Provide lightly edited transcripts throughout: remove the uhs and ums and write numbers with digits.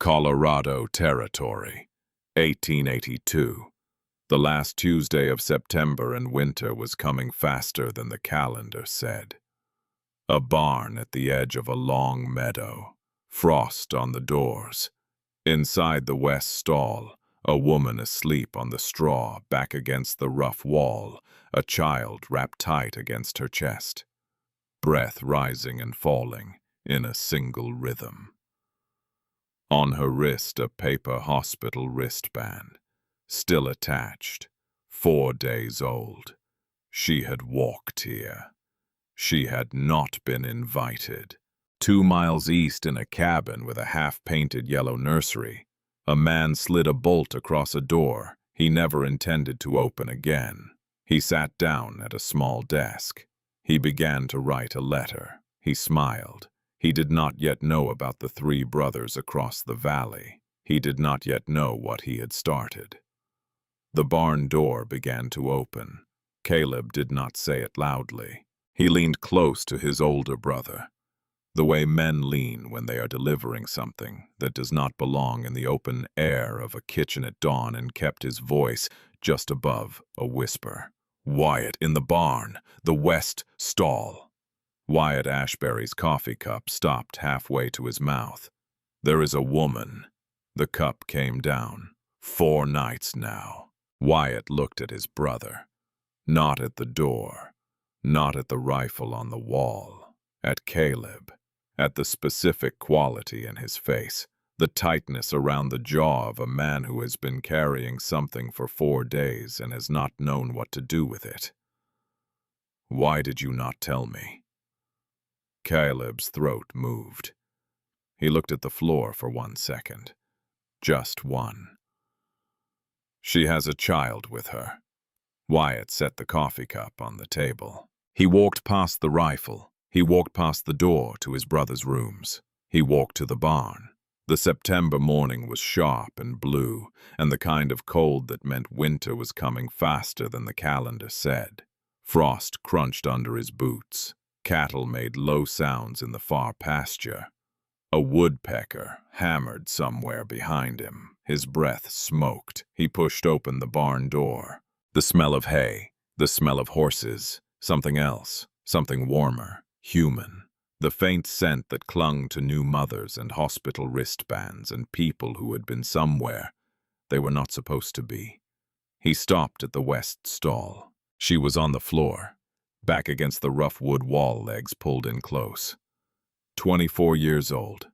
Colorado Territory, 1882. The last Tuesday of September and winter was coming faster than the calendar said. A barn at the edge of a long meadow, frost on the doors. Inside the west stall, a woman asleep on the straw back against the rough wall, a child wrapped tight against her chest. Breath rising and falling in a single rhythm. On her wrist, a paper hospital wristband, still attached, 4 days old. She had walked here. She had not been invited. 2 miles east, in a cabin with a half-painted yellow nursery, a man slid a bolt across a door he never intended to open again. He sat down at a small desk. He began to write a letter. He smiled. He did not yet know about the 3 brothers across the valley. He did not yet know what he had started. The barn door began to open. Caleb did not say it loudly. He leaned close to his older brother, the way men lean when they are delivering something that does not belong in the open air of a kitchen at dawn, and kept his voice just above a whisper. "Wyatt, in the barn, the west stall." Wyatt Ashbury's coffee cup stopped halfway to his mouth. "There is a woman." The cup came down. 4 nights now. Wyatt looked at his brother. Not at the door. Not at the rifle on the wall. At Caleb. At the specific quality in his face. The tightness around the jaw of a man who has been carrying something for 4 days and has not known what to do with it. "Why did you not tell me?" Caleb's throat moved. He looked at the floor for 1 second. Just one. "She has a child with her." Wyatt set the coffee cup on the table. He walked past the rifle. He walked past the door to his brother's rooms. He walked to the barn. The September morning was sharp and blue, and the kind of cold that meant winter was coming faster than the calendar said. Frost crunched under his boots. Cattle made low sounds in the far pasture. A woodpecker hammered somewhere behind him. His breath smoked. He pushed open the barn door. The smell of hay, the smell of horses, something else, something warmer, human. The faint scent that clung to new mothers and hospital wristbands and people who had been somewhere they were not supposed to be. He stopped at the west stall. She was on the floor, back against the rough wood wall, legs pulled in close. 24 years old,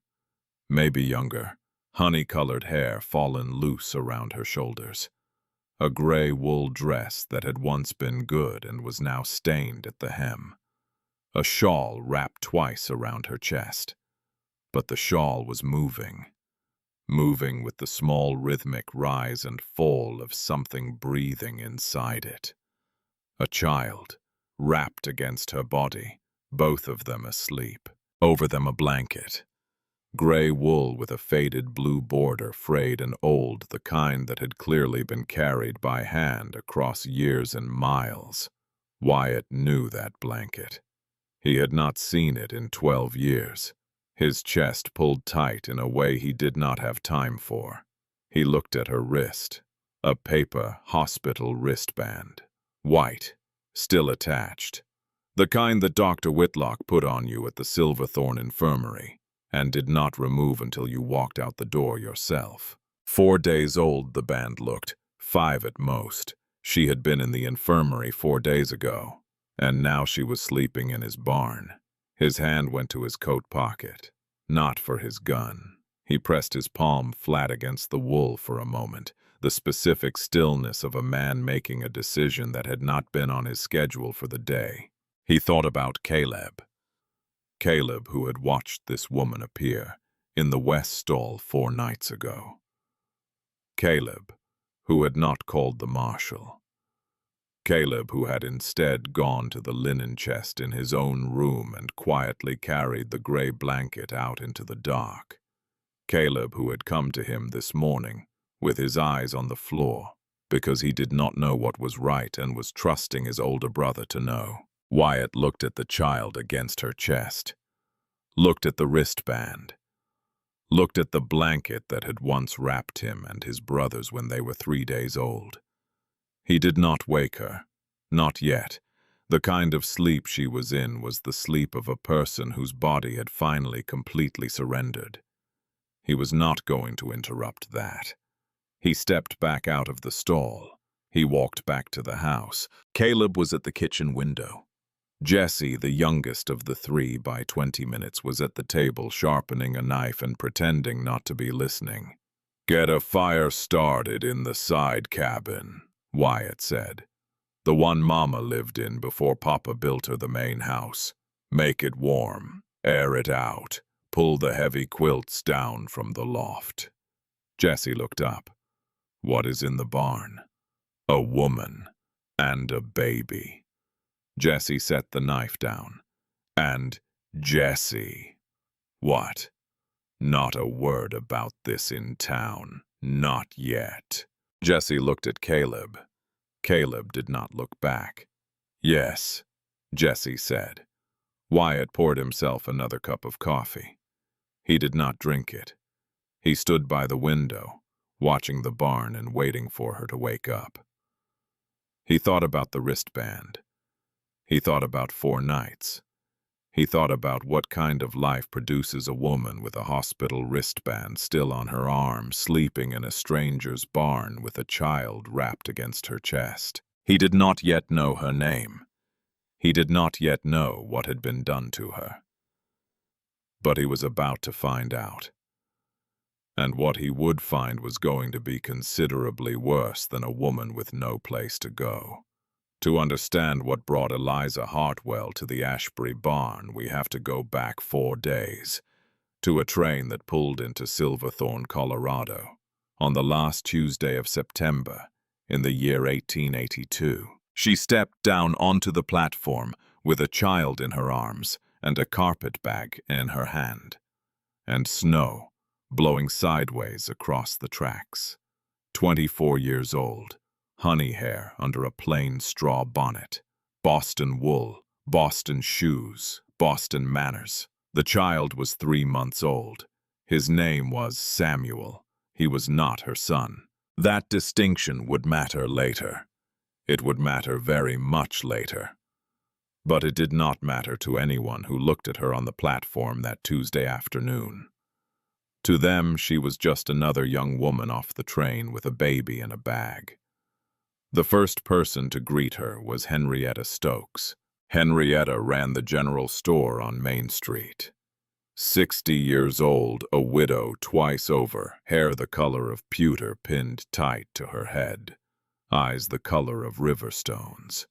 maybe younger, honey-colored hair fallen loose around her shoulders. A gray wool dress that had once been good and was now stained at the hem. A shawl wrapped twice around her chest. But the shawl was moving. Moving with the small rhythmic rise and fall of something breathing inside it. A child, wrapped against her body, both of them asleep. Over them a blanket. Gray wool with a faded blue border, frayed and old, the kind that had clearly been carried by hand across years and miles. Wyatt knew that blanket. He had not seen it in 12 years. His chest pulled tight in a way he did not have time for. He looked at her wrist. A paper hospital wristband. White. Still attached. The kind that Dr. Whitlock put on you at the Silverthorne Infirmary, and did not remove until you walked out the door yourself. 4 days old, the band looked, 5 at most. She had been in the infirmary 4 days ago, and now she was sleeping in his barn. His hand went to his coat pocket, not for his gun. He pressed his palm flat against the wool for a moment, the specific stillness of a man making a decision that had not been on his schedule for the day. He thought about Caleb. Caleb, who had watched this woman appear in the west stall 4 nights ago. Caleb, who had not called the marshal. Caleb, who had instead gone to the linen chest in his own room and quietly carried the gray blanket out into the dark. Caleb, who had come to him this morning with his eyes on the floor because he did not know what was right and was trusting his older brother to know. Wyatt looked at the child against her chest, looked at the wristband, looked at the blanket that had once wrapped him and his brothers when they were 3 days old. He did not wake her. Not yet. The kind of sleep she was in was the sleep of a person whose body had finally completely surrendered. He was not going to interrupt that. He stepped back out of the stall. He walked back to the house. Caleb was at the kitchen window. Jesse, the youngest of the three by 20 minutes, was at the table sharpening a knife and pretending not to be listening. "Get a fire started in the side cabin," Wyatt said. "The one Mama lived in before Papa built her the main house. Make it warm, air it out, pull the heavy quilts down from the loft." Jesse looked up. "What is in the barn?" "A woman and a baby." Jesse set the knife down. "And Jesse." "What?" "Not a word about this in town. Not yet." Jesse looked at Caleb. Caleb did not look back. "Yes," Jesse said. Wyatt poured himself another cup of coffee. He did not drink it. He stood by the window, watching the barn and waiting for her to wake up. He thought about the wristband. He thought about 4 nights. He thought about what kind of life produces a woman with a hospital wristband still on her arm, sleeping in a stranger's barn with a child wrapped against her chest. He did not yet know her name. He did not yet know what had been done to her. But he was about to find out. And what he would find was going to be considerably worse than a woman with no place to go. To understand what brought Eliza Hartwell to the Ashbury barn, we have to go back 4 days, to a train that pulled into Silverthorne, Colorado, on the last Tuesday of September, in the year 1882. She stepped down onto the platform with a child in her arms and a carpet bag in her hand, and snow blowing sideways across the tracks. 24 years old. Honey hair under a plain straw bonnet, Boston wool, Boston shoes, Boston manners. The child was 3 months old. His name was Samuel. He was not her son. That distinction would matter later. It would matter very much later. But it did not matter to anyone who looked at her on the platform that Tuesday afternoon. To them, she was just another young woman off the train with a baby in a bag. The first person to greet her was Henrietta Stokes. Henrietta ran the general store on Main Street. 60 years old, a widow twice over, hair the color of pewter pinned tight to her head, eyes the color of river stones.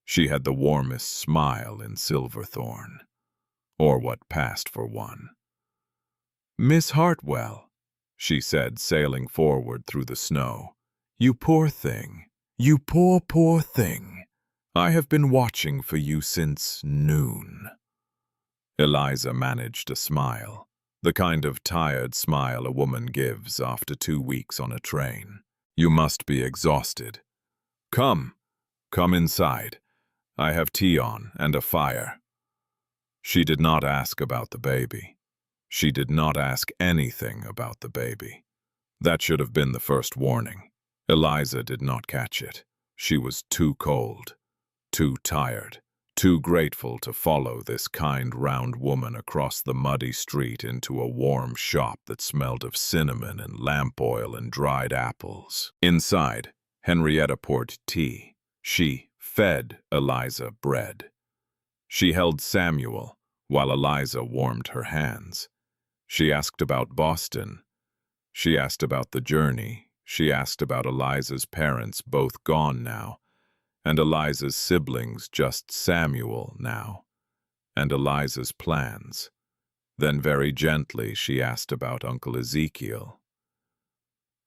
She had the warmest smile in Silverthorne, or what passed for one. "Miss Hartwell," she said, sailing forward through the snow. "You poor thing. You poor, poor thing. I have been watching for you since noon." Eliza managed a smile, the kind of tired smile a woman gives after 2 weeks on a train. "You must be exhausted. Come inside. I have tea on and a fire." She did not ask about the baby. She did not ask anything about the baby. That should have been the first warning. Eliza did not catch it. She was too cold, too tired, too grateful to follow this kind, round woman across the muddy street into a warm shop that smelled of cinnamon and lamp oil and dried apples. Inside, Henrietta poured tea. She fed Eliza bread. She held Samuel while Eliza warmed her hands. She asked about Boston. She asked about the journey. She asked about Eliza's parents, both gone now, and Eliza's siblings, just Samuel now, and Eliza's plans. Then very gently she asked about Uncle Ezekiel.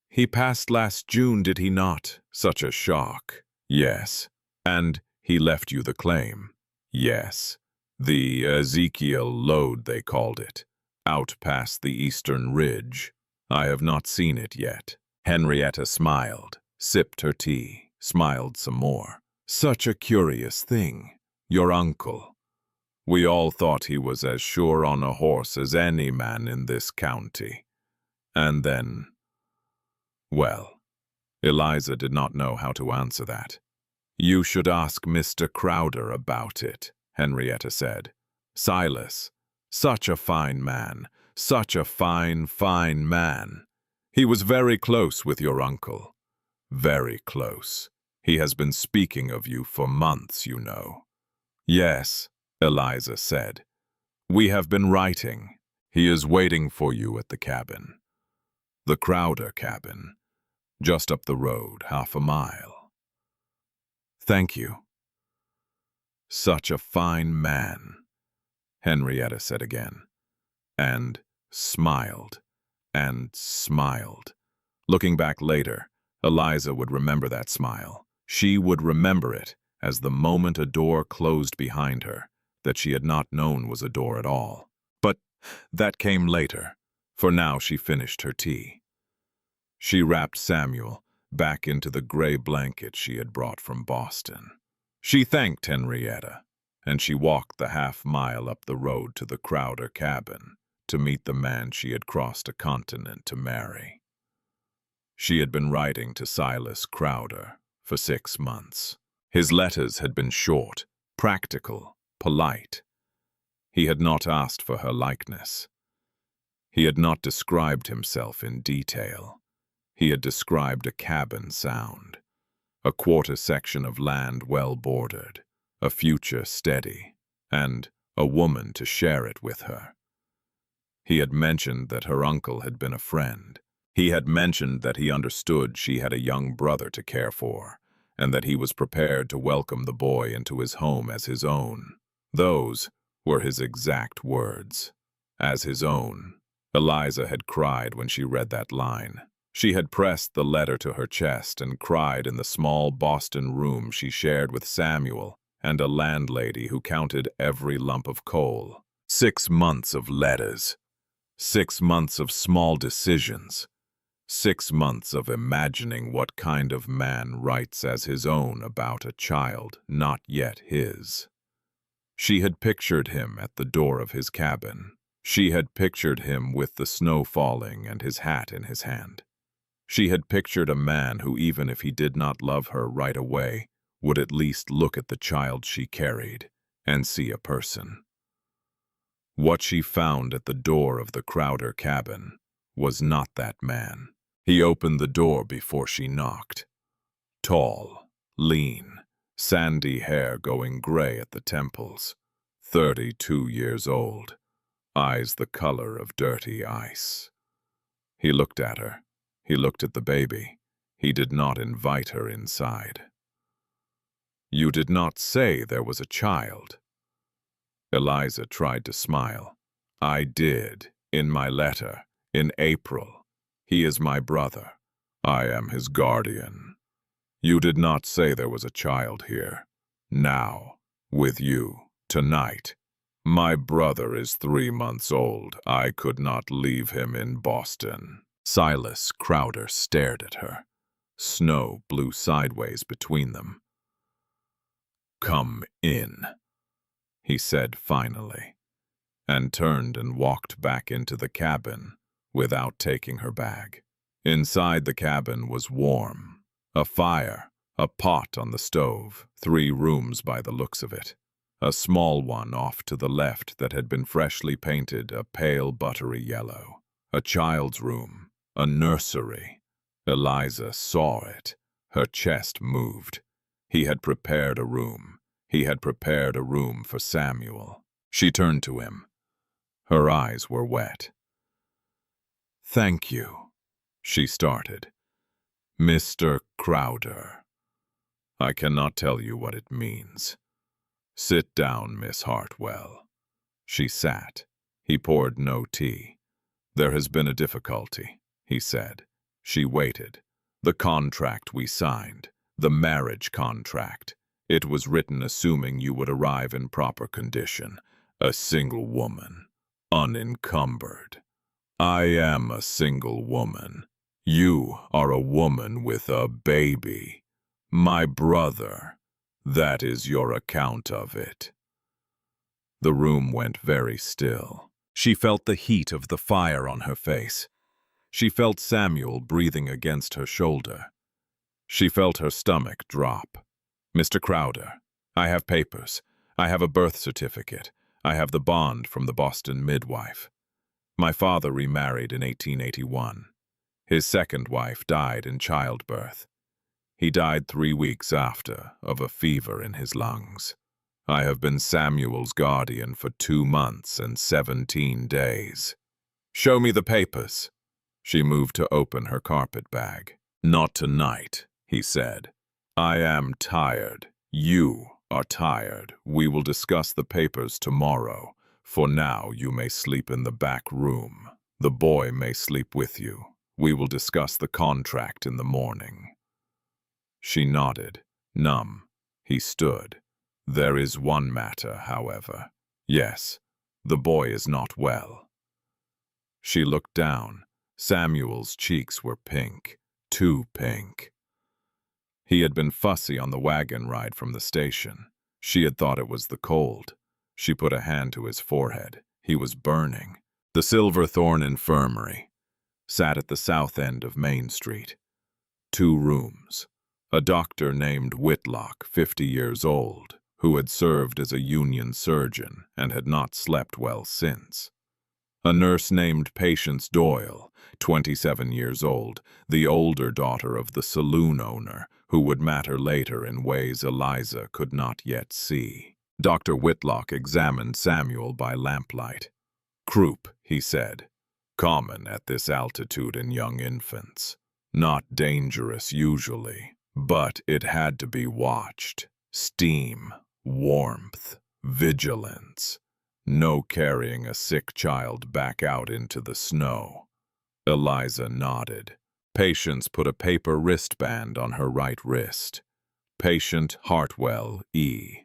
"He passed last June, did he not? Such a shock." "Yes." "And he left you the claim?" "Yes. The Ezekiel lode, they called it, out past the eastern ridge. I have not seen it yet." Henrietta smiled, sipped her tea, smiled some more. "Such a curious thing. Your uncle." We all thought he was as sure on a horse as any man in this county. And then, well, Eliza did not know how to answer that. You should ask Mr. Crowder about it, Henrietta said. Silas, such a fine man, such a fine, fine man. He was very close with your uncle. Very close. He has been speaking of you for months, you know. Yes, Eliza said. We have been writing. He is waiting for you at the cabin. The Crowder cabin, just up the road, 1/2 mile. Thank you. Such a fine man, Henrietta said again, and smiled, and smiled. Looking back later, Eliza would remember that smile. She would remember it as the moment a door closed behind her that she had not known was a door at all. But that came later, for now she finished her tea. She wrapped Samuel back into the gray blanket she had brought from Boston. She thanked Henrietta, and she walked the 1/2 mile up the road to the Crowder cabin to meet the man she had crossed a continent to marry. She had been writing to Silas Crowder for 6 months. His letters had been short, practical, polite. He had not asked for her likeness. He had not described himself in detail. He had described a cabin sound, a quarter section of land well bordered, a future steady, and a woman to share it with her. He had mentioned that her uncle had been a friend. He had mentioned that he understood she had a young brother to care for, and that he was prepared to welcome the boy into his home as his own. Those were his exact words. As his own. Eliza had cried when she read that line. She had pressed the letter to her chest and cried in the small Boston room she shared with Samuel and a landlady who counted every lump of coal. 6 months of letters. 6 months of small decisions. 6 months of imagining what kind of man writes as his own about a child not yet his. She had pictured him at the door of his cabin. She had pictured him with the snow falling and his hat in his hand. She had pictured a man who, even if he did not love her right away, would at least look at the child she carried and see a person. What she found at the door of the Crowder cabin was not that man. He opened the door before she knocked. Tall, lean, sandy hair going gray at the temples, 32 years old, eyes the color of dirty ice. He looked at her. He looked at the baby. He did not invite her inside. You did not say there was a child. Eliza tried to smile. I did, in my letter, in April. He is my brother. I am his guardian. You did not say there was a child here. Now, with you, tonight. My brother is 3 months old. I could not leave him in Boston. Silas Crowder stared at her. Snow blew sideways between them. Come in, he said finally, and turned and walked back into the cabin without taking her bag. Inside the cabin was warm. A fire, a pot on the stove, 3 rooms by the looks of it. A small one off to the left that had been freshly painted a pale buttery yellow. A child's room, a nursery. Eliza saw it. Her chest moved. He had prepared a room. He had prepared a room for Samuel. She turned to him. Her eyes were wet. Thank you, she started. Mr. Crowder. I cannot tell you what it means. Sit down, Miss Hartwell. She sat. He poured no tea. There has been a difficulty, he said. She waited. The contract we signed, the marriage contract. It was written assuming you would arrive in proper condition, a single woman, unencumbered. I am a single woman. You are a woman with a baby. My brother. That is your account of it. The room went very still. She felt the heat of the fire on her face. She felt Samuel breathing against her shoulder. She felt her stomach drop. "Mr. Crowder, I have papers. I have a birth certificate. I have the bond from the Boston midwife. My father remarried in 1881. His second wife died in childbirth. He died 3 weeks after of a fever in his lungs. I have been Samuel's guardian for 2 months and 17 days. Show me the papers." She moved to open her carpet bag. "Not tonight," he said. "I am tired. You are tired. We will discuss the papers tomorrow. For now, you may sleep in the back room. The boy may sleep with you. We will discuss the contract in the morning." She nodded, numb. He stood. "There is one matter, however. Yes, the boy is not well." She looked down. Samuel's cheeks were pink, too pink. He had been fussy on the wagon ride from the station. She had thought it was the cold. She put a hand to his forehead. He was burning. The Silverthorne Infirmary sat at the south end of Main Street. 2 rooms. A doctor named Whitlock, 50 years old, who had served as a Union surgeon and had not slept well since. A nurse named Patience Doyle, 27 years old, the older daughter of the saloon owner, who would matter later in ways Eliza could not yet see. Dr. Whitlock examined Samuel by lamplight. "Croup," he said. "Common at this altitude in young infants. Not dangerous usually, but it had to be watched. Steam, warmth, vigilance. No carrying a sick child back out into the snow." Eliza nodded. Patience put a paper wristband on her right wrist. "Patient Hartwell, E.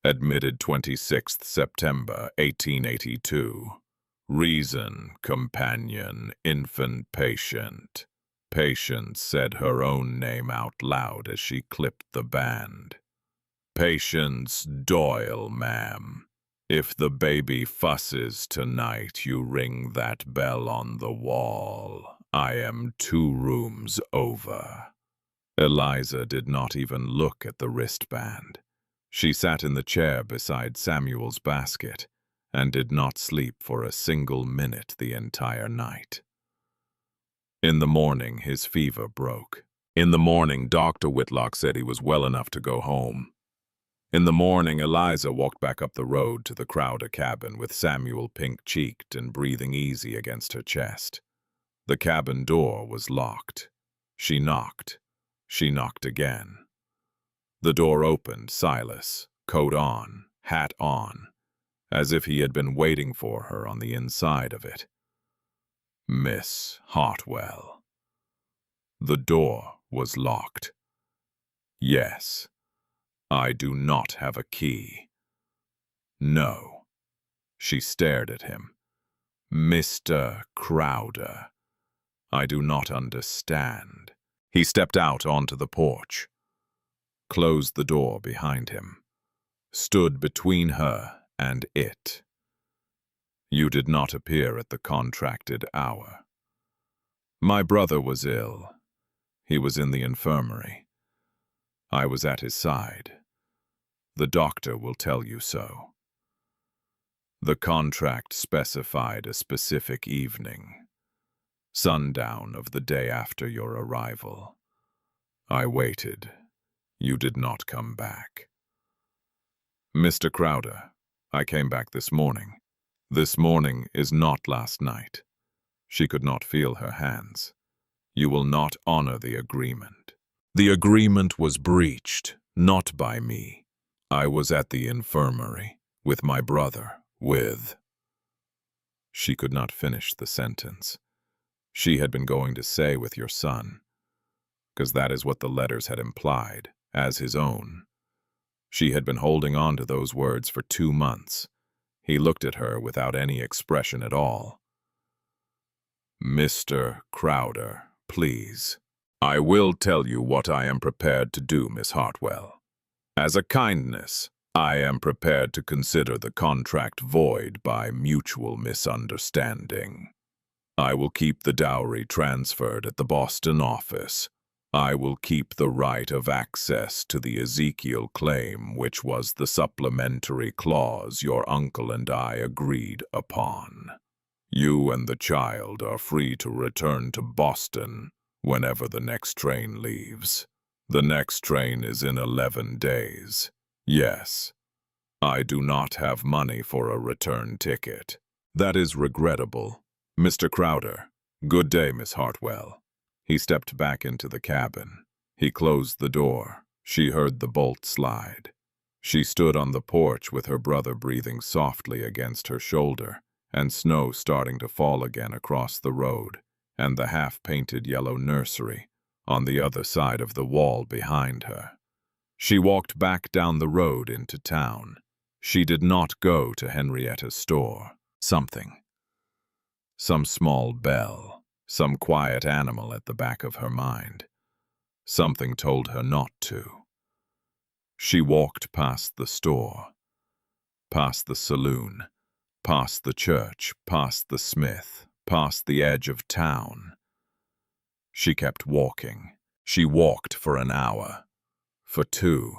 Admitted 26th September, 1882. Reason, companion, infant patient." Patience said her own name out loud as she clipped the band. "Patience Doyle, ma'am. If the baby fusses tonight, you ring that bell on the wall. I am 2 rooms over." Eliza did not even look at the wristband. She sat in the chair beside Samuel's basket and did not sleep for a single minute the entire night. In the morning, his fever broke. In the morning, Dr. Whitlock said he was well enough to go home. In the morning, Eliza walked back up the road to the Crowder cabin with Samuel pink-cheeked and breathing easy against her chest. The cabin door was locked. She knocked. She knocked again. The door opened, Silas, coat on, hat on, as if he had been waiting for her on the inside of it. "Miss Hartwell." The door was locked. "Yes. I do not have a key." "No." She stared at him. "Mr. Crowder, I do not understand." He stepped out onto the porch, closed the door behind him, stood between her and it. "You did not appear at the contracted hour." "My brother was ill. He was in the infirmary. I was at his side. The doctor will tell you so." The contract specified a specific evening, sundown of the day after your arrival. I waited. You did not come back. "Mr. Crowder, I came back this morning. This morning is not last night." She could not feel her hands. "You will not honor the agreement." "The agreement was breached, not by me. I was at the infirmary, with my brother, with—" She could not finish the sentence. She had been going to say with your son, because that is what the letters had implied, as his own. She had been holding on to those words for 2 months. He looked at her without any expression at all. "Mr. Crowder, please. I will tell you what I am prepared to do, Miss Hartwell. As a kindness, I am prepared to consider the contract void by mutual misunderstanding. I will keep the dowry transferred at the Boston office. I will keep the right of access to the Ezekiel claim, which was the supplementary clause your uncle and I agreed upon. You and the child are free to return to Boston whenever the next train leaves. The next train is in 11 days. Yes, I do not have money for a return ticket. That is regrettable. Mr. Crowder. Good day, Miss Hartwell. He stepped back into the cabin. He closed the door. She heard the bolt slide. She stood on the porch with her brother breathing softly against her shoulder, and snow starting to fall again across the road, and the half-painted yellow nursery on the other side of the wall behind her. She walked back down the road into town. She did not go to Henrietta's store. Some small bell, some quiet animal at the back of her mind. Something told her not to. She walked past the store, past the saloon, past the church, past the smith, past the edge of town. She kept walking. She walked for an hour, for 2,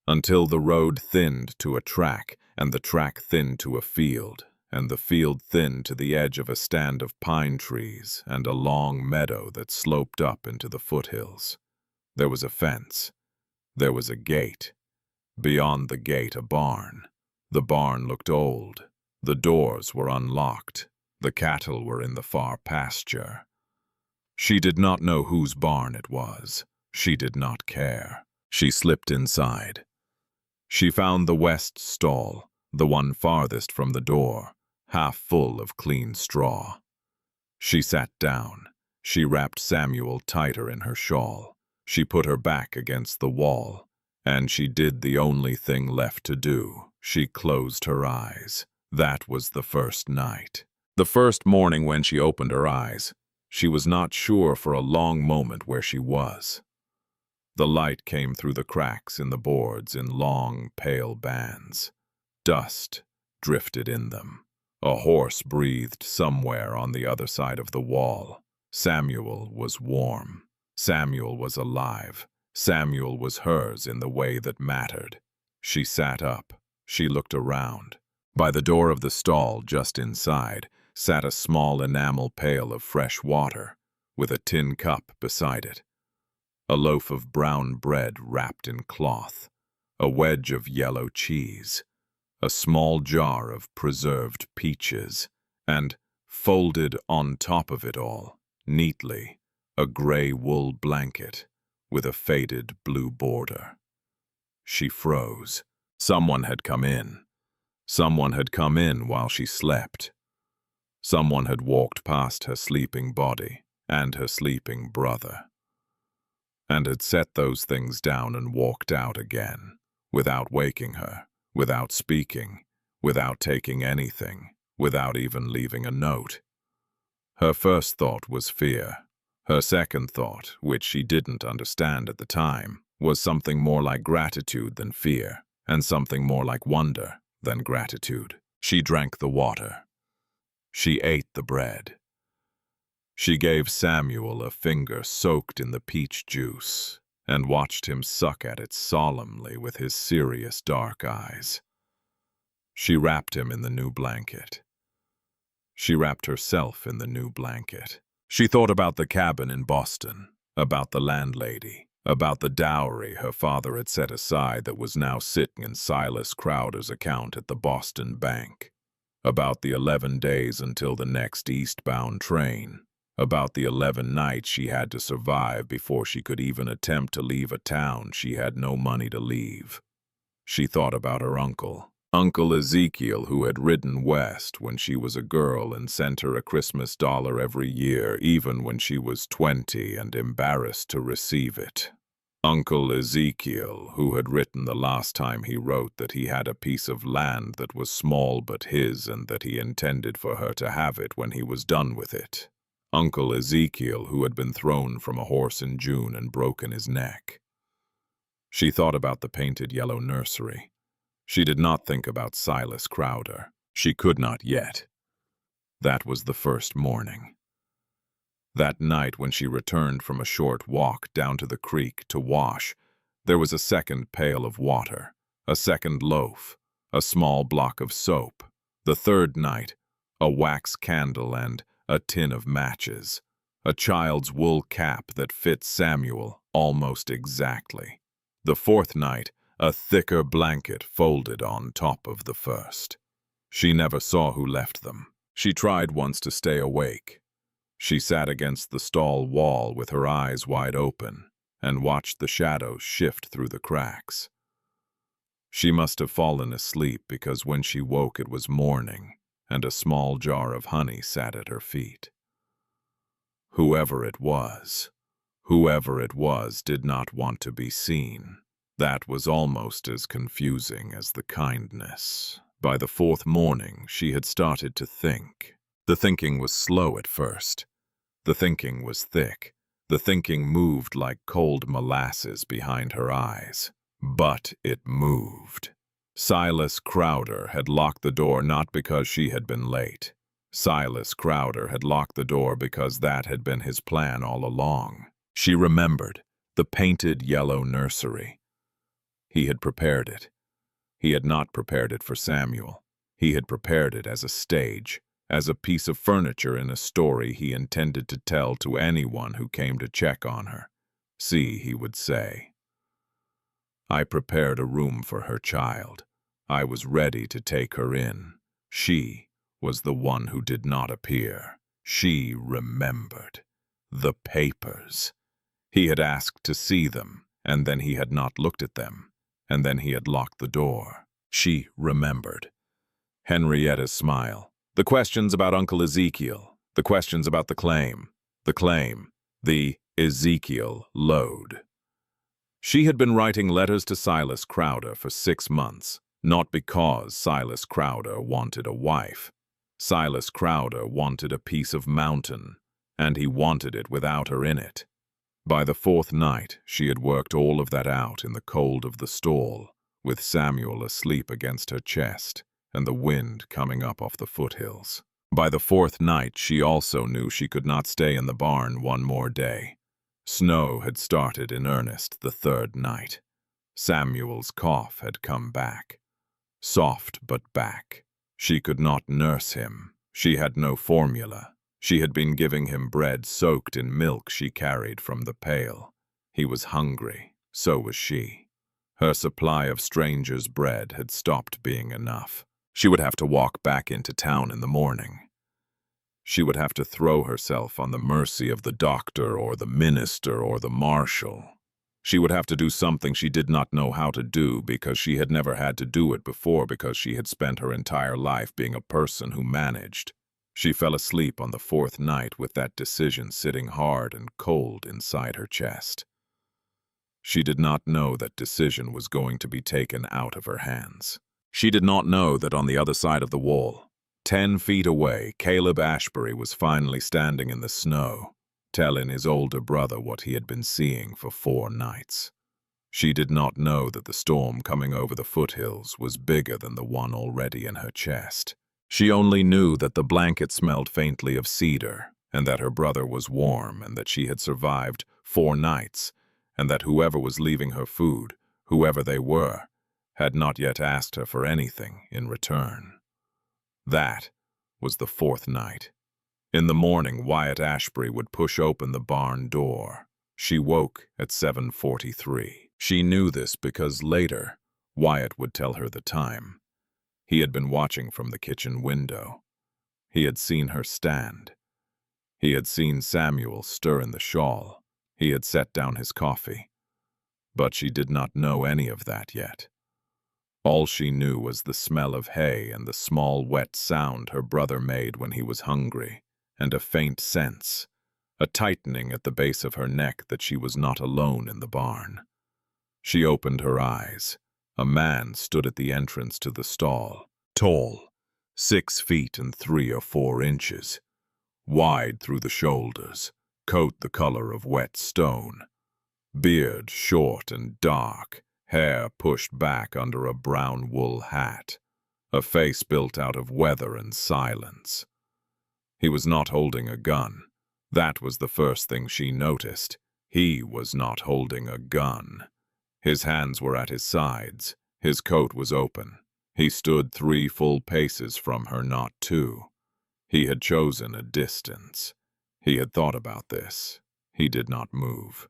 until the road thinned to a track, and the track thinned to a field, and the field thinned to the edge of a stand of pine trees and a long meadow that sloped up into the foothills. There was a fence. There was a gate. Beyond the gate, a barn. The barn looked old. The doors were unlocked. The cattle were in the far pasture. She did not know whose barn it was. She did not care. She slipped inside. She found the west stall, the one farthest from the door, half full of clean straw. She sat down. She wrapped Samuel tighter in her shawl. She put her back against the wall, and she did the only thing left to do. She closed her eyes. That was the first night. The first morning when she opened her eyes, she was not sure for a long moment where she was. The light came through the cracks in the boards in long, pale bands. Dust drifted in them. A horse breathed somewhere on the other side of the wall. Samuel was warm. Samuel was alive. Samuel was hers in the way that mattered. She sat up. She looked around. By the door of the stall, just inside, sat a small enamel pail of fresh water, with a tin cup beside it. A loaf of brown bread wrapped in cloth, a wedge of yellow cheese, a small jar of preserved peaches, and, folded on top of it all, neatly, a gray wool blanket with a faded blue border. She froze. Someone had come in. Someone had come in while she slept. Someone had walked past her sleeping body and her sleeping brother, and had set those things down and walked out again, without waking her, without speaking, without taking anything, without even leaving a note. Her first thought was fear. Her second thought, which she didn't understand at the time, was something more like gratitude than fear, and something more like wonder than gratitude. She drank the water. She ate the bread. She gave Samuel a finger soaked in the peach juice and watched him suck at it solemnly with his serious dark eyes. She wrapped him in the new blanket. She wrapped herself in the new blanket. She thought about the cabin in Boston, about the landlady, about the dowry her father had set aside that was now sitting in Silas Crowder's account at the Boston bank, about the 11 days until the next eastbound train, about the 11 nights she had to survive before she could even attempt to leave a town she had no money to leave. She thought about her uncle, Uncle Ezekiel, who had ridden west when she was a girl and sent her a Christmas dollar every year, even when she was 20 and embarrassed to receive it. Uncle Ezekiel, who had written the last time he wrote that he had a piece of land that was small but his and that he intended for her to have it when he was done with it. Uncle Ezekiel, who had been thrown from a horse in June and broken his neck. She thought about the painted yellow nursery. She did not think about Silas Crowder. She could not yet. That was the first morning. That night when she returned from a short walk down to the creek to wash, there was a second pail of water, a second loaf, a small block of soap. The third night, a wax candle and a tin of matches, a child's wool cap that fit Samuel almost exactly. The fourth night, a thicker blanket folded on top of the first. She never saw who left them. She tried once to stay awake. She sat against the stall wall with her eyes wide open and watched the shadows shift through the cracks. She must have fallen asleep because when she woke it was morning and a small jar of honey sat at her feet. Whoever it was did not want to be seen. That was almost as confusing as the kindness. By the fourth morning, she had started to think. The thinking was slow at first. The thinking was thick. The thinking moved like cold molasses behind her eyes. But it moved. Silas Crowder had locked the door not because she had been late. Silas Crowder had locked the door because that had been his plan all along. She remembered the painted yellow nursery. He had prepared it. He had not prepared it for Samuel. He had prepared it as a stage, as a piece of furniture in a story he intended to tell to anyone who came to check on her. See, he would say, I prepared a room for her child. I was ready to take her in. She was the one who did not appear. She remembered. The papers. He had asked to see them, and then he had not looked at them, and then he had locked the door. She remembered. Henrietta's smile. The questions about Uncle Ezekiel. The questions about the claim. The Ezekiel load. She had been writing letters to Silas Crowder for 6 months, not because Silas Crowder wanted a wife. Silas Crowder wanted a piece of mountain, and he wanted it without her in it. By the fourth night, she had worked all of that out in the cold of the stall, with Samuel asleep against her chest and the wind coming up off the foothills. By the fourth night, she also knew she could not stay in the barn one more day. Snow had started in earnest the third night. Samuel's cough had come back. Soft but back. She could not nurse him. She had no formula. She had been giving him bread soaked in milk she carried from the pail. He was hungry. So was she. Her supply of strangers' bread had stopped being enough. She would have to walk back into town in the morning. She would have to throw herself on the mercy of the doctor or the minister or the marshal. She would have to do something she did not know how to do because she had never had to do it before because she had spent her entire life being a person who managed. She fell asleep on the fourth night with that decision sitting hard and cold inside her chest. She did not know that decision was going to be taken out of her hands. She did not know that on the other side of the wall, 10 feet away, Caleb Ashbury was finally standing in the snow, telling his older brother what he had been seeing for 4 nights. She did not know that the storm coming over the foothills was bigger than the one already in her chest. She only knew that the blanket smelled faintly of cedar, and that her brother was warm, and that she had survived 4 nights, and that whoever was leaving her food, whoever they were, had not yet asked her for anything in return. That was the 4th night. In the morning, Wyatt Ashbury would push open the barn door. She woke at 7:43. She knew this because later, Wyatt would tell her the time. He had been watching from the kitchen window. He had seen her stand. He had seen Samuel stir in the shawl. He had set down his coffee. But she did not know any of that yet. All she knew was the smell of hay and the small wet sound her brother made when he was hungry, and a faint sense, a tightening at the base of her neck that she was not alone in the barn. She opened her eyes. A man stood at the entrance to the stall, tall, 6 feet and 3 or 4 inches, wide through the shoulders, coat the color of wet stone, beard short and dark, hair pushed back under a brown wool hat, a face built out of weather and silence. He was not holding a gun. That was the first thing she noticed. He was not holding a gun. His hands were at his sides. His coat was open. He stood 3 full paces from her, not 2. He had chosen a distance. He had thought about this. He did not move.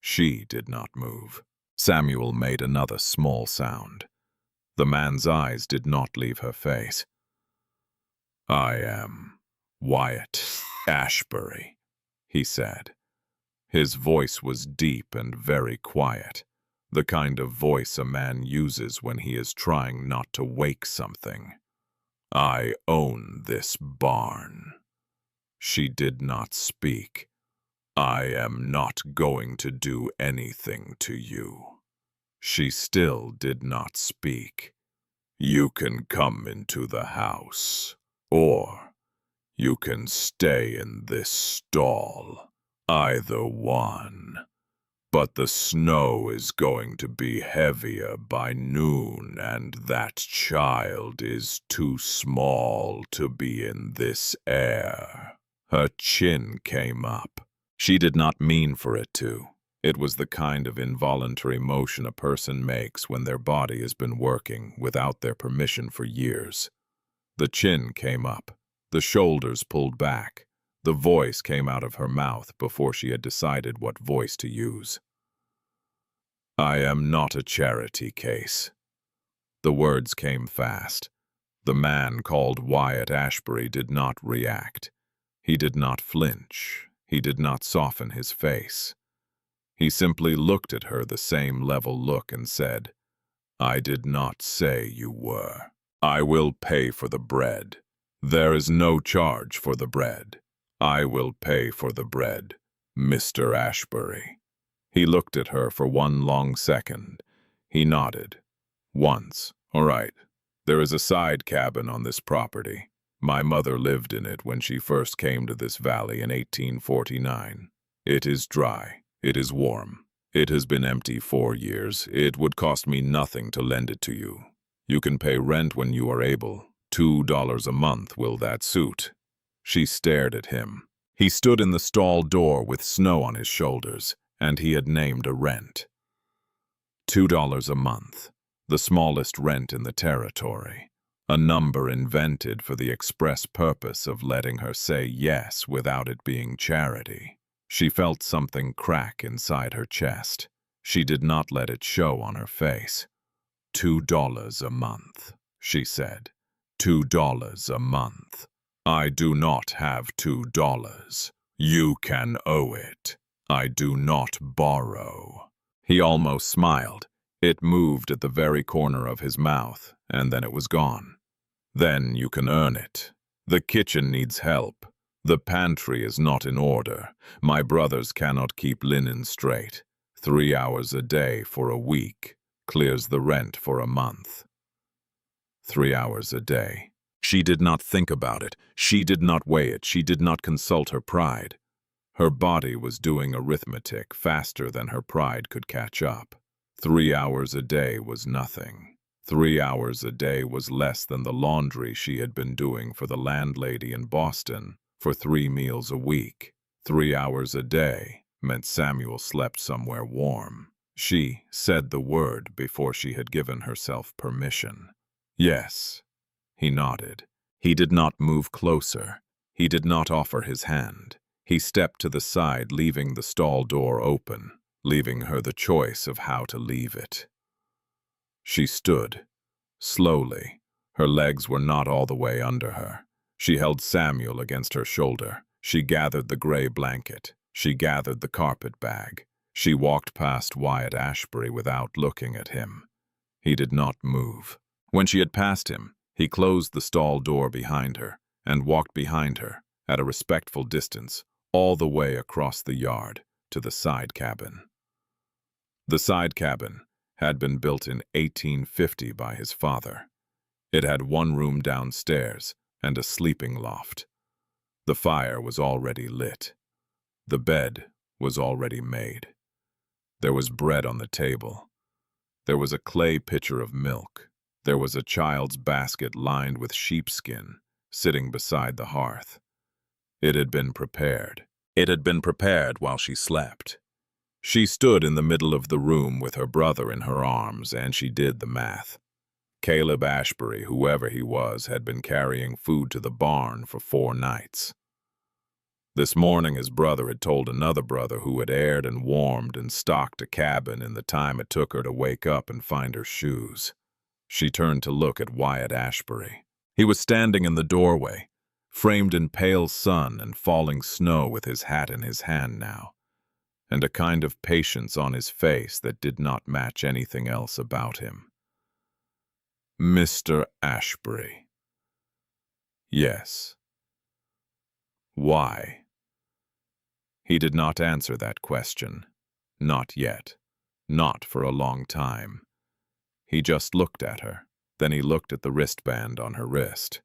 She did not move. Samuel made another small sound. The man's eyes did not leave her face. "I am Wyatt Ashbury," he said. His voice was deep and very quiet, the kind of voice a man uses when he is trying not to wake something. "I own this barn." She did not speak. "I am not going to do anything to you." She still did not speak. "You can come into the house, or you can stay in this stall. Either one. But the snow is going to be heavier by noon, and that child is too small to be in this air." Her chin came up. She did not mean for it to. It was the kind of involuntary motion a person makes when their body has been working without their permission for years. The chin came up. The shoulders pulled back. The voice came out of her mouth before she had decided what voice to use. "I am not a charity case." The words came fast. The man called Wyatt Ashbury did not react. He did not flinch. He did not soften his face. He simply looked at her the same level look and said, "I did not say you were. I will pay for the bread. There is no charge for the bread. I will pay for the bread, Mr. Ashbury." He looked at her for one long second. He nodded. "Once. All right. There is a side cabin on this property. My mother lived in it when she first came to this valley in 1849. It is dry. It is warm. It has been empty 4 years. It would cost me nothing to lend it to you. You can pay rent when you are able. $2 a month. Will that suit?" She stared at him. He stood in the stall door with snow on his shoulders, and he had named a rent. $2 a month, the smallest rent in the territory, a number invented for the express purpose of letting her say yes without it being charity. She felt something crack inside her chest. She did not let it show on her face. $2 a month, she said. $2 a month. I do not have $2. You can owe it. I do not borrow. He almost smiled. It moved at the very corner of his mouth, and then it was gone. Then you can earn it. The kitchen needs help. The pantry is not in order. My brothers cannot keep linen straight. 3 hours a day for a week clears the rent for a month. 3 hours a day. She did not think about it. She did not weigh it. She did not consult her pride. Her body was doing arithmetic faster than her pride could catch up. 3 hours a day was nothing. 3 hours a day was less than the laundry she had been doing for the landlady in Boston for 3 meals a week. 3 hours a day meant Samuel slept somewhere warm. She said the word before she had given herself permission. Yes. He nodded. He did not move closer. He did not offer his hand. He stepped to the side, leaving the stall door open, leaving her the choice of how to leave it. She stood, slowly. Her legs were not all the way under her. She held Samuel against her shoulder. She gathered the gray blanket. She gathered the carpet bag. She walked past Wyatt Ashbury without looking at him. He did not move. When she had passed him, he closed the stall door behind her and walked behind her, at a respectful distance, all the way across the yard to the side cabin. The side cabin had been built in 1850 by his father. It had 1 room downstairs and a sleeping loft. The fire was already lit. The bed was already made. There was bread on the table. There was a clay pitcher of milk. There was a child's basket lined with sheepskin, sitting beside the hearth. It had been prepared. It had been prepared while she slept. She stood in the middle of the room with her brother in her arms, and she did the math. Caleb Ashbury, whoever he was, had been carrying food to the barn for 4 nights. This morning his brother had told another brother who had aired and warmed and stocked a cabin in the time it took her to wake up and find her shoes. She turned to look at Wyatt Ashbury. He was standing in the doorway, framed in pale sun and falling snow, with his hat in his hand now, and a kind of patience on his face that did not match anything else about him. "Mr. Ashbury." "Yes." "Why?" He did not answer that question. Not yet. Not for a long time. He just looked at her. Then he looked at the wristband on her wrist.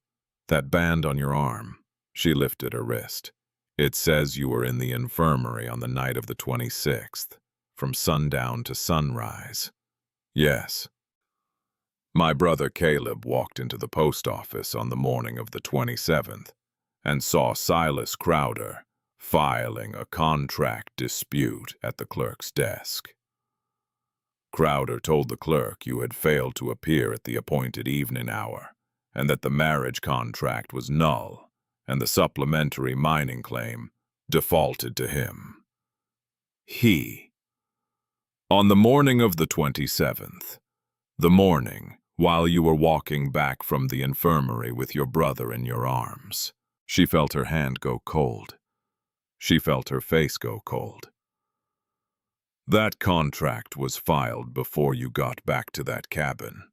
"That band on your arm." She lifted her wrist. "It says you were in the infirmary on the night of the 26th, from sundown to sunrise." "Yes." "My brother Caleb walked into the post office on the morning of the 27th and saw Silas Crowder filing a contract dispute at the clerk's desk. Crowder told the clerk you had failed to appear at the appointed evening hour, and that the marriage contract was null, and the supplementary mining claim defaulted to him. On the morning of the 27th, the morning while you were walking back from the infirmary with your brother in your arms." She felt her hand go cold. She felt her face go cold. "That contract was filed before you got back to that cabin,"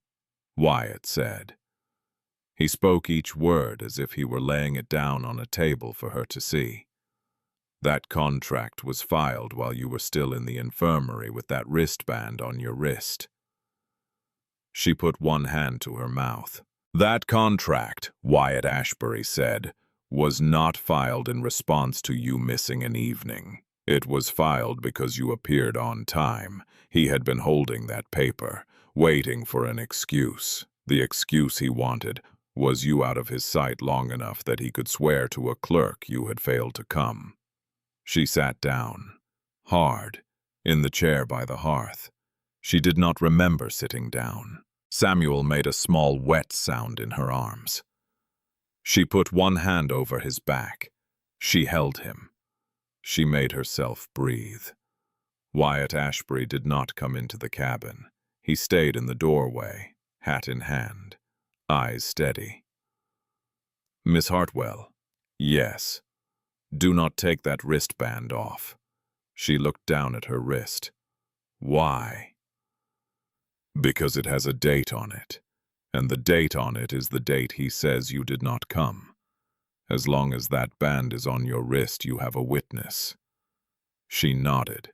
Wyatt said. He spoke each word as if he were laying it down on a table for her to see. "That contract was filed while you were still in the infirmary with that wristband on your wrist." She put one hand to her mouth. "That contract," Wyatt Ashbury said, "was not filed in response to you missing an evening. It was filed because you appeared on time." He had been holding that paper, waiting for an excuse. The excuse he wanted was you out of his sight long enough that he could swear to a clerk you had failed to come. She sat down, hard, in the chair by the hearth. She did not remember sitting down. Samuel made a small wet sound in her arms. She put one hand over his back. She held him. She made herself breathe. Wyatt Ashbury did not come into the cabin. He stayed in the doorway, hat in hand, eyes steady. "Miss Hartwell." "Yes." "Do not take that wristband off." She looked down at her wrist. "Why?" "Because it has a date on it, and the date on it is the date he says you did not come. As long as that band is on your wrist, you have a witness." She nodded,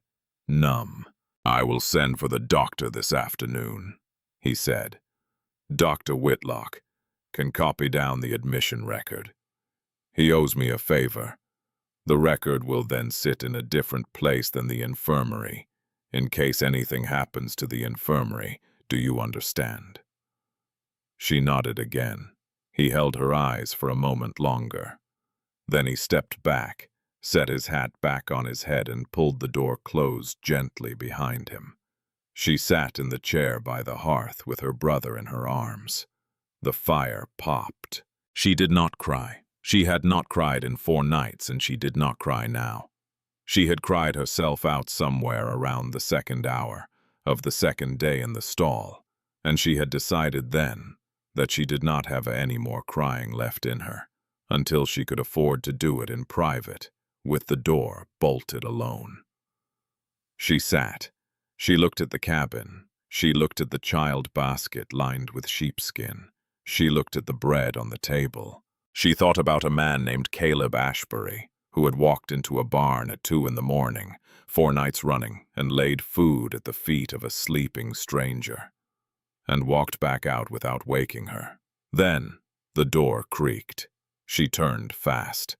numb. "I will send for the doctor this afternoon," he said. "Dr. Whitlock can copy down the admission record. He owes me a favor. The record will then sit in a different place than the infirmary, in case anything happens to the infirmary. Do you understand?" She nodded again. He held her eyes for a moment longer. Then he stepped back, set his hat back on his head, and pulled the door closed gently behind him. She sat in the chair by the hearth with her brother in her arms. The fire popped. She did not cry. She had not cried in 4 nights, and she did not cry now. She had cried herself out somewhere around the 2nd hour of the 2nd day in the stall, and she had decided then that she did not have any more crying left in her, until she could afford to do it in private, with the door bolted alone. She sat. She looked at the cabin. She looked at the child basket lined with sheepskin. She looked at the bread on the table. She thought about a man named Caleb Ashbury, who had walked into a barn at 2 in the morning, 4 nights running, and laid food at the feet of a sleeping stranger, and walked back out without waking her. Then the door creaked. She turned fast.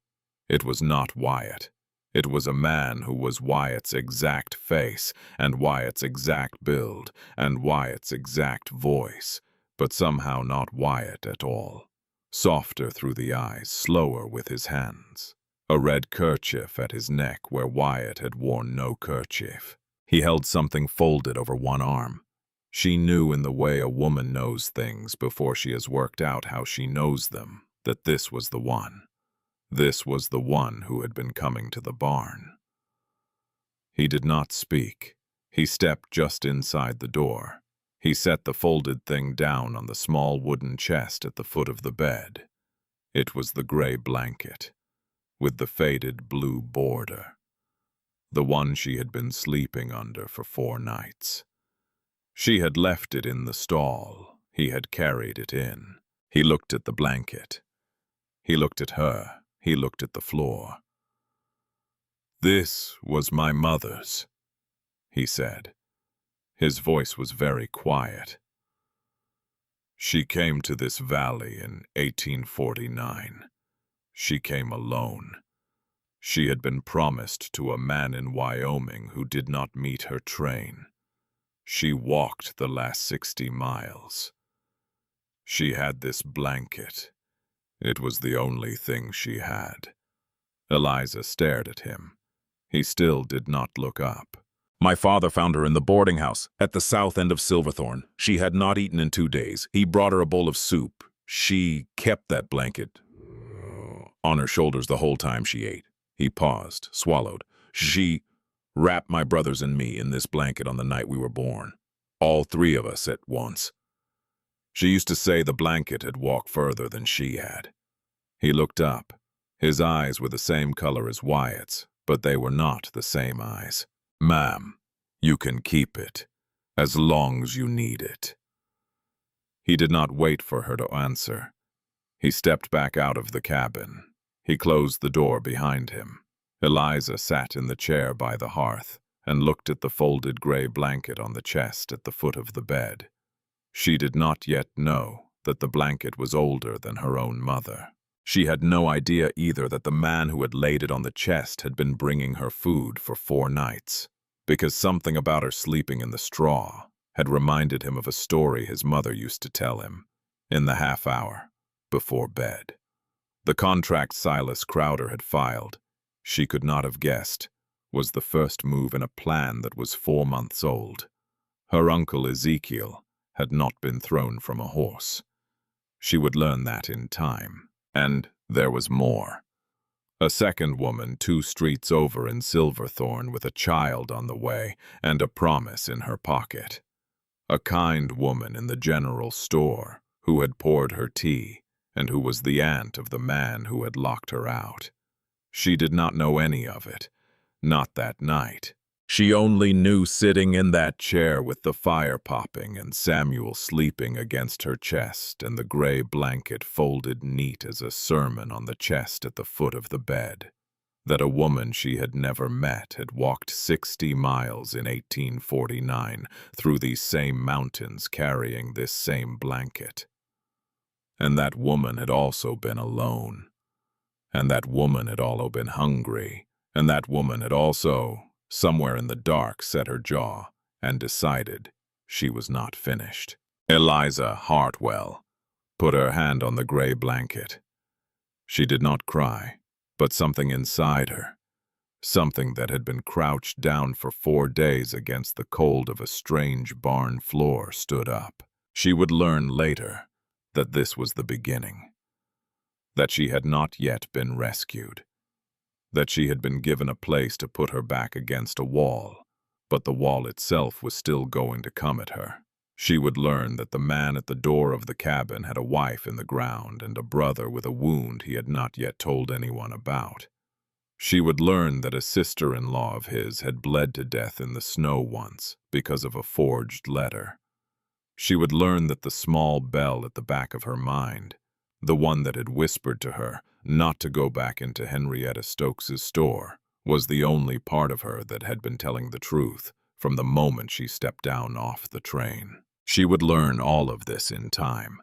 It was not Wyatt. It was a man who was Wyatt's exact face, and Wyatt's exact build, and Wyatt's exact voice, but somehow not Wyatt at all. Softer through the eyes, slower with his hands. A red kerchief at his neck where Wyatt had worn no kerchief. He held something folded over one arm. She knew in the way a woman knows things before she has worked out how she knows them, that this was the one. This was the one who had been coming to the barn. He did not speak. He stepped just inside the door. He set the folded thing down on the small wooden chest at the foot of the bed. It was the gray blanket, with the faded blue border. The one she had been sleeping under for 4 nights. She had left it in the stall. He had carried it in. He looked at the blanket. He looked at her. He looked at the floor. "This was my mother's," he said. His voice was very quiet. "She came to this valley in 1849. She came alone. She had been promised to a man in Wyoming who did not meet her train. She walked the last 60 miles. She had this blanket. It was the only thing she had." Eliza stared at him. He still did not look up. "My father found her in the boarding house at the south end of Silverthorne. She had not eaten in 2 days. He brought her a bowl of soup. She kept that blanket on her shoulders the whole time she ate." He paused, swallowed. "She wrapped my brothers and me in this blanket on the night we were born. All 3 of us at once. She used to say the blanket had walked further than she had." He looked up. His eyes were the same color as Wyatt's, but they were not the same eyes. "Ma'am, you can keep it, as long as you need it." He did not wait for her to answer. He stepped back out of the cabin. He closed the door behind him. Eliza sat in the chair by the hearth and looked at the folded gray blanket on the chest at the foot of the bed. She did not yet know that the blanket was older than her own mother. She had no idea either that the man who had laid it on the chest had been bringing her food for 4 nights, because something about her sleeping in the straw had reminded him of a story his mother used to tell him in the half hour before bed. The contract Silas Crowder had filed, she could not have guessed, was the first move in a plan that was 4 months old. Her uncle Ezekiel had not been thrown from a horse. She would learn that in time. And there was more. A second woman 2 streets over in Silverthorne with a child on the way and a promise in her pocket. A kind woman in the general store who had poured her tea and who was the aunt of the man who had locked her out. She did not know any of it, not that night. She only knew sitting in that chair with the fire popping and Samuel sleeping against her chest and the gray blanket folded neat as a sermon on the chest at the foot of the bed, that a woman she had never met had walked 60 miles in 1849 through these same mountains carrying this same blanket. And that woman had also been alone. And that woman had also been hungry. And that woman had also, somewhere in the dark, set her jaw and decided she was not finished. Eliza Hartwell put her hand on the gray blanket. She did not cry, but something inside her, something that had been crouched down for 4 days against the cold of a strange barn floor, stood up. She would learn later that this was the beginning, that she had not yet been rescued, that she had been given a place to put her back against a wall, but the wall itself was still going to come at her. She would learn that the man at the door of the cabin had a wife in the ground and a brother with a wound he had not yet told anyone about. She would learn that a sister-in-law of his had bled to death in the snow once because of a forged letter. She would learn that the small bell at the back of her mind, the one that had whispered to her not to go back into Henrietta Stokes's store, was the only part of her that had been telling the truth from the moment she stepped down off the train. She would learn all of this in time.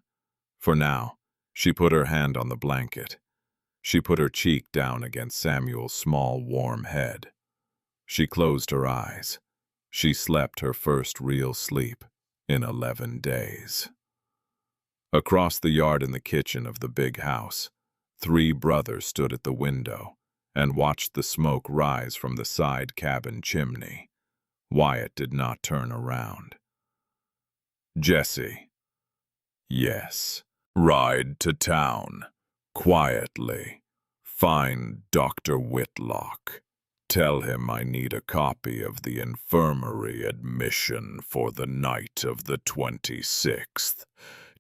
For now, she put her hand on the blanket. She put her cheek down against Samuel's small, warm head. She closed her eyes. She slept her first real sleep in 11 days. Across the yard in the kitchen of the big house, 3 brothers stood at the window and watched the smoke rise from the side cabin chimney. Wyatt did not turn around. Jesse. Yes. Ride to town. Quietly. Find Dr. Whitlock. Tell him I need a copy of the infirmary admission for the night of the 26th.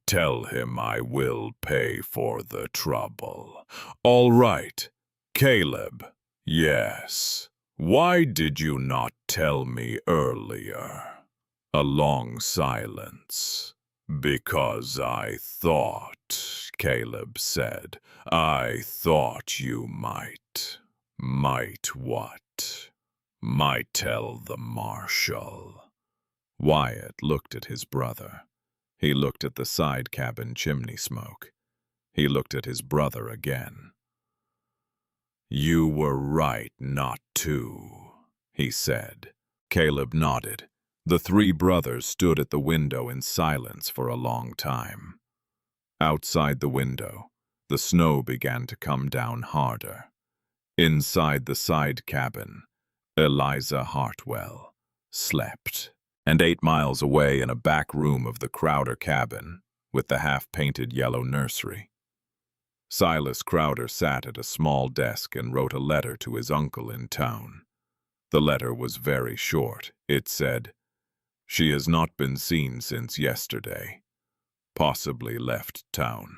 Tell him I will pay for the trouble. All right. Caleb. Yes. Why did you not tell me earlier? A long silence. Because I thought, Caleb said. I thought you might. Might what? Might tell the marshal. Wyatt looked at his brother. He looked at the side cabin chimney smoke. He looked at his brother again. You were right not to, he said. Caleb nodded. The 3 brothers stood at the window in silence for a long time. Outside the window, the snow began to come down harder. Inside the side cabin, Eliza Hartwell slept. And 8 miles away in a back room of the Crowder cabin, with the half-painted yellow nursery, Silas Crowder sat at a small desk and wrote a letter to his uncle in town. The letter was very short. It said, "She has not been seen since yesterday. Possibly left town.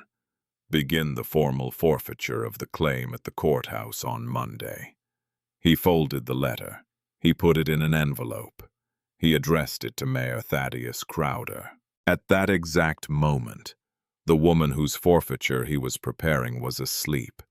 Begin the formal forfeiture of the claim at the courthouse on Monday." He folded the letter. He put it in an envelope. He addressed it to Mayor Thaddeus Crowder. At that exact moment, the woman whose forfeiture he was preparing was asleep,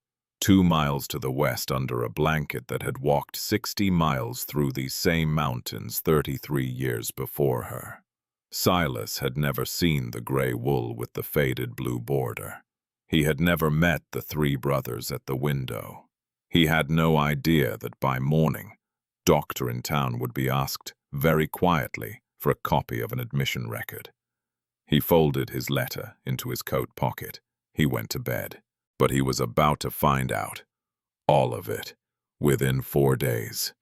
2 miles to the west under a blanket that had walked 60 miles through these same mountains 33 years before her. Silas had never seen the gray wool with the faded blue border. He had never met the 3 brothers at the window. He had no idea that by morning, Doctor in town would be asked very quietly for a copy of an admission record. He folded his letter into his coat pocket. He went to bed. But he was about to find out. All of it. Within 4 days.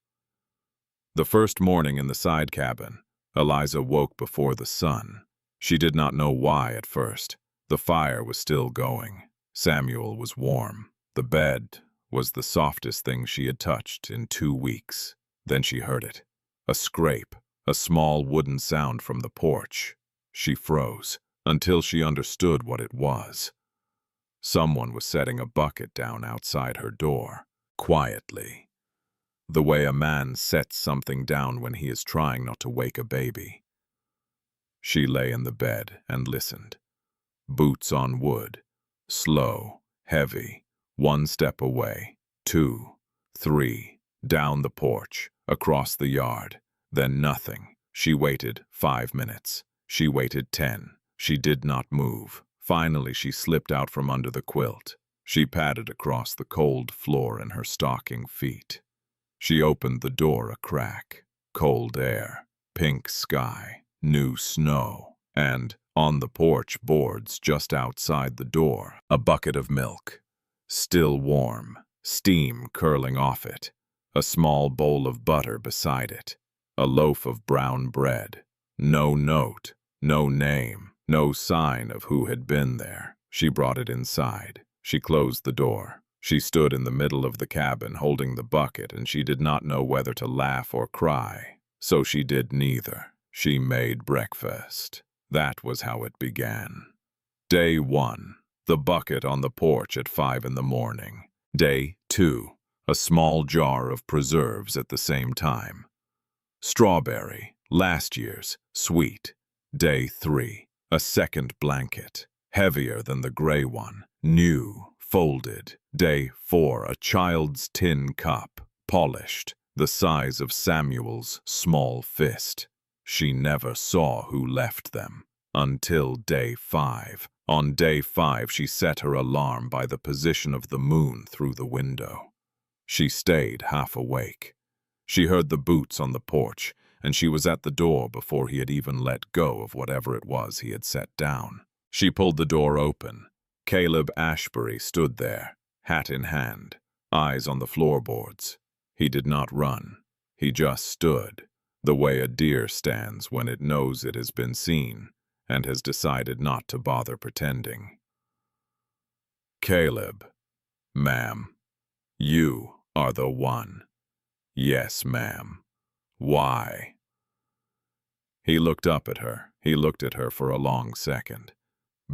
The first morning in the side cabin, Eliza woke before the sun. She did not know why at first. The fire was still going. Samuel was warm. The bed was the softest thing she had touched in 2 weeks. Then she heard it. A scrape, a small wooden sound from the porch. She froze until she understood what it was. Someone was setting a bucket down outside her door, quietly. The way a man sets something down when he is trying not to wake a baby. She lay in the bed and listened. Boots on wood. Slow, heavy. 1 step away. 2, 3. Down the porch. Across the yard. Then nothing. She waited 5 minutes. She waited 10. She did not move. Finally, she slipped out from under the quilt. She padded across the cold floor in her stocking feet. She opened the door a crack. Cold air, pink sky, new snow, and, on the porch boards just outside the door, a bucket of milk. Still warm, steam curling off it. A small bowl of butter beside it. A loaf of brown bread. No note, no name, no sign of who had been there. She brought it inside. She closed the door. She stood in the middle of the cabin holding the bucket, and she did not know whether to laugh or cry. So she did neither. She made breakfast. That was how it began. Day 1, the bucket on the porch at 5 in the morning. Day 2, a small jar of preserves at the same time. Strawberry, last year's, sweet. Day 3, a second blanket, heavier than the gray one, new, folded. Day 4, a child's tin cup, polished, the size of Samuel's small fist. She never saw who left them until day 5, On day 5, she set her alarm by the position of the moon through the window. She stayed half awake. She heard the boots on the porch, and she was at the door before he had even let go of whatever it was he had set down. She pulled the door open. Caleb Ashbury stood there, hat in hand, eyes on the floorboards. He did not run. He just stood, the way a deer stands when it knows it has been seen and has decided not to bother pretending. "Caleb, ma'am, you are the one." "Yes, ma'am." "Why?" He looked up at her. He looked at her for a long second.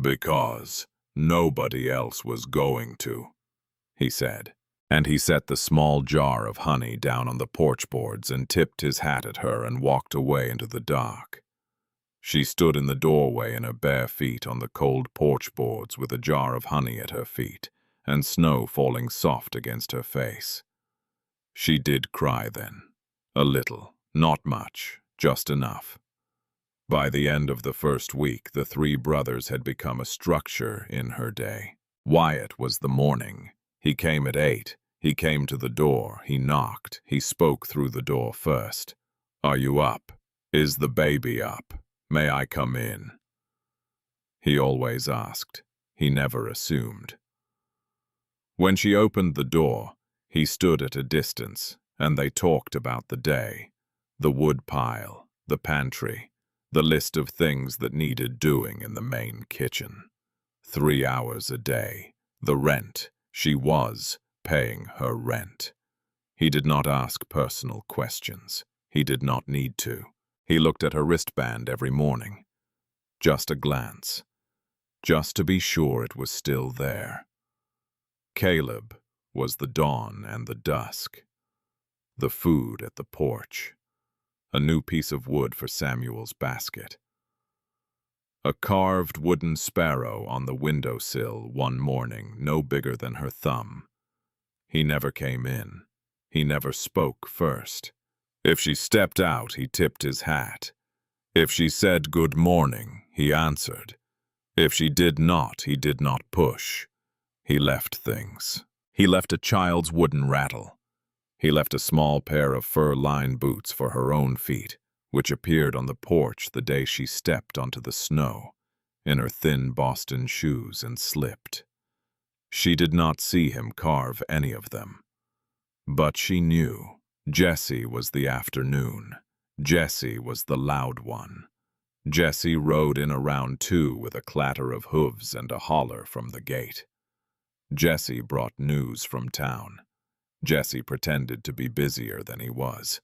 "Because nobody else was going to," he said. And he set the small jar of honey down on the porch boards and tipped his hat at her and walked away into the dark. She stood in the doorway in her bare feet on the cold porch boards with a jar of honey at her feet and snow falling soft against her face. She did cry then. A little, not much, just enough. By the end of the first week, the 3 brothers had become a structure in her day. Wyatt was the morning. He came at 8. He came to the door. He knocked. He spoke through the door first. "Are you up? Is the baby up? May I come in?" He always asked. He never assumed. When she opened the door, he stood at a distance, and they talked about the day, the wood pile, the pantry, the list of things that needed doing in the main kitchen. 3 hours a day, the rent. She was paying her rent. He did not ask personal questions. He did not need to. He looked at her wristband every morning. Just a glance. Just to be sure it was still there. Caleb was the dawn and the dusk. The food at the porch. A new piece of wood for Samuel's basket. A carved wooden sparrow on the windowsill one morning, no bigger than her thumb. He never came in. He never spoke first. If she stepped out, he tipped his hat. If she said good morning, he answered. If she did not, he did not push. He left things. He left a child's wooden rattle. He left a small pair of fur-lined boots for her own feet, which appeared on the porch the day she stepped onto the snow, in her thin Boston shoes, and slipped. She did not see him carve any of them. But she knew. Jessie was the afternoon. Jessie was the loud one. Jessie rode in around 2 with a clatter of hooves and a holler from the gate. Jessie brought news from town. Jessie pretended to be busier than he was.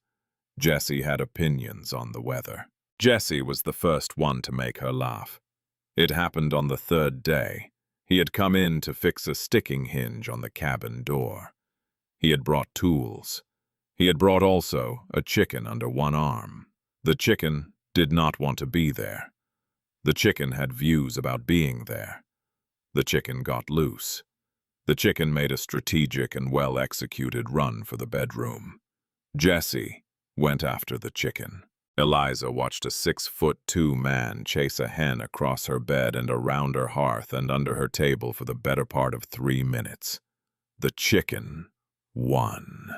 Jessie had opinions on the weather. Jessie was the first one to make her laugh. It happened on the 3rd day. He had come in to fix a sticking hinge on the cabin door. He had brought tools. He had brought also a chicken under one arm. The chicken did not want to be there. The chicken had views about being there. The chicken got loose. The chicken made a strategic and well-executed run for the bedroom. Jessie went after the chicken. Eliza watched a 6'2" man chase a hen across her bed and around her hearth and under her table for the better part of 3 minutes. The chicken won.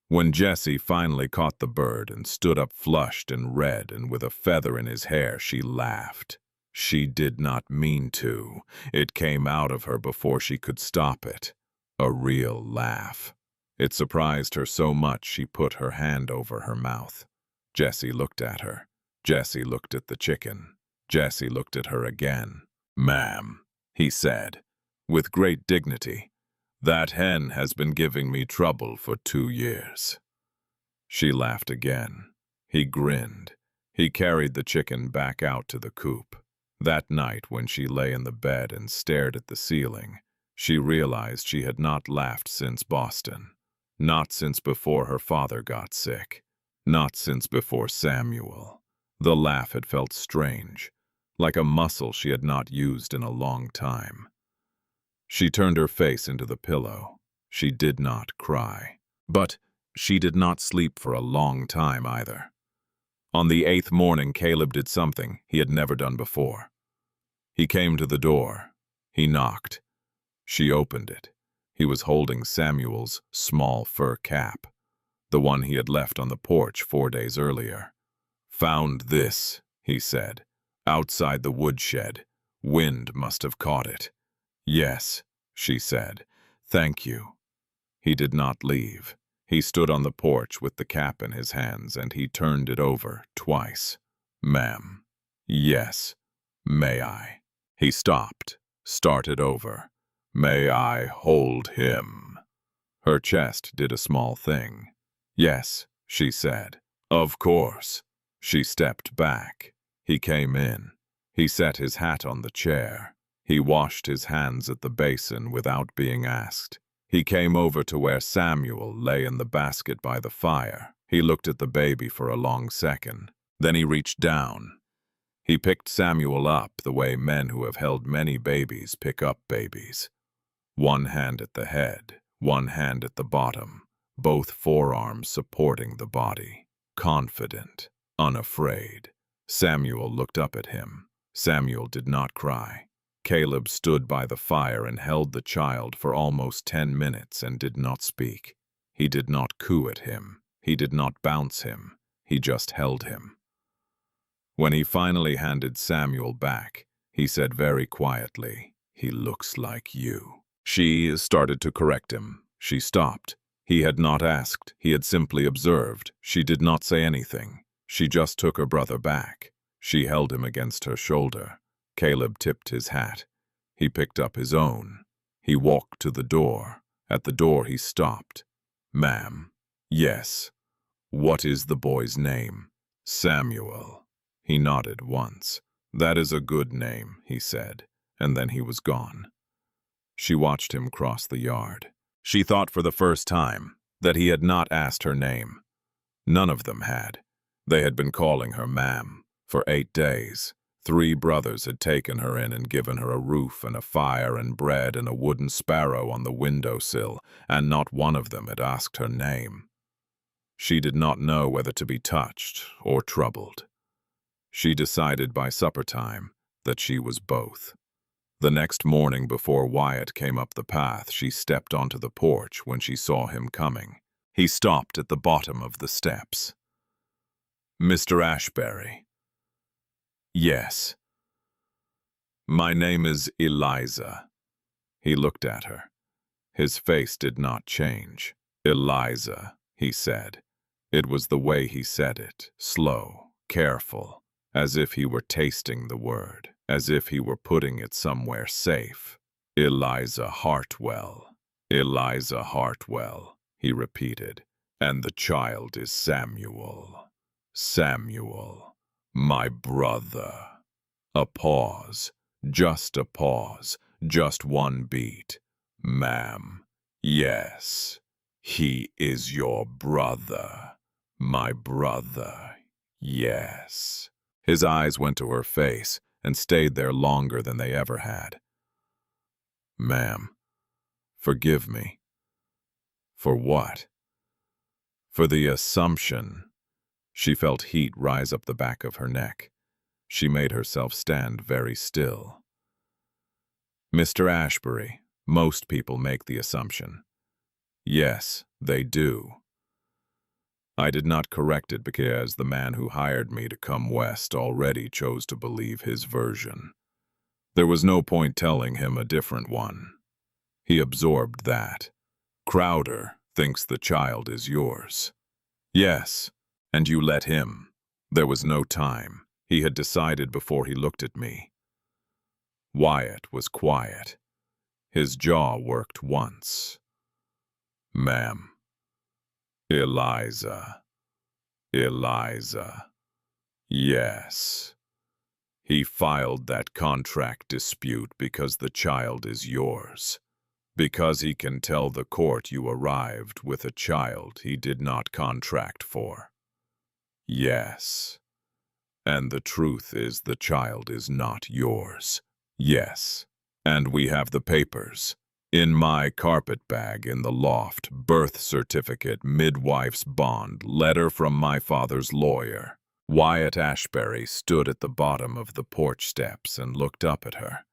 When Jessie finally caught the bird and stood up flushed and red and with a feather in his hair, she laughed. She did not mean to. It came out of her before she could stop it. A real laugh. It surprised her so much she put her hand over her mouth. Jessie looked at her. Jessie looked at the chicken. Jessie looked at her again. "Ma'am," he said, with great dignity, "that hen has been giving me trouble for 2 years." She laughed again. He grinned. He carried the chicken back out to the coop. That night, when she lay in the bed and stared at the ceiling, she realized she had not laughed since Boston. Not since before her father got sick. Not since before Samuel. The laugh had felt strange, like a muscle she had not used in a long time. She turned her face into the pillow. She did not cry. But she did not sleep for a long time either. On the 8th morning, Caleb did something he had never done before. He came to the door. He knocked. She opened it. He was holding Samuel's small fur cap, the one he had left on the porch 4 days earlier. "Found this," he said, "outside the woodshed. Wind must have caught it." "Yes," she said. "Thank you." He did not leave. He stood on the porch with the cap in his hands, and he turned it over twice. "Ma'am." "Yes." "May I?" He stopped, started over. "May I hold him?" Her chest did a small thing. "Yes," she said. "Of course." She stepped back. He came in. He set his hat on the chair. He washed his hands at the basin without being asked. He came over to where Samuel lay in the basket by the fire. He looked at the baby for a long second. Then he reached down. He picked Samuel up the way men who have held many babies pick up babies. One hand at the head, one hand at the bottom, both forearms supporting the body. Confident, unafraid. Samuel looked up at him. Samuel did not cry. Caleb stood by the fire and held the child for almost 10 minutes and did not speak. He did not coo at him. He did not bounce him. He just held him. When he finally handed Samuel back, he said very quietly, "He looks like you." She started to correct him. She stopped. He had not asked. He had simply observed. She did not say anything. She just took her brother back. She held him against her shoulder. Caleb tipped his hat. He picked up his own. He walked to the door. At the door he stopped. "Ma'am." "Yes." "What is the boy's name?" "Samuel." He nodded once. "That is a good name," he said, and then he was gone. She watched him cross the yard. She thought for the first time that he had not asked her name. None of them had. They had been calling her ma'am for 8 days. 3 brothers had taken her in and given her a roof and a fire and bread and a wooden sparrow on the windowsill, and not one of them had asked her name. She did not know whether to be touched or troubled. She decided by supper time that she was both. The next morning before Wyatt came up the path, she stepped onto the porch when she saw him coming. He stopped at the bottom of the steps. "Mr. Ashbury." "Yes." "My name is Eliza." He looked at her. His face did not change. "Eliza," he said. It was the way he said it, slow, careful, as if he were tasting the word, as if he were putting it somewhere safe. "Eliza Hartwell. Eliza Hartwell," he repeated. "And the child is Samuel. Samuel, my brother." A pause, just a pause, just one beat. "Ma'am, yes, he is your brother. My brother, yes." His eyes went to her face and stayed there longer than they ever had. "Ma'am, forgive me." "For what?" "For the assumption." She felt heat rise up the back of her neck. She made herself stand very still. "Mr. Ashbury, most people make the assumption." "Yes, they do." I did not correct it because the man who hired me to come west already chose to believe his version. There was no point telling him a different one. He absorbed that. "Crowder thinks the child is yours." "Yes, and you let him." There was no time. He had decided before he looked at me. Wyatt was quiet. His jaw worked once. "Ma'am." "Eliza. Eliza. Yes. He filed that contract dispute because the child is yours. Because he can tell the court you arrived with a child he did not contract for." "Yes. And the truth is the child is not yours." "Yes. And we have the papers. In my carpet bag in the loft, birth certificate, midwife's bond, letter from my father's lawyer." Wyatt Ashbury stood at the bottom of the porch steps and looked up at her.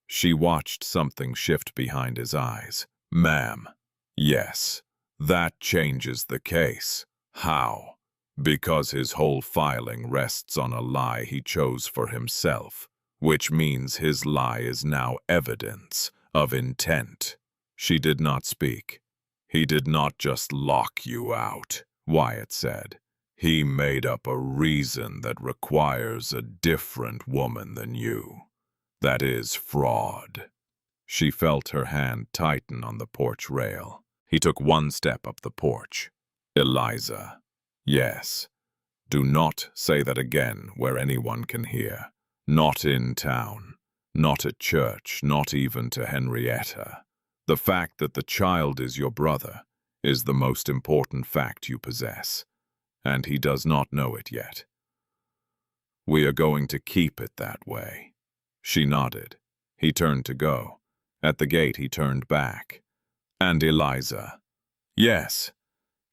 She watched something shift behind his eyes. "Ma'am, yes, that changes the case." "How?" "Because his whole filing rests on a lie he chose for himself, which means his lie is now evidence of intent." She did not speak. "He did not just lock you out," Wyatt said. "He made up a reason that requires a different woman than you. That is fraud." She felt her hand tighten on the porch rail. He took one step up the porch. "Eliza." "Yes. Do not say that again where anyone can hear. Not in town. Not at church. Not even to Henrietta. The fact that the child is your brother is the most important fact you possess, and he does not know it yet. We are going to keep it that way." She nodded. He turned to go. At the gate he turned back. "And Eliza?" "Yes.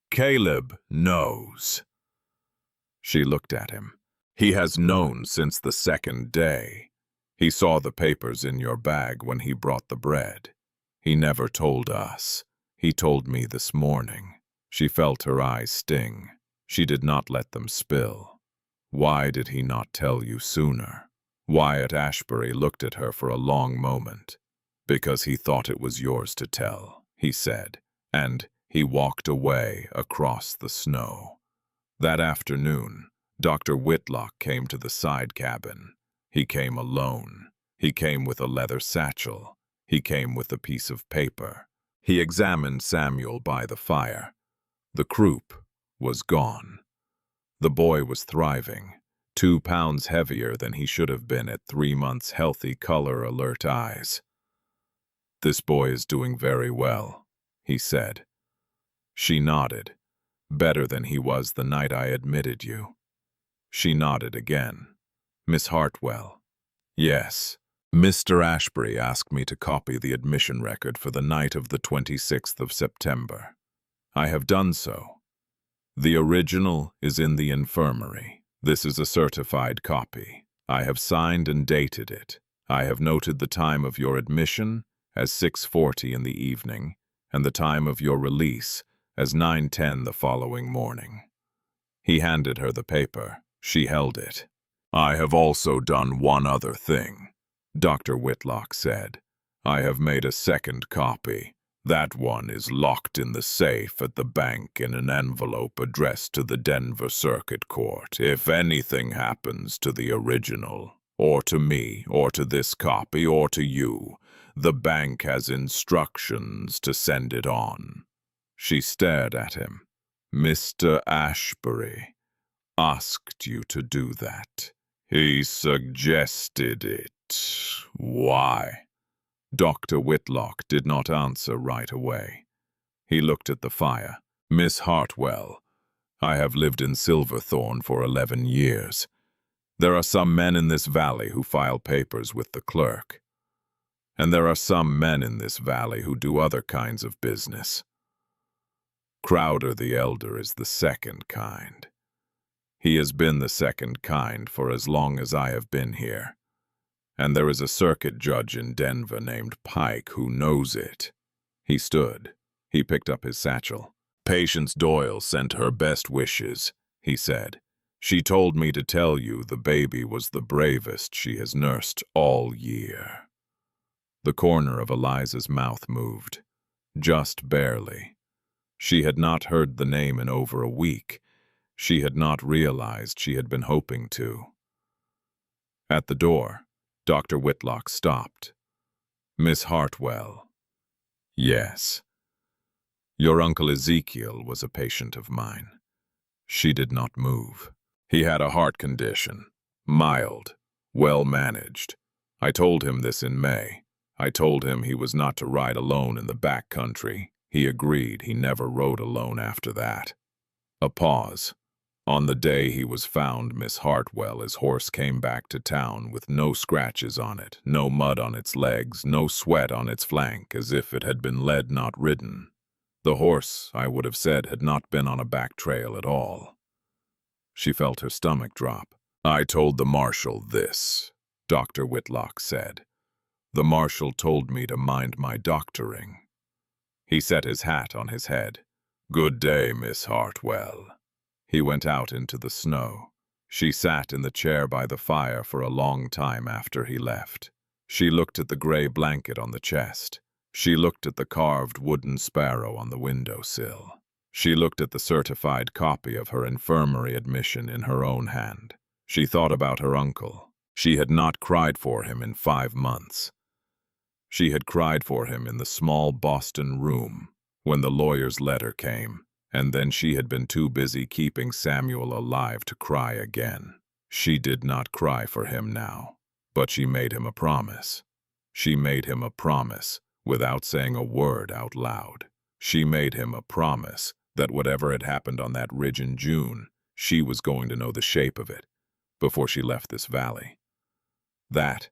Caleb knows." She looked at him. "He has known since the second day. He saw the papers in your bag when he brought the bread. He never told us. He told me this morning." She felt her eyes sting. She did not let them spill. "Why did he not tell you sooner?" Wyatt Ashbury looked at her for a long moment. "Because he thought it was yours to tell," he said, and he walked away across the snow. That afternoon, Dr. Whitlock came to the side cabin. He came alone. He came with a leather satchel. He came with a piece of paper. He examined Samuel by the fire. The croup was gone. The boy was thriving, 2 pounds heavier than he should have been at 3 months' healthy color-alert eyes. "This boy is doing very well," he said. She nodded. "Better than he was the night I admitted you." She nodded again. "Miss Hartwell?" "Yes. Mr. Ashbury asked me to copy the admission record for the night of the 26th of September. I have done so. The original is in the infirmary. This is a certified copy. I have signed and dated it. I have noted the time of your admission as 6:40 in the evening, and the time of your release as 9:10 the following morning." He handed her the paper. She held it. "I have also done one other thing," Dr. Whitlock said. "I have made a second copy. That one is locked in the safe at the bank in an envelope addressed to the Denver Circuit Court. If anything happens to the original, or to me, or to this copy, or to you, the bank has instructions to send it on." She stared at him. "Mr. Ashbury asked you to do that. He suggested it. Why?" Dr. Whitlock did not answer right away. He looked at the fire. "Miss Hartwell, I have lived in Silverthorne for 11 years. There are some men in this valley who file papers with the clerk. And there are some men in this valley who do other kinds of business. Crowder the Elder is the second kind. He has been the second kind for as long as I have been here. And there is a circuit judge in Denver named Pike who knows it." He stood. He picked up his satchel. "Patience Doyle sent her best wishes," he said. "She told me to tell you the baby was the bravest she has nursed all year." The corner of Eliza's mouth moved. Just barely. She had not heard the name in over a week. She had not realized she had been hoping to. At the door, Dr. Whitlock stopped. "Miss Hartwell." "Yes." "Your Uncle Ezekiel was a patient of mine." She did not move. "He had a heart condition. Mild. Well managed. I told him this in May. I told him he was not to ride alone in the back country. He agreed. He never rode alone after that." A pause. "On the day he was found, Miss Hartwell, his horse came back to town with no scratches on it, no mud on its legs, no sweat on its flank, as if it had been led, not ridden. The horse, I would have said, had not been on a back trail at all." She felt her stomach drop. "I told the marshal this," Dr. Whitlock said. "The marshal told me to mind my doctoring." He set his hat on his head. "Good day, Miss Hartwell." He went out into the snow. She sat in the chair by the fire for a long time after he left. She looked at the gray blanket on the chest. She looked at the carved wooden sparrow on the windowsill. She looked at the certified copy of her infirmary admission in her own hand. She thought about her uncle. She had not cried for him in 5 months. She had cried for him in the small Boston room when the lawyer's letter came, and then she had been too busy keeping Samuel alive to cry again. She did not cry for him now, but she made him a promise. She made him a promise without saying a word out loud. She made him a promise that whatever had happened on that ridge in June, she was going to know the shape of it before she left this valley. That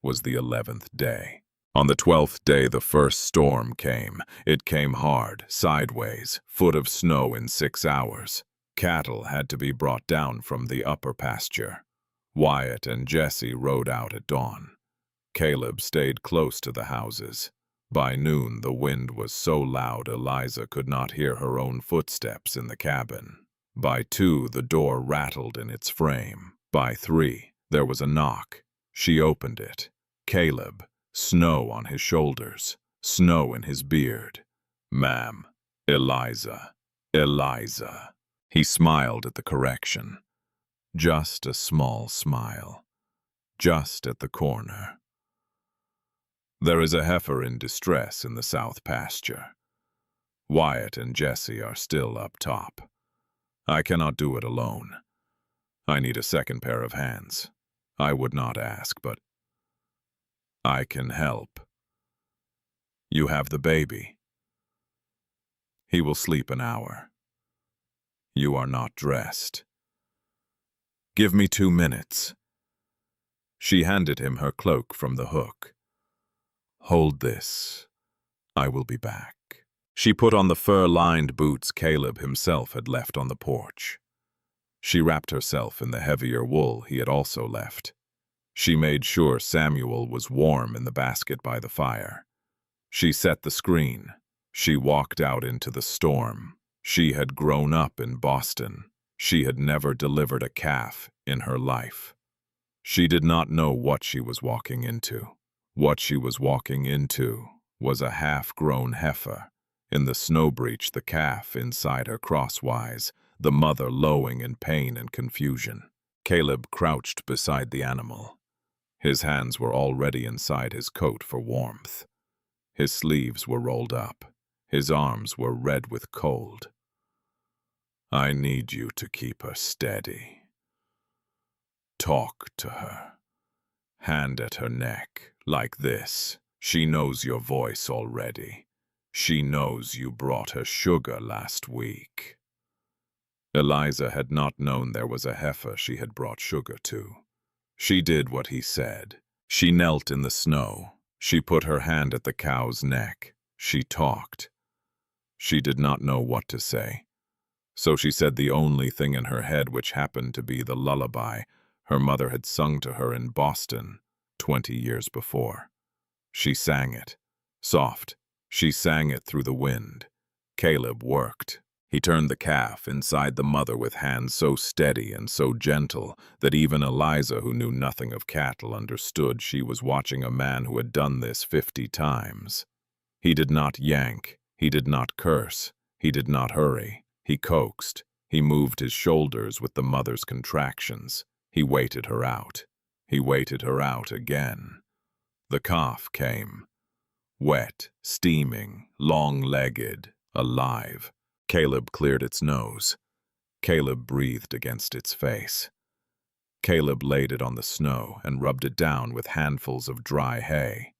was the 11th day. On the 12th day, the first storm came. It came hard, sideways, foot of snow in 6 hours. Cattle had to be brought down from the upper pasture. Wyatt and Jesse rode out at dawn. Caleb stayed close to the houses. By noon, the wind was so loud Eliza could not hear her own footsteps in the cabin. By 2, the door rattled in its frame. By 3, there was a knock. She opened it. Caleb. Snow on his shoulders, snow in his beard. "Ma'am, Eliza, Eliza." He smiled at the correction. Just a small smile. Just at the corner. "There is a heifer in distress in the south pasture. Wyatt and Jesse are still up top. I cannot do it alone. I need a second pair of hands. I would not ask, but I can help. You have the baby. He will sleep an hour. You are not dressed. Give me 2 minutes." She handed him her cloak from the hook. "Hold this. I will be back." She put on the fur-lined boots Caleb himself had left on the porch. She wrapped herself in the heavier wool he had also left. She made sure Samuel was warm in the basket by the fire. She set the screen. She walked out into the storm. She had grown up in Boston. She had never delivered a calf in her life. She did not know what she was walking into. What she was walking into was a half-grown heifer. In the snow breach, the calf inside her crosswise, the mother lowing in pain and confusion. Caleb crouched beside the animal. His hands were already inside his coat for warmth. His sleeves were rolled up. His arms were red with cold. "I need you to keep her steady. Talk to her. Hand at her neck, like this. She knows your voice already. She knows you brought her sugar last week." Eliza had not known there was a heifer she had brought sugar to. She did what he said. She knelt in the snow. She put her hand at the cow's neck. She talked. She did not know what to say. So she said the only thing in her head, which happened to be the lullaby her mother had sung to her in Boston 20 years before. She sang it. Soft. She sang it through the wind. Caleb worked. He turned the calf inside the mother with hands so steady and so gentle that even Eliza, who knew nothing of cattle, understood she was watching a man who had done this 50 times. He did not yank. He did not curse. He did not hurry. He coaxed. He moved his shoulders with the mother's contractions. He waited her out. He waited her out again. The calf came. Wet, steaming, long-legged, alive. Caleb cleared its nose. Caleb breathed against its face. Caleb laid it on the snow and rubbed it down with handfuls of dry hay.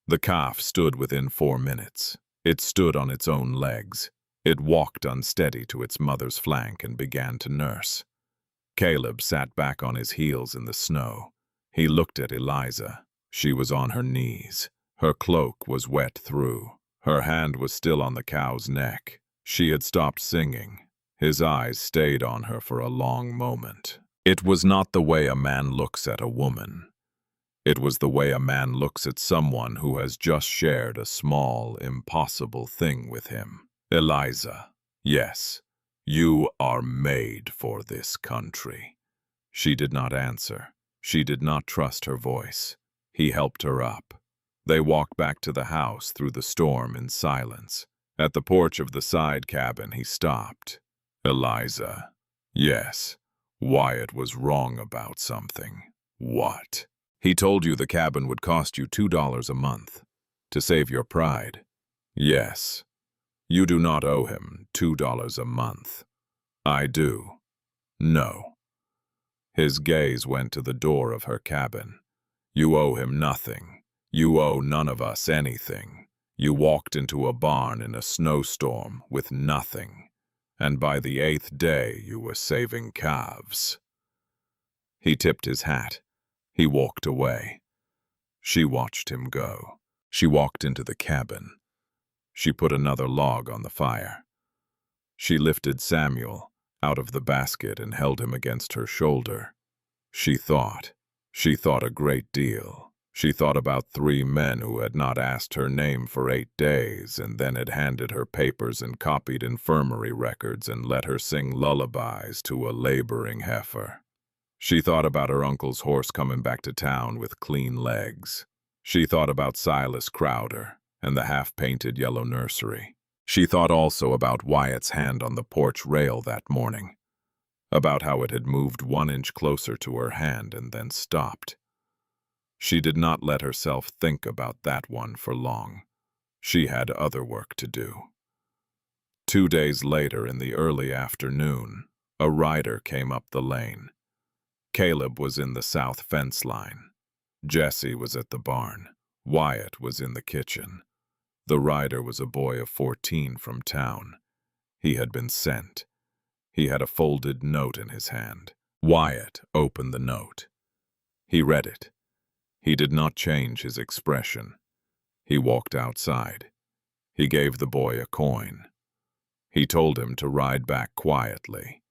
The calf stood within 4 minutes. It stood on its own legs. It walked unsteady to its mother's flank and began to nurse. Caleb sat back on his heels in the snow. He looked at Eliza. She was on her knees. Her cloak was wet through. Her hand was still on the cow's neck. She had stopped singing. His eyes stayed on her for a long moment. It was not the way a man looks at a woman. It was the way a man looks at someone who has just shared a small, impossible thing with him. Eliza, yes, you are made for this country. She did not answer. She did not trust her voice. He helped her up. They walked back to the house through the storm in silence. At the porch of the side cabin, he stopped. Eliza, yes, Wyatt was wrong about something. What? He told you the cabin would cost you $2 a month. To save your pride. Yes. You do not owe him $2 a month. I do. No. His gaze went to the door of her cabin. You owe him nothing. You owe none of us anything. You walked into a barn in a snowstorm with nothing, and by the 8th day you were saving calves. He tipped his hat. He walked away. She watched him go. She walked into the cabin. She put another log on the fire. She lifted Samuel out of the basket and held him against her shoulder. She thought a great deal. She thought about 3 men who had not asked her name for 8 days and then had handed her papers and copied infirmary records and let her sing lullabies to a laboring heifer. She thought about her uncle's horse coming back to town with clean legs. She thought about Silas Crowder and the half-painted yellow nursery. She thought also about Wyatt's hand on the porch rail that morning, about how it had moved 1 inch closer to her hand and then stopped. She did not let herself think about that one for long. She had other work to do. 2 days later, in the early afternoon, a rider came up the lane. Caleb was in the south fence line. Jesse was at the barn. Wyatt was in the kitchen. The rider was a boy of 14 from town. He had been sent. He had a folded note in his hand. Wyatt opened the note. He read it. He did not change his expression. He walked outside. He gave the boy a coin. He told him to ride back quietly.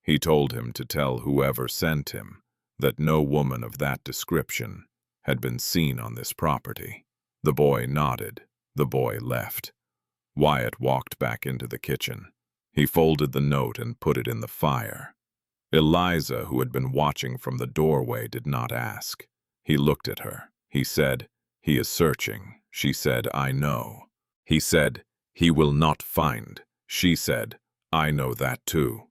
He told him to tell whoever sent him that no woman of that description had been seen on this property. The boy nodded. The boy left. Wyatt walked back into the kitchen. He folded the note and put it in the fire. Eliza, who had been watching from the doorway, did not ask. He looked at her. He said, "He is searching." She said, "I know." He said, "He will not find." She said, "I know that too."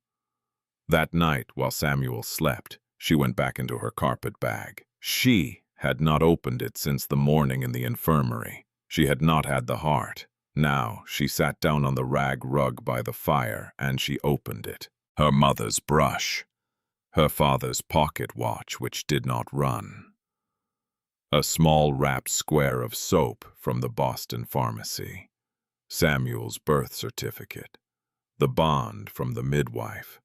That night, while Samuel slept, she went back into her carpet bag. She had not opened it since the morning in the infirmary. She had not had the heart. Now she sat down on the rag rug by the fire and she opened it. Her mother's brush. Her father's pocket watch, which did not run. A small wrapped square of soap from the Boston pharmacy. Samuel's birth certificate. The bond from the midwife.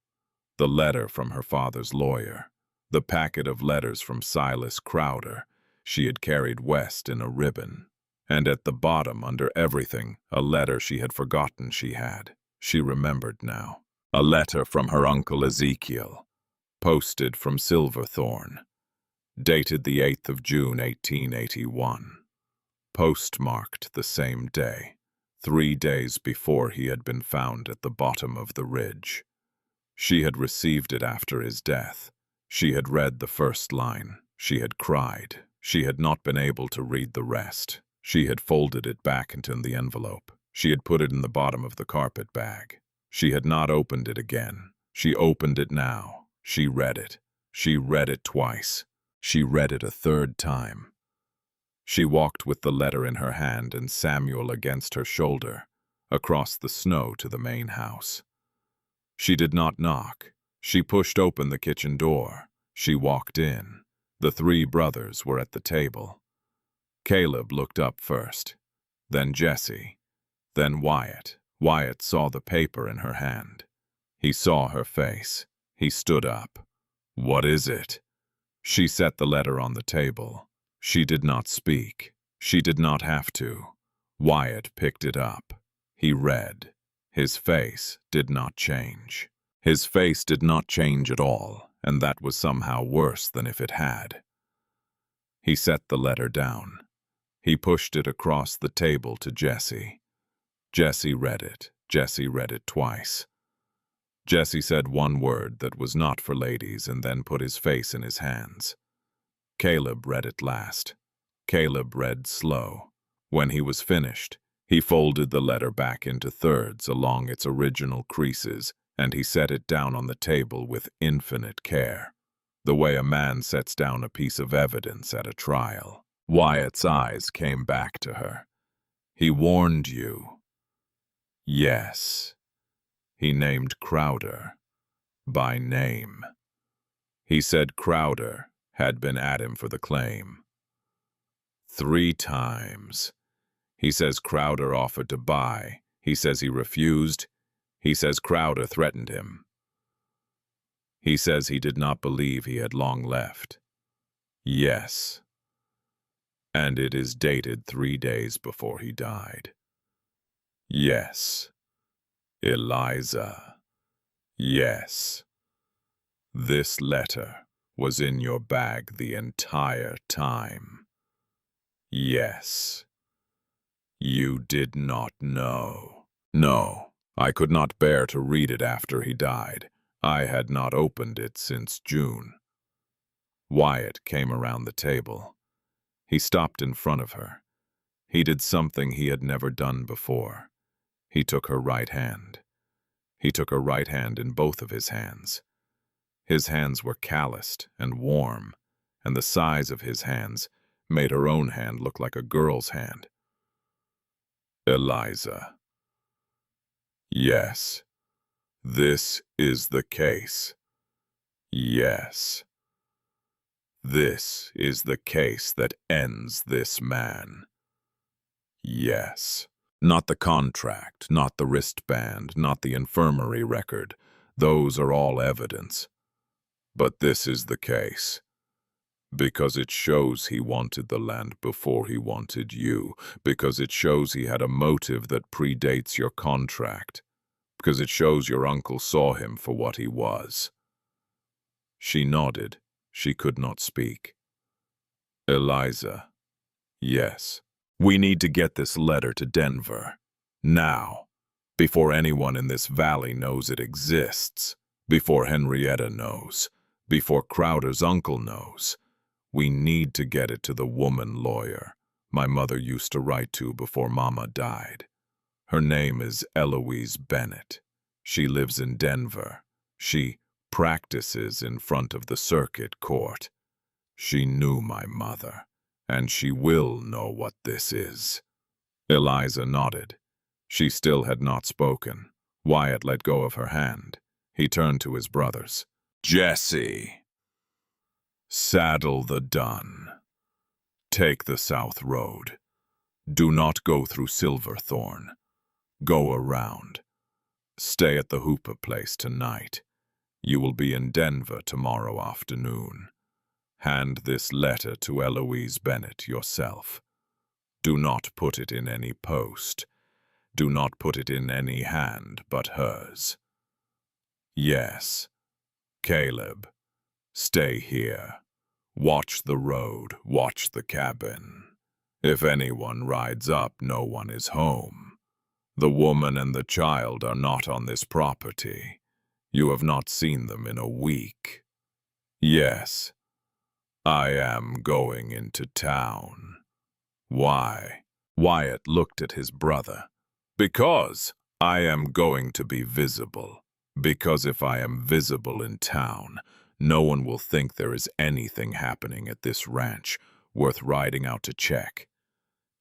The letter from her father's lawyer. The packet of letters from Silas Crowder she had carried west in a ribbon. And at the bottom, under everything, a letter she had forgotten she had. She remembered now. A letter from her uncle Ezekiel, posted from Silverthorne, dated the 8th of June, 1881, postmarked the same day, 3 days before he had been found at the bottom of the ridge. She had received it after his death. She had read the first line. She had cried. She had not been able to read the rest. She had folded it back into the envelope. She had put it in the bottom of the carpet bag. She had not opened it again. She opened it now. She read it. She read it twice. She read it a 3rd time. She walked with the letter in her hand and Samuel against her shoulder, across the snow to the main house. She did not knock. She pushed open the kitchen door. She walked in. The 3 brothers were at the table. Caleb looked up first, then Jesse, then Wyatt. Wyatt saw the paper in her hand. He saw her face. He stood up. "What is it?" She set the letter on the table. She did not speak. She did not have to. Wyatt picked it up. He read, His face did not change. His face did not change at all, and that was somehow worse than if it had. He set the letter down. He pushed it across the table to Jesse. Jesse read it. Jesse read it twice. Jesse said one word that was not for ladies and then put his face in his hands. Caleb read it last. Caleb read slow. When he was finished, he folded the letter back into thirds along its original creases, and he set it down on the table with infinite care, the way a man sets down a piece of evidence at a trial. Wyatt's eyes came back to her. He warned you. Yes. He named Crowder by name. He said Crowder had been at him for the claim. 3 times. He says Crowder offered to buy. He says he refused. He says Crowder threatened him. He says he did not believe he had long left. Yes. And it is dated 3 days before he died. Yes. Eliza. Yes. This letter was in your bag the entire time. Yes. You did not know. No, I could not bear to read it after he died. I had not opened it since June. Wyatt came around the table. He stopped in front of her. He did something he had never done before. He took her right hand. He took her right hand in both of his hands. His hands were calloused and warm, and the size of his hands made her own hand look like a girl's hand. Eliza. Yes. This is the case. Yes. This is the case that ends this man. Yes. Not the contract, not the wristband, not the infirmary record. Those are all evidence. But this is the case. Because it shows he wanted the land before he wanted you. Because it shows he had a motive that predates your contract. Because it shows your uncle saw him for what he was. She nodded. She could not speak. Eliza. Yes. We need to get this letter to Denver. Now. Before anyone in this valley knows it exists. Before Henrietta knows. Before Crowder's uncle knows. We need to get it to the woman lawyer my mother used to write to before Mama died. Her name is Eloise Bennett. She lives in Denver. She practices in front of the circuit court. She knew my mother, and she will know what this is. Eliza nodded. She still had not spoken. Wyatt let go of her hand. He turned to his brothers. Jesse. Saddle the dun. Take the South Road. Do not go through Silverthorne. Go around. Stay at the Hooper place tonight. You will be in Denver tomorrow afternoon. Hand this letter to Eloise Bennett yourself. Do not put it in any post. Do not put it in any hand but hers. Yes. Caleb. Stay here. Watch the road, watch the cabin. If anyone rides up, no one is home. The woman and the child are not on this property. You have not seen them in a week. Yes, I am going into town. Why? Wyatt looked at his brother. Because I am going to be visible. Because if I am visible in town, no one will think there is anything happening at this ranch worth riding out to check.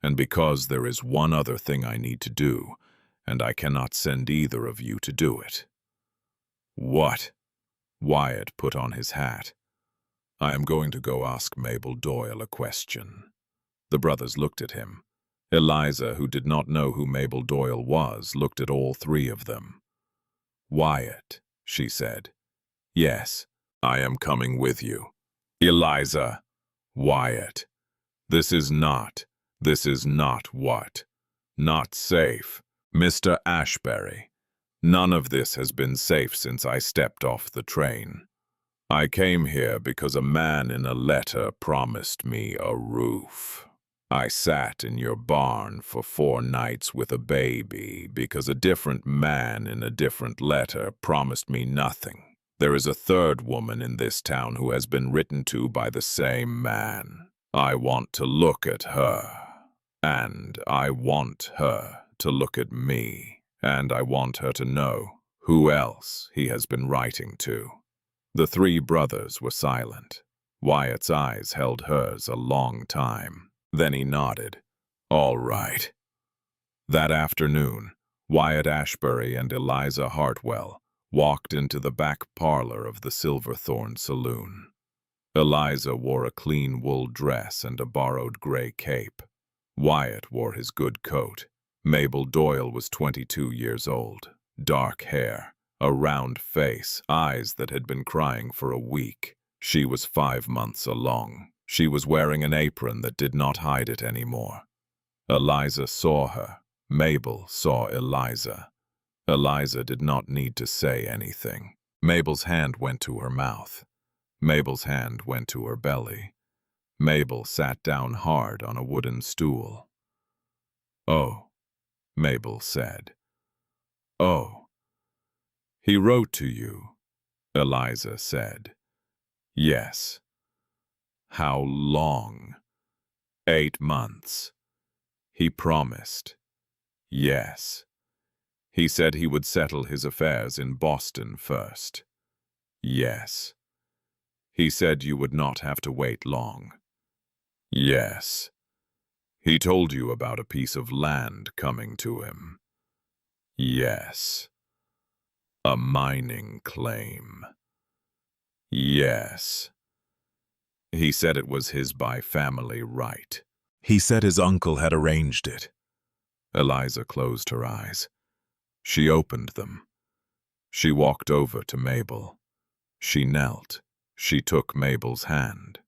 And because there is one other thing I need to do, and I cannot send either of you to do it. What? Wyatt put on his hat. I am going to go ask Mabel Doyle a question. The brothers looked at him. Eliza, who did not know who Mabel Doyle was, looked at all 3 of them. Wyatt, she said. Yes, I am coming with you. Eliza. Wyatt. This is not what? Not safe. Mr. Ashbury, None of this has been safe since I stepped off the train. I came here because a man in a letter promised me a roof. I sat in your barn for 4 nights with a baby because a different man in a different letter promised me nothing. There is a third woman in this town who has been written to by the same man. I want to look at her, and I want her to look at me, and I want her to know who else he has been writing to. The 3 brothers were silent. Wyatt's eyes held hers a long time. Then he nodded. All right. That afternoon, Wyatt Ashbury and Eliza Hartwell walked into the back parlor of the Silverthorne Saloon. Eliza wore a clean wool dress and a borrowed gray cape. Wyatt wore his good coat. Mabel Doyle was 22 years old, dark hair, a round face, eyes that had been crying for a week. She was 5 months along. She was wearing an apron that did not hide it anymore. Eliza saw her. Mabel saw Eliza. Eliza did not need to say anything. Mabel's hand went to her mouth. Mabel's hand went to her belly. Mabel sat down hard on a wooden stool. "Oh," Mabel said. "Oh." "He wrote to you," Eliza said. "Yes." "How long?" 8 months. "He promised." "Yes." "He said he would settle his affairs in Boston first." "Yes." "He said you would not have to wait long." "Yes." "He told you about a piece of land coming to him." "Yes." "A mining claim." "Yes." "He said it was his by family right." "He said his uncle had arranged it." Eliza closed her eyes. She opened them. She walked over to Mabel. She knelt. She took Mabel's hand.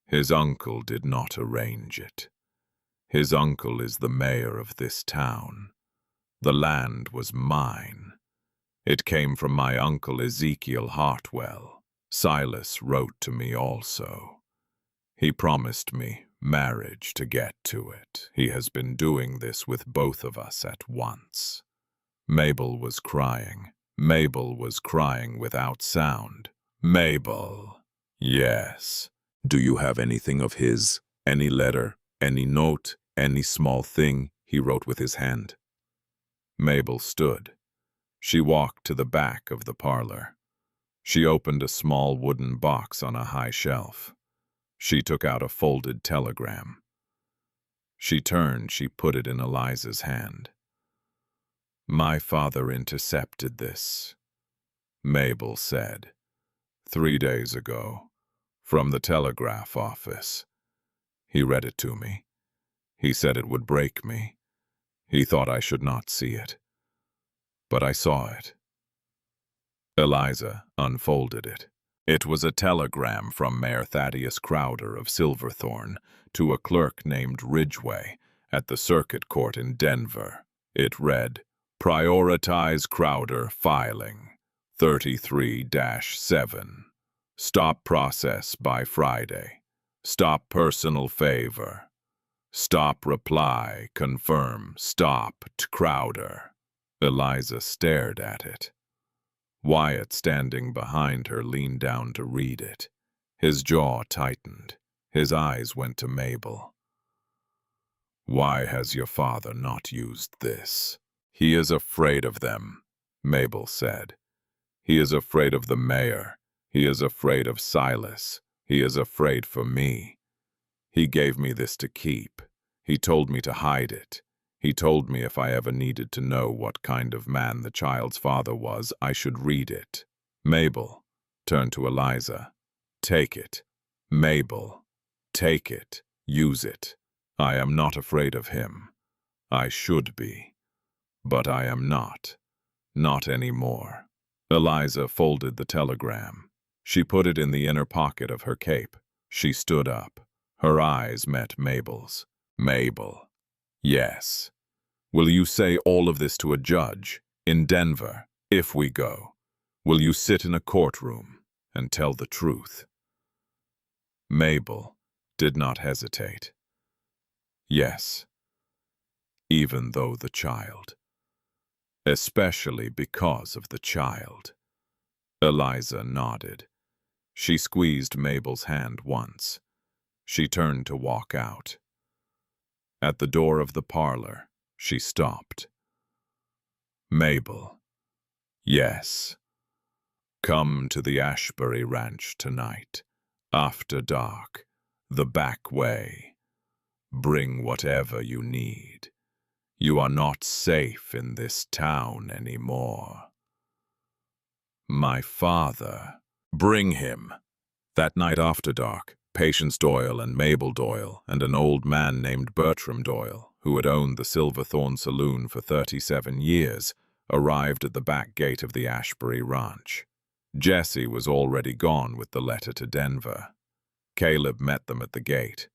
"His uncle did not arrange it. His uncle is the mayor of this town. The land was mine. It came from my uncle Ezekiel Hartwell. Silas wrote to me also. He promised me marriage to get to it. He has been doing this with both of us at once." Mabel was crying. Mabel was crying without sound. "Mabel." "Yes." "Do you have anything of his? Any letter? Any note? Any small thing he wrote with his hand?" Mabel stood. She walked to the back of the parlor. She opened a small wooden box on a high shelf. She took out a folded telegram. She turned, she put it in Eliza's hand. "My father intercepted this," Mabel said, "3 days ago, from the telegraph office. He read it to me. He said it would break me. He thought I should not see it. But I saw it." Eliza unfolded it. It was a telegram from Mayor Thaddeus Crowder of Silverthorne to a clerk named Ridgway at the circuit court in Denver. It read, "Prioritize Crowder filing, 33-7. Stop process by Friday. Stop personal favor. Stop reply, confirm, stopped Crowder." Eliza stared at it. Wyatt, standing behind her, leaned down to read it. His jaw tightened. His eyes went to Mabel. "Why has your father not used this?" "He is afraid of them," Mabel said. "He is afraid of the mayor. He is afraid of Silas. He is afraid for me. He gave me this to keep. He told me to hide it. He told me if I ever needed to know what kind of man the child's father was, I should read it." Mabel turned to Eliza. "Take it. Mabel, take it. Use it. I am not afraid of him. I should be. But I am not. Not anymore." Eliza folded the telegram. She put it in the inner pocket of her cape. She stood up. Her eyes met Mabel's. "Mabel." "Yes." "Will you say all of this to a judge? In Denver, if we go, will you sit in a courtroom and tell the truth? Mabel did not hesitate. Yes, even though the child. Especially because of the child. Eliza nodded. She squeezed Mabel's hand once. She turned to walk out. At the door of the parlor, she stopped. Mabel. Yes. Come to the Ashbury Ranch tonight, after dark, the back way. Bring whatever you need. You are not safe in this town anymore. My father. Bring him. That night after dark, Patience Doyle and Mabel Doyle and an old man named Bertram Doyle, who had owned the Silverthorne Saloon for 37 years, arrived at the back gate of the Ashbury Ranch. Jesse was already gone with the letter to Denver. Caleb met them at the gate.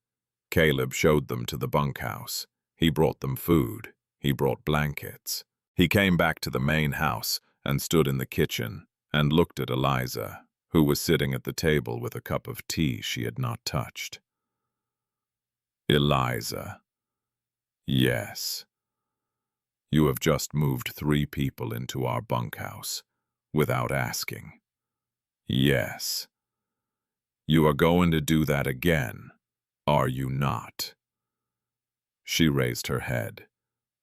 Caleb showed them to the bunkhouse. He brought them food. He brought blankets. He came back to the main house and stood in the kitchen and looked at Eliza, who was sitting at the table with a cup of tea she had not touched. Eliza. Yes. You have just moved 3 people into our bunkhouse, without asking. Yes. You are going to do that again, are you not? She raised her head.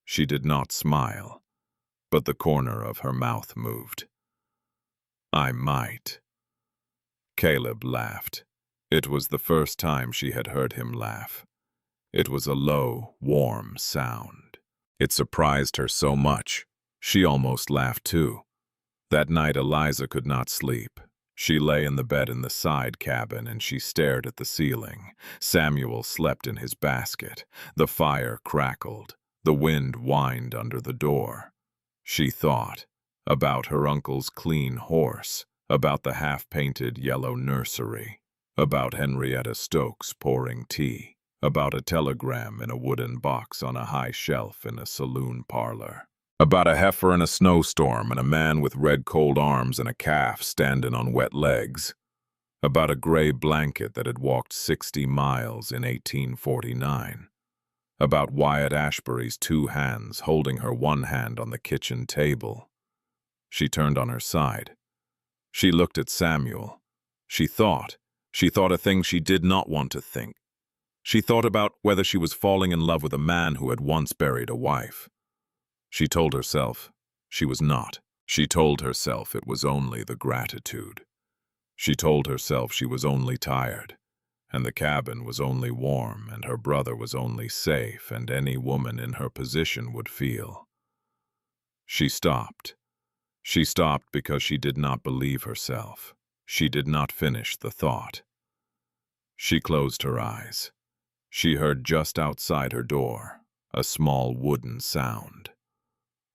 She did not smile, but the corner of her mouth moved. I might. Caleb laughed. It was the first time she had heard him laugh. It was a low, warm sound. It surprised her so much. She almost laughed too. That night Eliza could not sleep. She lay in the bed in the side cabin and she stared at the ceiling. Samuel slept in his basket. The fire crackled. The wind whined under the door. She thought about her uncle's clean horse, about the half-painted yellow nursery, about Henrietta Stokes pouring tea, about a telegram in a wooden box on a high shelf in a saloon parlor, about a heifer in a snowstorm and a man with red cold arms and a calf standing on wet legs, about a gray blanket that had walked 60 miles in 1849, about Wyatt Ashbury's 2 hands holding her one hand on the kitchen table. She turned on her side. She looked at Samuel. She thought a thing she did not want to think. She thought about whether she was falling in love with a man who had once buried a wife. She told herself she was not. She told herself it was only the gratitude. She told herself she was only tired, and the cabin was only warm, and her brother was only safe, and any woman in her position would feel. She stopped. She stopped because she did not believe herself. She did not finish the thought. She closed her eyes. She heard just outside her door a small wooden sound.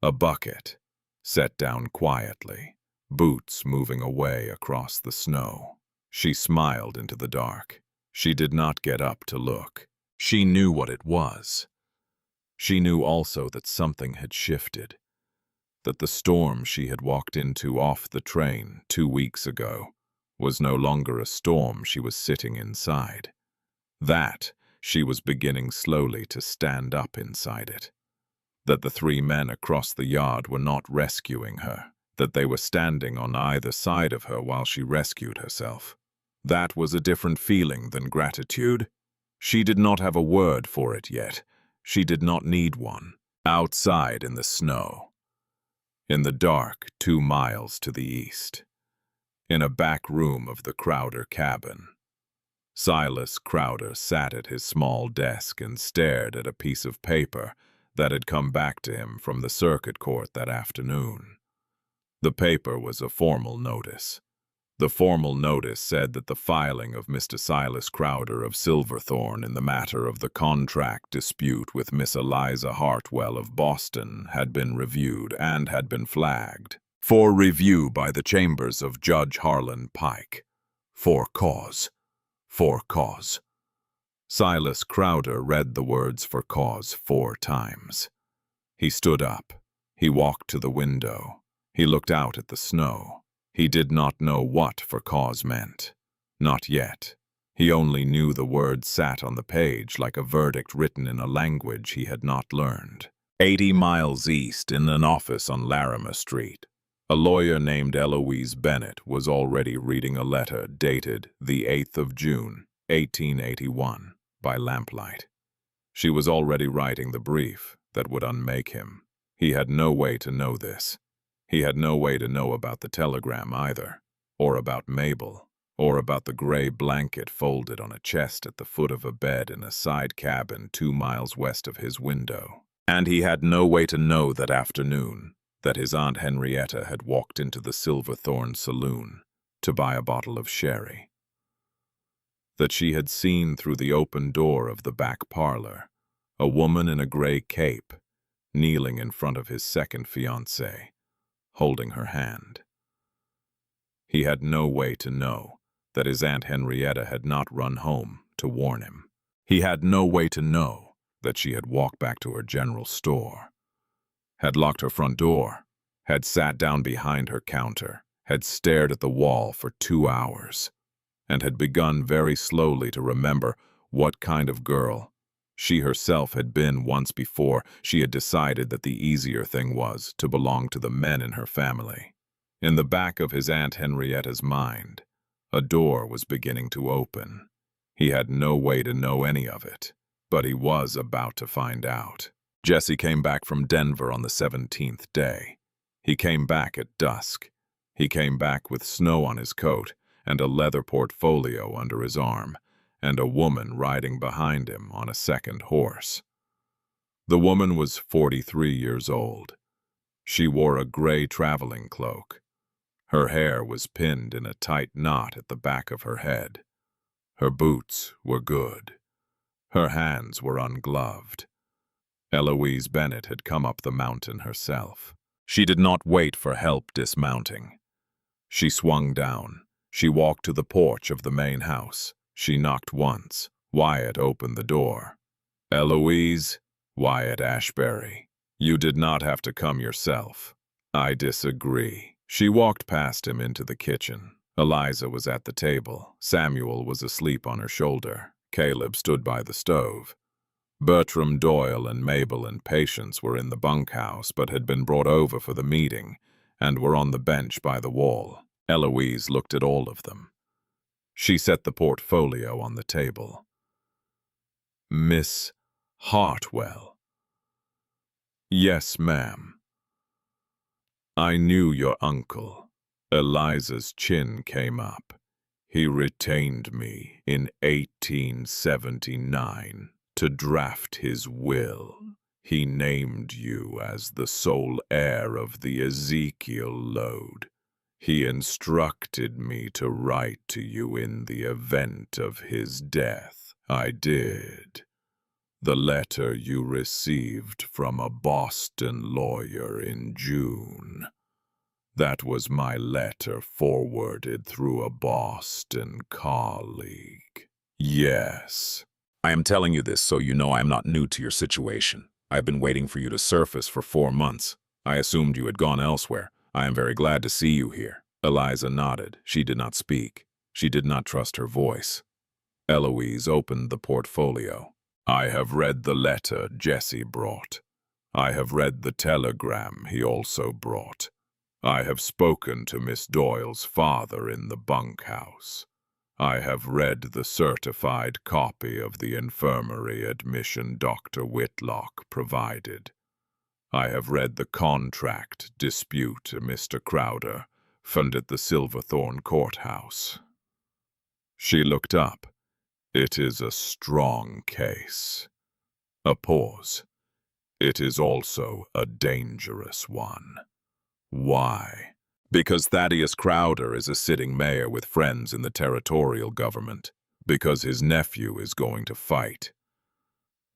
A bucket, set down quietly, boots moving away across the snow. She smiled into the dark. She did not get up to look. She knew what it was. She knew also that something had shifted, that the storm she had walked into off the train 2 weeks ago was no longer a storm she was sitting inside. That she was beginning slowly to stand up inside it. That the 3 men across the yard were not rescuing her, that they were standing on either side of her while she rescued herself. That was a different feeling than gratitude. She did not have a word for it yet. She did not need one. Outside in the snow. In the dark 2 miles to the east. In a back room of the Crowder cabin. Silas Crowder sat at his small desk and stared at a piece of paper that had come back to him from the circuit court that afternoon. The paper was a formal notice. The formal notice said that the filing of Mr. Silas Crowder of Silverthorne in the matter of the contract dispute with Miss Eliza Hartwell of Boston had been reviewed and had been flagged for review by the chambers of Judge Harlan Pike. For cause. For cause. Silas Crowder read the words "for cause" 4 times. He stood up. He walked to the window. He looked out at the snow. He did not know what for cause meant. Not yet. He only knew the words sat on the page like a verdict written in a language he had not learned. 80 miles east, in an office on Larimer Street, a lawyer named Eloise Bennett was already reading a letter dated the 8th of June, 1881, by lamplight. She was already writing the brief that would unmake him. He had no way to know this. He had no way to know about the telegram either, or about Mabel, or about the gray blanket folded on a chest at the foot of a bed in a side cabin 2 miles west of his window. And he had no way to know that afternoon that his Aunt Henrietta had walked into the Silverthorne saloon to buy a bottle of sherry. That she had seen through the open door of the back parlor a woman in a gray cape kneeling in front of his second fiancée, holding her hand. He had no way to know that his Aunt Henrietta had not run home to warn him. He had no way to know that she had walked back to her general store, had locked her front door, had sat down behind her counter, had stared at the wall for 2 hours, and had begun very slowly to remember what kind of girl she herself had been once before she had decided that the easier thing was to belong to the men in her family. In the back of his Aunt Henrietta's mind, a door was beginning to open. He had no way to know any of it, but he was about to find out. Jesse came back from Denver on the 17th day. He came back at dusk. He came back with snow on his coat and a leather portfolio under his arm, and a woman riding behind him on a second horse. The woman was 43 years old. She wore a gray traveling cloak. Her hair was pinned in a tight knot at the back of her head. Her boots were good. Her hands were ungloved. Eloise Bennett had come up the mountain herself. She did not wait for help dismounting. She swung down. She walked to the porch of the main house. She knocked once. Wyatt opened the door. "Eloise," Wyatt Ashbury, "you did not have to come yourself." "I disagree." She walked past him into the kitchen. Eliza was at the table. Samuel was asleep on her shoulder. Caleb stood by the stove. Bertram, Doyle, and Mabel and Patience were in the bunkhouse, but had been brought over for the meeting, and were on the bench by the wall. Eloise looked at all of them. She set the portfolio on the table. "Miss Hartwell." "Yes, ma'am." "I knew your uncle." Eliza's chin came up. "He retained me in 1879 to draft his will. He named you as the sole heir of the Ezekiel lode. He instructed me to write to you in the event of his death. I did. The letter you received from a Boston lawyer in June. That was my letter forwarded through a Boston colleague. Yes." I am telling you this so you know I am not new to your situation. I have been waiting for you to surface for 4 months. I assumed you had gone elsewhere. I am very glad to see you here." Eliza nodded. She did not speak. She did not trust her voice. Eloise opened the portfolio. "I have read the letter Jesse brought. I have read the telegram he also brought. I have spoken to Miss Doyle's father in the bunkhouse. I have read the certified copy of the infirmary admission Dr. Whitlock provided. I have read the contract dispute Mr. Crowder found at the Silverthorne courthouse." She looked up. "It is a strong case." A pause. "It is also a dangerous one." "Why?" "Because Thaddeus Crowder is a sitting mayor with friends in the territorial government. Because his nephew is going to fight.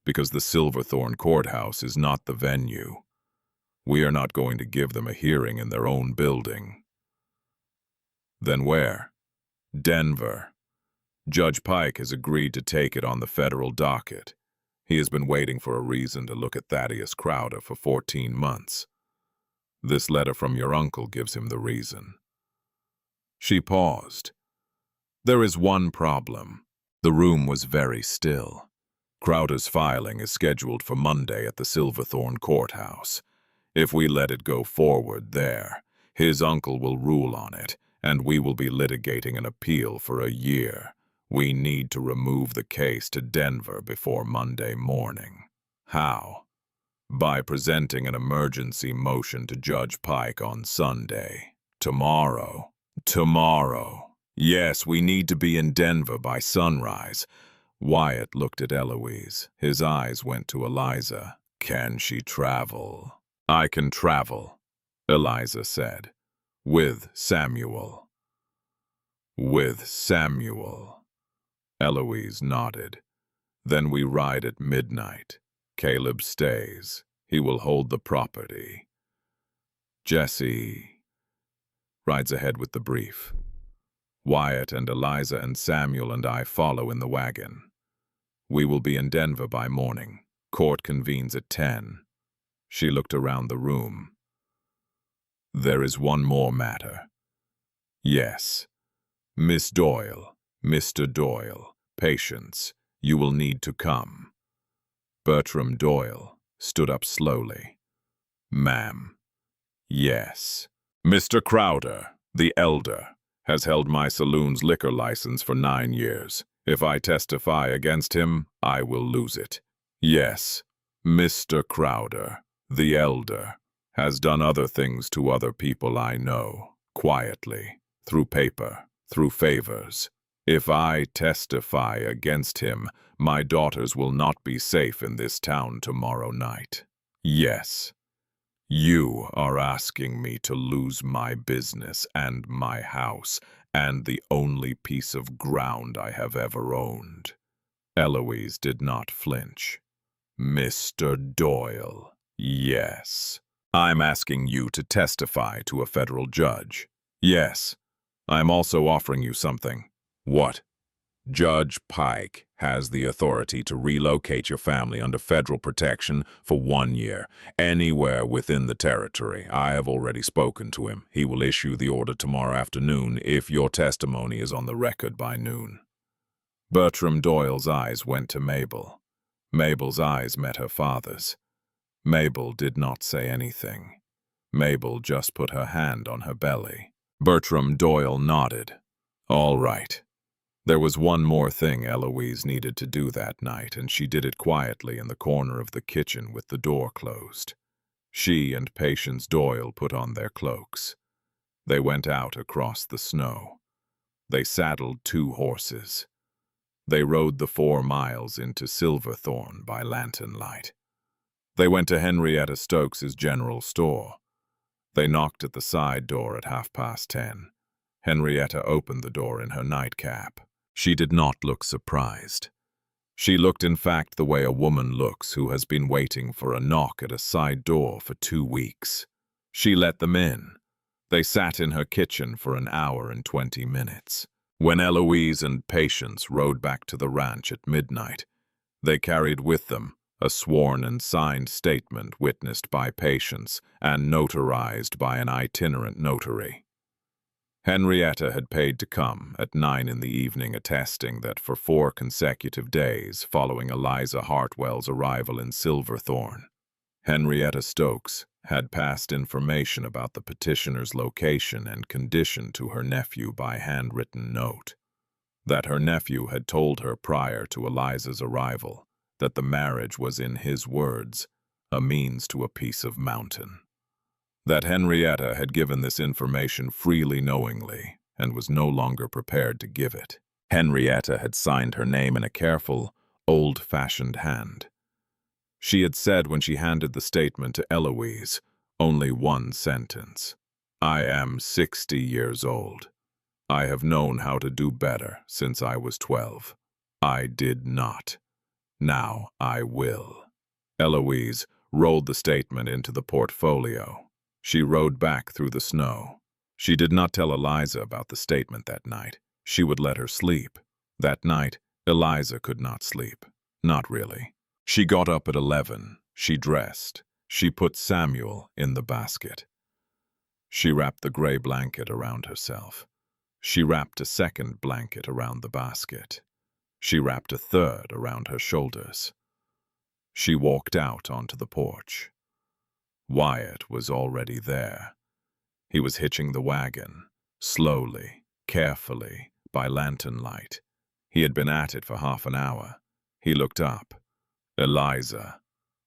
Because the Silverthorne courthouse is not the venue. We are not going to give them a hearing in their own building." "Then where?" "Denver. Judge Pike has agreed to take it on the federal docket. He has been waiting for a reason to look at Thaddeus Crowder for 14 months. This letter from your uncle gives him the reason." She paused. "There is one problem." The room was very still. "Crowder's filing is scheduled for Monday at the Silverthorne courthouse. If we let it go forward there, his uncle will rule on it, and we will be litigating an appeal for a year. We need to remove the case to Denver before Monday morning." "How?" "By presenting an emergency motion to Judge Pike on Sunday. Tomorrow." "Tomorrow." "Yes, we need to be in Denver by sunrise." Wyatt looked at Eloise. His eyes went to Eliza. "Can she travel?" "I can travel," Eliza said. "With Samuel." "With Samuel." Eloise nodded. "Then we ride at midnight. Caleb stays. He will hold the property. Jesse rides ahead with the brief. Wyatt and Eliza and Samuel and I follow in the wagon. We will be in Denver by morning. Court convenes at 10. She looked around the room. "There is one more matter." "Yes. Miss Doyle, Mr. Doyle, Patience, you will need to come." Bertram Doyle stood up slowly. "Ma'am." "Yes." "Mr. Crowder, the elder, has held my saloon's liquor license for 9 years. If I testify against him, I will lose it." "Yes." "Mr. Crowder, the elder, has done other things to other people I know, quietly, through paper, through favors. If I testify against him, my daughters will not be safe in this town tomorrow night." "Yes." "You are asking me to lose my business and my house and the only piece of ground I have ever owned." Eloise did not flinch. "Mr. Doyle, yes. I'm asking you to testify to a federal judge." "Yes. I'm also offering you something." "What?" "Judge Pike has the authority to relocate your family under federal protection for 1 year, anywhere within the territory. I have already spoken to him. He will issue the order tomorrow afternoon if your testimony is on the record by noon." Bertram Doyle's eyes went to Mabel. Mabel's eyes met her father's. Mabel did not say anything. Mabel just put her hand on her belly. Bertram Doyle nodded. "All right." There was one more thing Eloise needed to do that night, and she did it quietly in the corner of the kitchen with the door closed. She and Patience Doyle put on their cloaks. They went out across the snow. They saddled 2 horses. They rode the 4 miles into Silverthorne by lantern light. They went to Henrietta Stokes's general store. They knocked at the side door at 10:30. Henrietta opened the door in her nightcap. She did not look surprised. She looked, in fact, the way a woman looks who has been waiting for a knock at a side door for 2 weeks. She let them in. They sat in her kitchen for an hour and 20 minutes. When Eloise and Patience rode back to the ranch at midnight, they carried with them a sworn and signed statement witnessed by Patience and notarized by an itinerant notary. Henrietta had paid to come at 9 in the evening, attesting that for 4 consecutive days following Eliza Hartwell's arrival in Silverthorne, Henrietta Stokes had passed information about the petitioner's location and condition to her nephew by handwritten note. That her nephew had told her prior to Eliza's arrival that the marriage was, in his words, a means to a piece of mountain. That Henrietta had given this information freely, knowingly, and was no longer prepared to give it. Henrietta had signed her name in a careful, old-fashioned hand. She had said when she handed the statement to Eloise only one sentence: "I am 60 years old. I have known how to do better since I was 12. I did not. Now I will." Eloise rolled the statement into the portfolio. She rode back through the snow. She did not tell Eliza about the statement that night. She would let her sleep. That night, Eliza could not sleep. Not really. She got up at 11. She dressed. She put Samuel in the basket. She wrapped the gray blanket around herself. She wrapped a second blanket around the basket. She wrapped a third around her shoulders. She walked out onto the porch. Wyatt was already there. He was hitching the wagon, slowly, carefully, by lantern light. He had been at it for half an hour. He looked up. Eliza.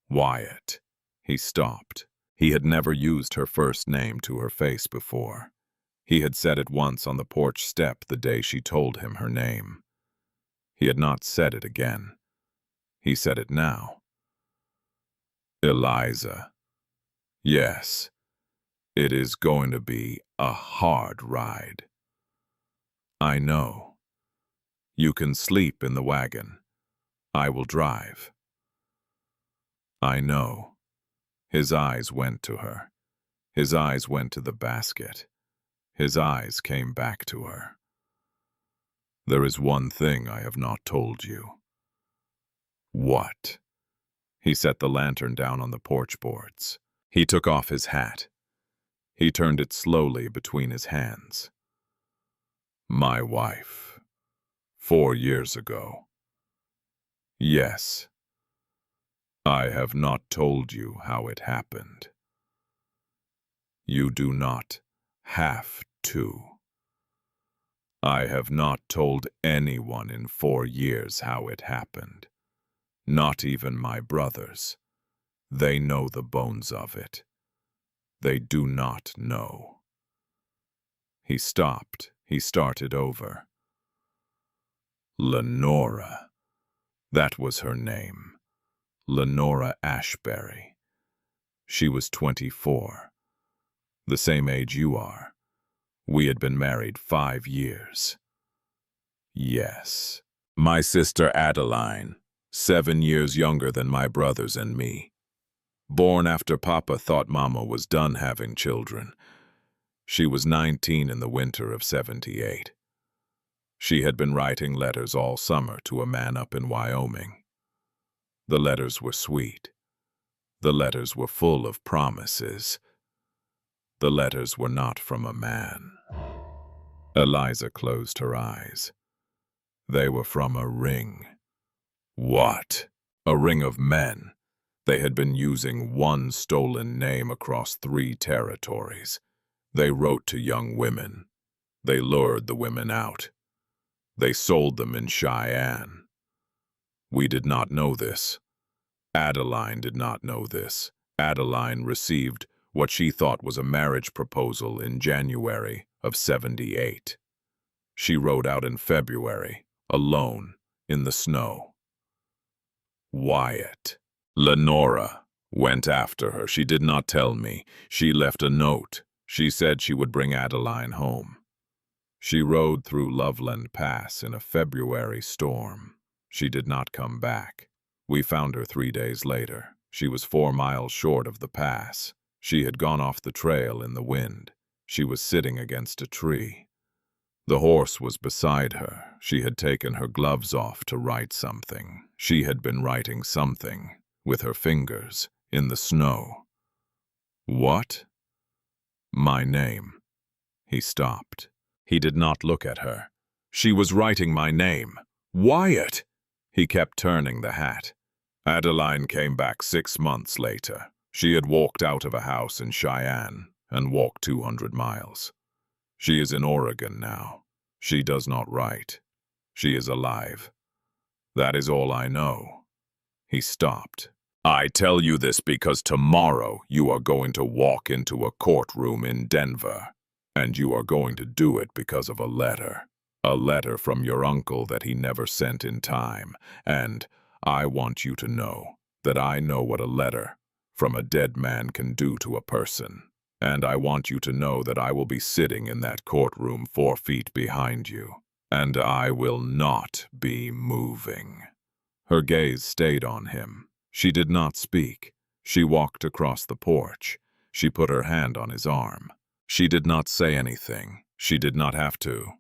Wyatt. He stopped. He had never used her first name to her face before. He had said it once on the porch step the day she told him her name. He had not said it again. He said it now. Eliza. Yes, it is going to be a hard ride. I know. You can sleep in the wagon. I will drive. I know. His eyes went to her. His eyes went to the basket. His eyes came back to her. There is one thing I have not told you. What? He set the lantern down on the porch boards. He took off his hat. He turned it slowly between his hands. My wife. 4 years ago. Yes. I have not told you how it happened. You do not have to. I have not told anyone in 4 years how it happened. Not even my brothers. They know the bones of it. They do not know. He stopped. He started over. Lenora. That was her name. Lenora Ashbury. She was 24. The same age you are. We had been married 5 years. Yes. My sister Adeline, 7 years younger than my brothers and me. Born after Papa thought Mama was done having children. She was 19 in the winter of '78. She had been writing letters all summer to a man up in Wyoming. The letters were sweet. The letters were full of promises. The letters were not from a man. Eliza closed her eyes. They were from a ring. What? A ring of men. They had been using one stolen name across 3 territories. They wrote to young women. They lured the women out. They sold them in Cheyenne. We did not know this. Adeline did not know this. Adeline received what she thought was a marriage proposal in January of '78. She rode out in February, alone, in the snow. Wyatt. Lenora went after her. She did not tell me. She left a note. She said she would bring Adeline home. She rode through Loveland Pass in a February storm. She did not come back. We found her 3 days later. She was 4 miles short of the pass. She had gone off the trail in the wind. She was sitting against a tree. The horse was beside her. She had taken her gloves off to write something. She had been writing something, with her fingers, in the snow. What? My name. He stopped. He did not look at her. She was writing my name. Wyatt! He kept turning the hat. Adeline came back 6 months later. She had walked out of a house in Cheyenne and walked 200 miles. She is in Oregon now. She does not write. She is alive. That is all I know. He stopped. I tell you this because tomorrow you are going to walk into a courtroom in Denver, and you are going to do it because of a letter. A letter from your uncle that he never sent in time, and I want you to know that I know what a letter from a dead man can do to a person. And I want you to know that I will be sitting in that courtroom 4 feet behind you, and I will not be moving. Her gaze stayed on him. She did not speak. She walked across the porch. She put her hand on his arm. She did not say anything. She did not have to.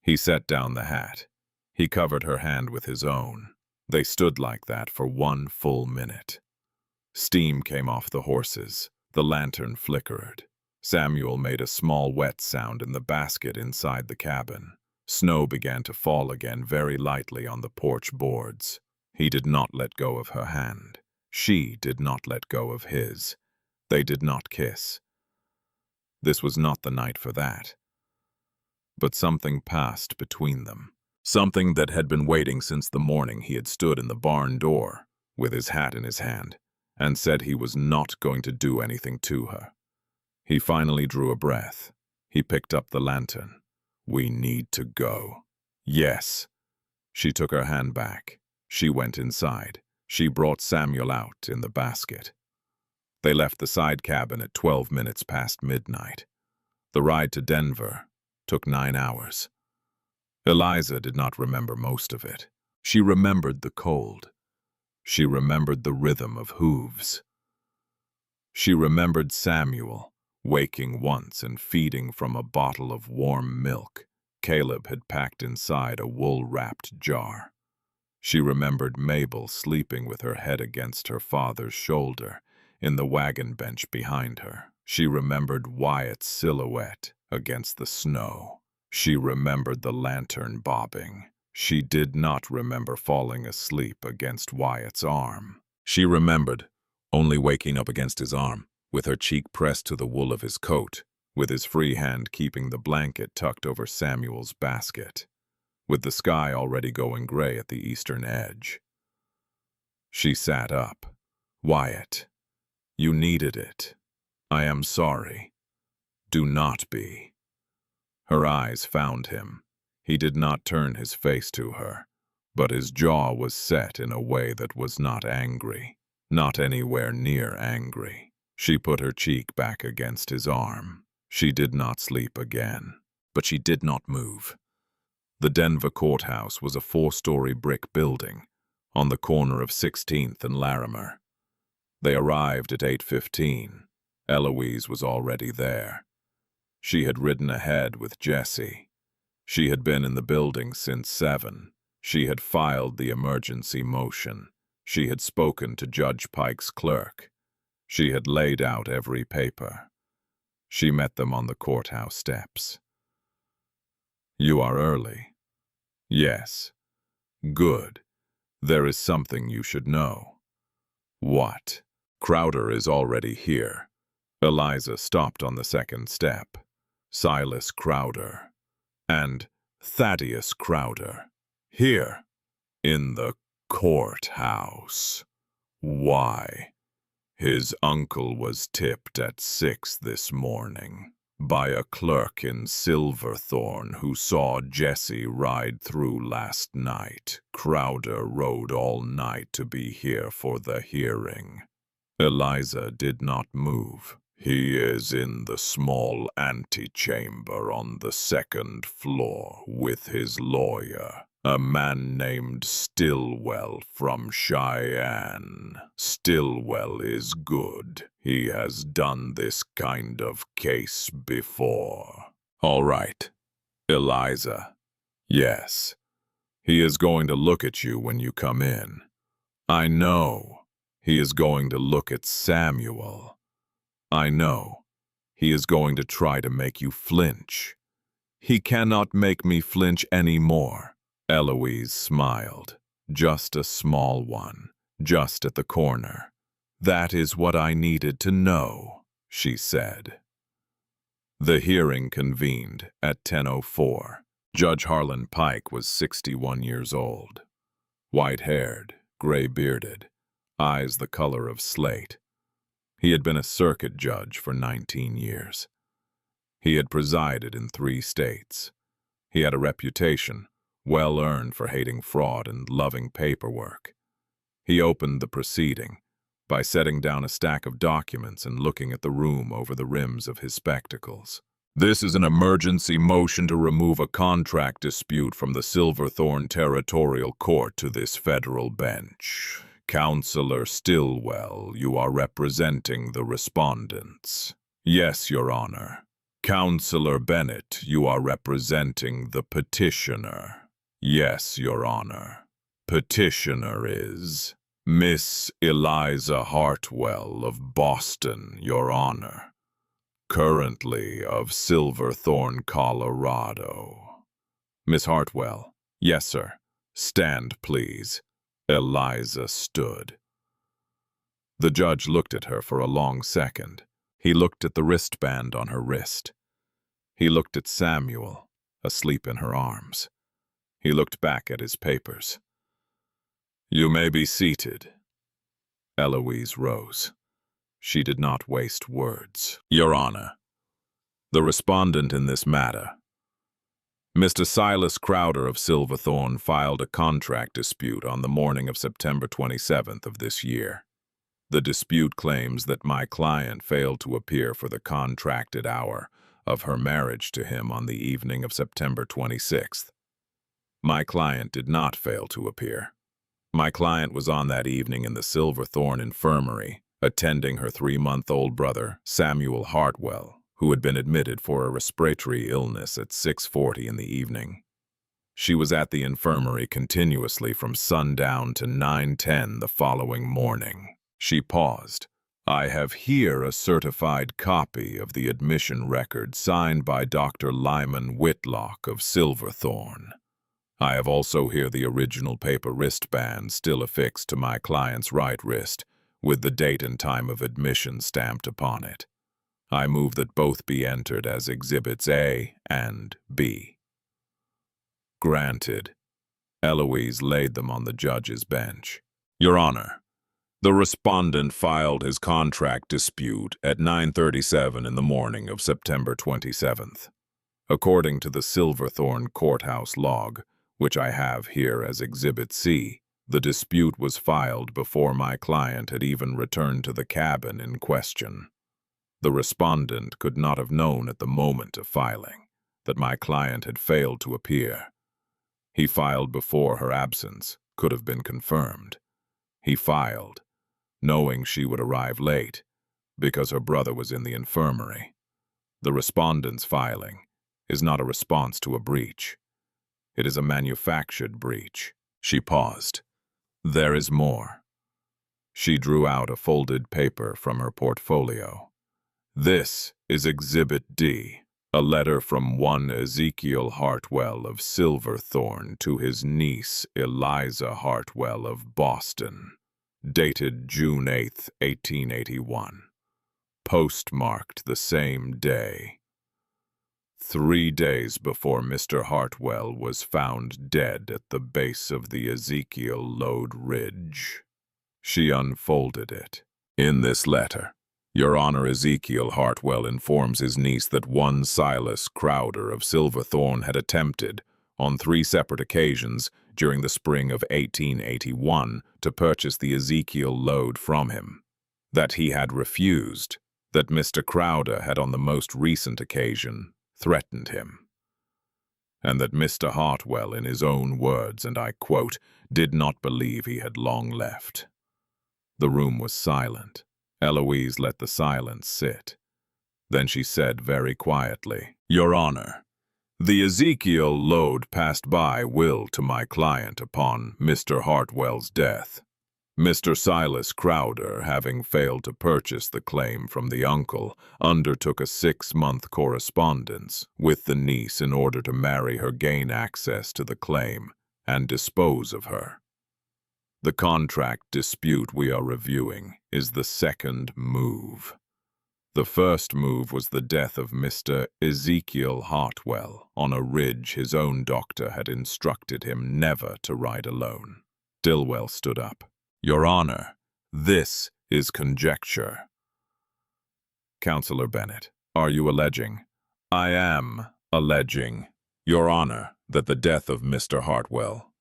He set down the hat. He covered her hand with his own. They stood like that for 1 full minute. Steam came off the horses. The lantern flickered. Samuel made a small wet sound in the basket inside the cabin. Snow began to fall again very lightly on the porch boards. He did not let go of her hand. She did not let go of his. They did not kiss. This was not the night for that. But something passed between them. Something that had been waiting since the morning he had stood in the barn door, with his hat in his hand, and said he was not going to do anything to her. He finally drew a breath. He picked up the lantern. "We need to go." "Yes." She took her hand back. She went inside. She brought Samuel out in the basket. They left the side cabin at 12 minutes past midnight. The ride to Denver took 9 hours. Eliza did not remember most of it. She remembered the cold. She remembered the rhythm of hooves. She remembered Samuel waking once and feeding from a bottle of warm milk Caleb had packed inside a wool-wrapped jar. She remembered Mabel sleeping with her head against her father's shoulder in the wagon bench behind her. She remembered Wyatt's silhouette against the snow. She remembered the lantern bobbing. She did not remember falling asleep against Wyatt's arm. She remembered only waking up against his arm, with her cheek pressed to the wool of his coat, with his free hand keeping the blanket tucked over Samuel's basket, with the sky already going gray at the eastern edge. She sat up. "Wyatt, you needed it. I am sorry. Do not be." Her eyes found him. He did not turn his face to her, but his jaw was set in a way that was not angry, not anywhere near angry. She put her cheek back against his arm. She did not sleep again, but she did not move. The Denver courthouse was a 4-story brick building on the corner of 16th and Larimer. They arrived at 8:15. Eloise was already there. She had ridden ahead with Jesse. She had been in the building since 7. She had filed the emergency motion. She had spoken to Judge Pike's clerk. She had laid out every paper. She met them on the courthouse steps. "You are early." "Yes." "Good. There is something you should know." "What?" "Crowder is already here." Eliza stopped on the second step. "Silas Crowder and Thaddeus Crowder. Here, in the courthouse." "Why?" "His uncle was tipped at 6 this morning by a clerk in Silverthorne who saw Jesse ride through last night. Crowder rode all night to be here for the hearing." Eliza did not move. "He is in the small antechamber on the 2nd floor with his lawyer, a man named Stillwell from Cheyenne. Stillwell is good. He has done this kind of case before." "All right, Eliza." "Yes. He is going to look at you when you come in." "I know. He is going to look at Samuel." "I know. He is going to try to make you flinch." "He cannot make me flinch any more." Eloise smiled. "Just a small one, just at the corner. That is what I needed to know," she said. The hearing convened at 10:04. Judge Harlan Pike was 61 years old. White-haired, gray-bearded, eyes the color of slate. He had been a circuit judge for 19 years. He had presided in 3 states. He had a reputation, well earned for hating fraud and loving paperwork. He opened the proceeding by setting down a stack of documents and looking at the room over the rims of his spectacles. "This is an emergency motion to remove a contract dispute from the Silverthorne Territorial Court to this federal bench. Counselor Stillwell, you are representing the respondents." "Yes, Your Honor." "Counselor Bennett, you are representing the petitioner." "Yes, Your Honor." "Petitioner is Miss Eliza Hartwell of Boston, Your Honor." currently of Silverthorne, Colorado. Miss Hartwell. Yes, sir. Stand, please. Eliza stood. The judge looked at her for a long second. He looked at the wristband on her wrist. He looked at Samuel, asleep in her arms. He looked back at his papers. You may be seated. Eloise rose. She did not waste words. Your Honor, the respondent in this matter, Mr. Silas Crowder of Silverthorne, filed a contract dispute on the morning of September 27th of this year. The dispute claims that my client failed to appear for the contracted hour of her marriage to him on the evening of September 26th. My client did not fail to appear. My client was on that evening in the Silverthorne Infirmary, attending her 3-month-old brother, Samuel Hartwell, who had been admitted for a respiratory illness at 6:40 in the evening. She was at the infirmary continuously from sundown to 9:10 the following morning. She paused. I have here a certified copy of the admission record signed by Dr. Lyman Whitlock of Silverthorne. I have also here the original paper wristband still affixed to my client's right wrist, with the date and time of admission stamped upon it. I move that both be entered as Exhibits A and B. Granted. Eloise laid them on the judge's bench. Your Honor, the respondent filed his contract dispute at 9:37 in the morning of September 27th. According to the Silverthorne courthouse log, which I have here as Exhibit C, the dispute was filed before my client had even returned to the cabin in question. The respondent could not have known at the moment of filing that my client had failed to appear. He filed before her absence could have been confirmed. He filed, knowing she would arrive late, because her brother was in the infirmary. The respondent's filing is not a response to a breach. It is a manufactured breach. She paused. There is more. She drew out a folded paper from her portfolio. This is Exhibit D, a letter from one Ezekiel Hartwell of Silverthorne to his niece Eliza Hartwell of Boston, dated June 8, 1881, postmarked the same day. 3 days before Mr. Hartwell was found dead at the base of the Ezekiel Lode Ridge. She unfolded it. In this letter, Your Honor, Ezekiel Hartwell informs his niece that one Silas Crowder of Silverthorne had attempted, on 3 separate occasions during the spring of 1881, to purchase the Ezekiel Lode from him. That he had refused. That Mr. Crowder had on the most recent occasion threatened him, and that Mr. Hartwell, in his own words, and I quote, did not believe he had long left. The room was silent. Eloise let the silence sit. Then she said very quietly, Your Honor, the Ezekiel Lode passed by will to my client upon Mr. Hartwell's death. Mr. Silas Crowder, having failed to purchase the claim from the uncle, undertook a 6-month correspondence with the niece in order to marry her, gain access to the claim, and dispose of her. The contract dispute we are reviewing is the second move. The first move was the death of Mr. Ezekiel Hartwell on a ridge his own doctor had instructed him never to ride alone. Dilwell stood up. Your Honor, this is conjecture. Counselor Bennett, are you alleging? I am alleging, Your Honor, that the death of Mr. Hartwell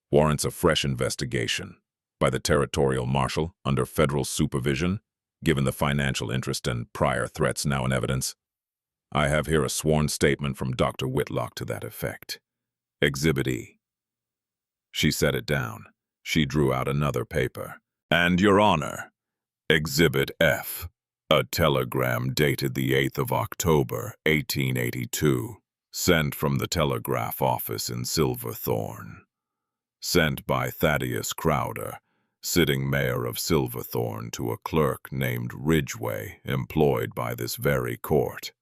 warrants a fresh investigation by the Territorial Marshal under federal supervision, given the financial interest and prior threats now in evidence. I have here a sworn statement from Dr. Whitlock to that effect. Exhibit E. She set it down. She drew out another paper. And, Your Honor, Exhibit F, a telegram dated the 8th of October, 1882, sent from the telegraph office in Silverthorne. Sent by Thaddeus Crowder, sitting mayor of Silverthorne to a clerk named Ridgway employed by this very court.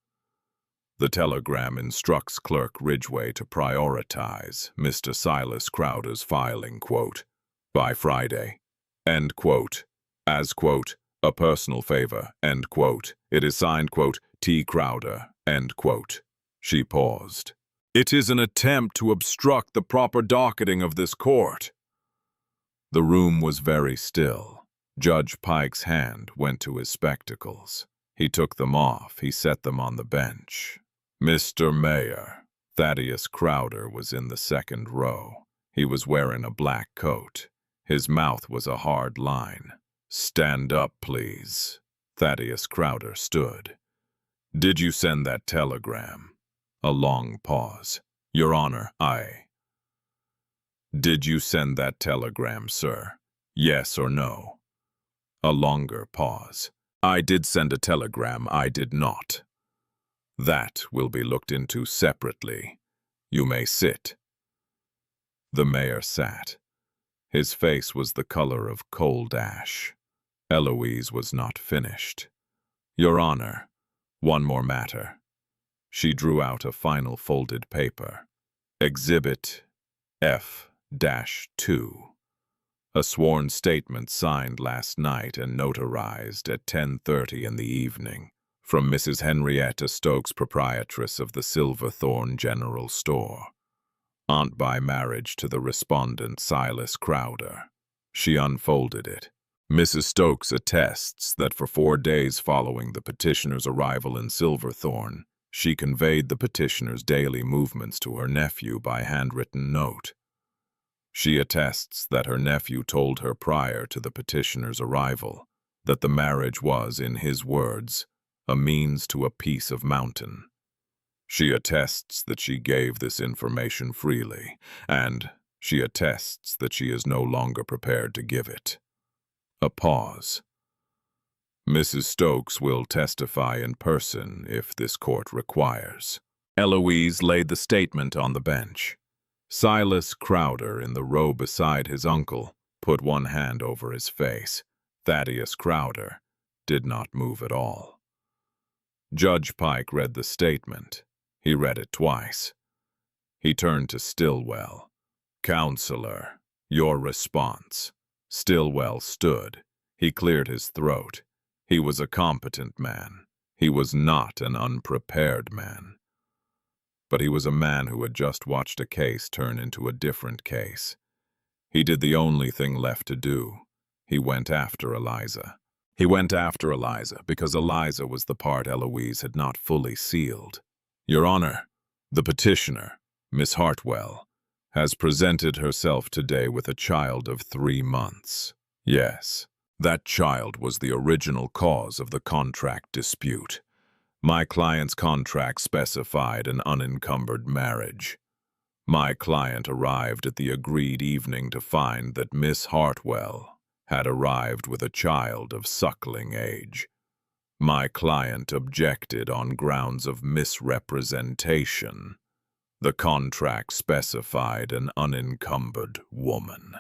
The telegram instructs Clerk Ridgway to prioritize Mr. Silas Crowder's filing, quote, by Friday, end quote, as, quote, a personal favor, end quote. It is signed, quote, T. Crowder, end quote. She paused. It is an attempt to obstruct the proper docketing of this court. The room was very still. Judge Pike's hand went to his spectacles. He took them off. He set them on the bench. Mr. Mayor, Thaddeus Crowder was in the second row. He was wearing a black coat. His mouth was a hard line. Stand up, please. Thaddeus Crowder stood. Did you send that telegram? A long pause. Your Honor, I. Did you send that telegram, sir? Yes or no? A longer pause. I did send a telegram, I did not. That will be looked into separately. You may sit. The mayor sat. His face was the color of cold ash. Eloise was not finished. Your Honor, one more matter. She drew out a final folded paper. Exhibit F-2. A sworn statement signed last night and notarized at 10:30 in the evening from Mrs. Henrietta Stokes, proprietress of the Silverthorne General Store, aunt by marriage to the respondent Silas Crowder. She unfolded it. Mrs. Stokes attests that for 4 days following the petitioner's arrival in Silverthorne, she conveyed the petitioner's daily movements to her nephew by handwritten note. She attests that her nephew told her prior to the petitioner's arrival that the marriage was, in his words, a means to a piece of mountain. She attests that she gave this information freely, and she attests that she is no longer prepared to give it. A pause. Mrs. Stokes will testify in person if this court requires. Eloise laid the statement on the bench. Silas Crowder, in the row beside his uncle, put one hand over his face. Thaddeus Crowder did not move at all. Judge Pike read the statement. He read it twice. He turned to Stillwell. Counselor, your response. Stillwell stood. He cleared his throat. He was a competent man. He was not an unprepared man. But he was a man who had just watched a case turn into a different case. He did the only thing left to do. He went after Eliza. He went after Eliza because Eliza was the part Eloise had not fully sealed. Your Honor, the petitioner, Miss Hartwell, has presented herself today with a child of 3 months. Yes, that child was the original cause of the contract dispute. My client's contract specified an unencumbered marriage. My client arrived at the agreed evening to find that Miss Hartwell had arrived with a child of suckling age. My client objected on grounds of misrepresentation. The contract specified an unencumbered woman.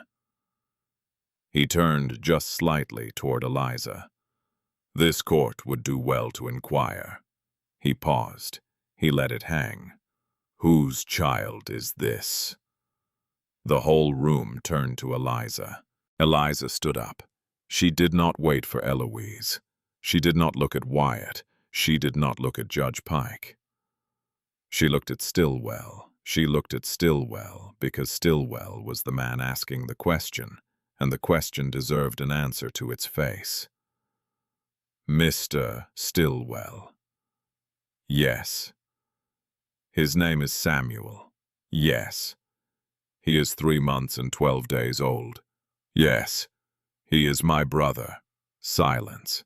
He turned just slightly toward Eliza. This court would do well to inquire. He paused. He let it hang. Whose child is this? The whole room turned to Eliza. Eliza stood up. She did not wait for Eloise. She did not look at Wyatt. She did not look at Judge Pike. She looked at Stillwell. She looked at Stillwell because Stillwell was the man asking the question, and the question deserved an answer to its face. Mr. Stillwell. Yes. His name is Samuel. Yes. He is 3 months and 12 days old. Yes. He is my brother. Silence.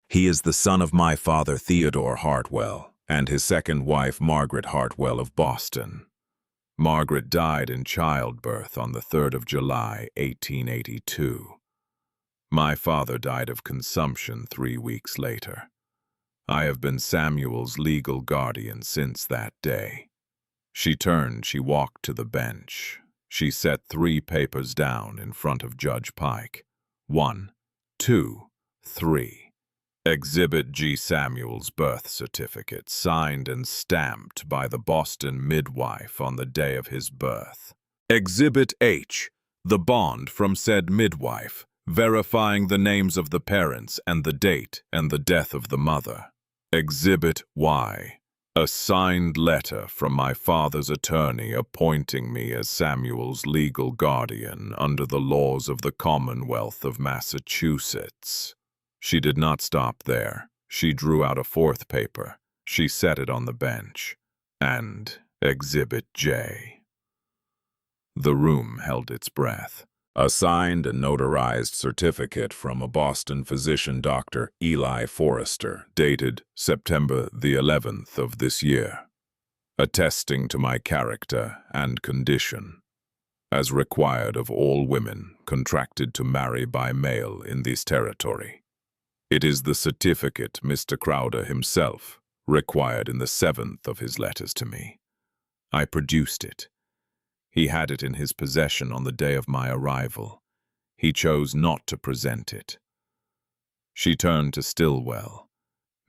He is the son of my father, Theodore Hartwell, and his second wife, Margaret Hartwell of Boston. Margaret died in childbirth on the 3rd of July, 1882. My father died of consumption 3 weeks later. I have been Samuel's legal guardian since that day. She turned, she walked to the bench. She set 3 papers down in front of Judge Pike. 1, 2, 3. Exhibit G. Samuel's birth certificate, signed and stamped by the Boston midwife on the day of his birth. Exhibit H. The bond from said midwife, verifying the names of the parents and the date and the death of the mother. Exhibit Y. A signed letter from my father's attorney appointing me as Samuel's legal guardian under the laws of the Commonwealth of Massachusetts. She did not stop there. She drew out a fourth paper. She set it on the bench. And Exhibit J. The room held its breath. A signed and notarized certificate from a Boston physician, Dr. Eli Forrester, Dated September the 11th of this year, attesting to my character and condition, as required of all women contracted to marry by mail in this territory. It is the certificate Mr. Crowder himself required in the 7th of his letters to me. I produced it. He had it in his possession on the day of my arrival. He chose not to present it. She turned to Stillwell.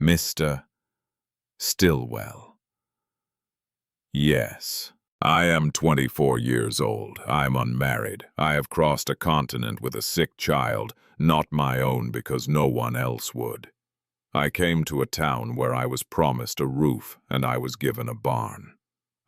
Mr. Stillwell. Yes, I am 24 years old. I'm unmarried. I have crossed a continent with a sick child, not my own because no one else would. I came to a town where I was promised a roof and I was given a barn.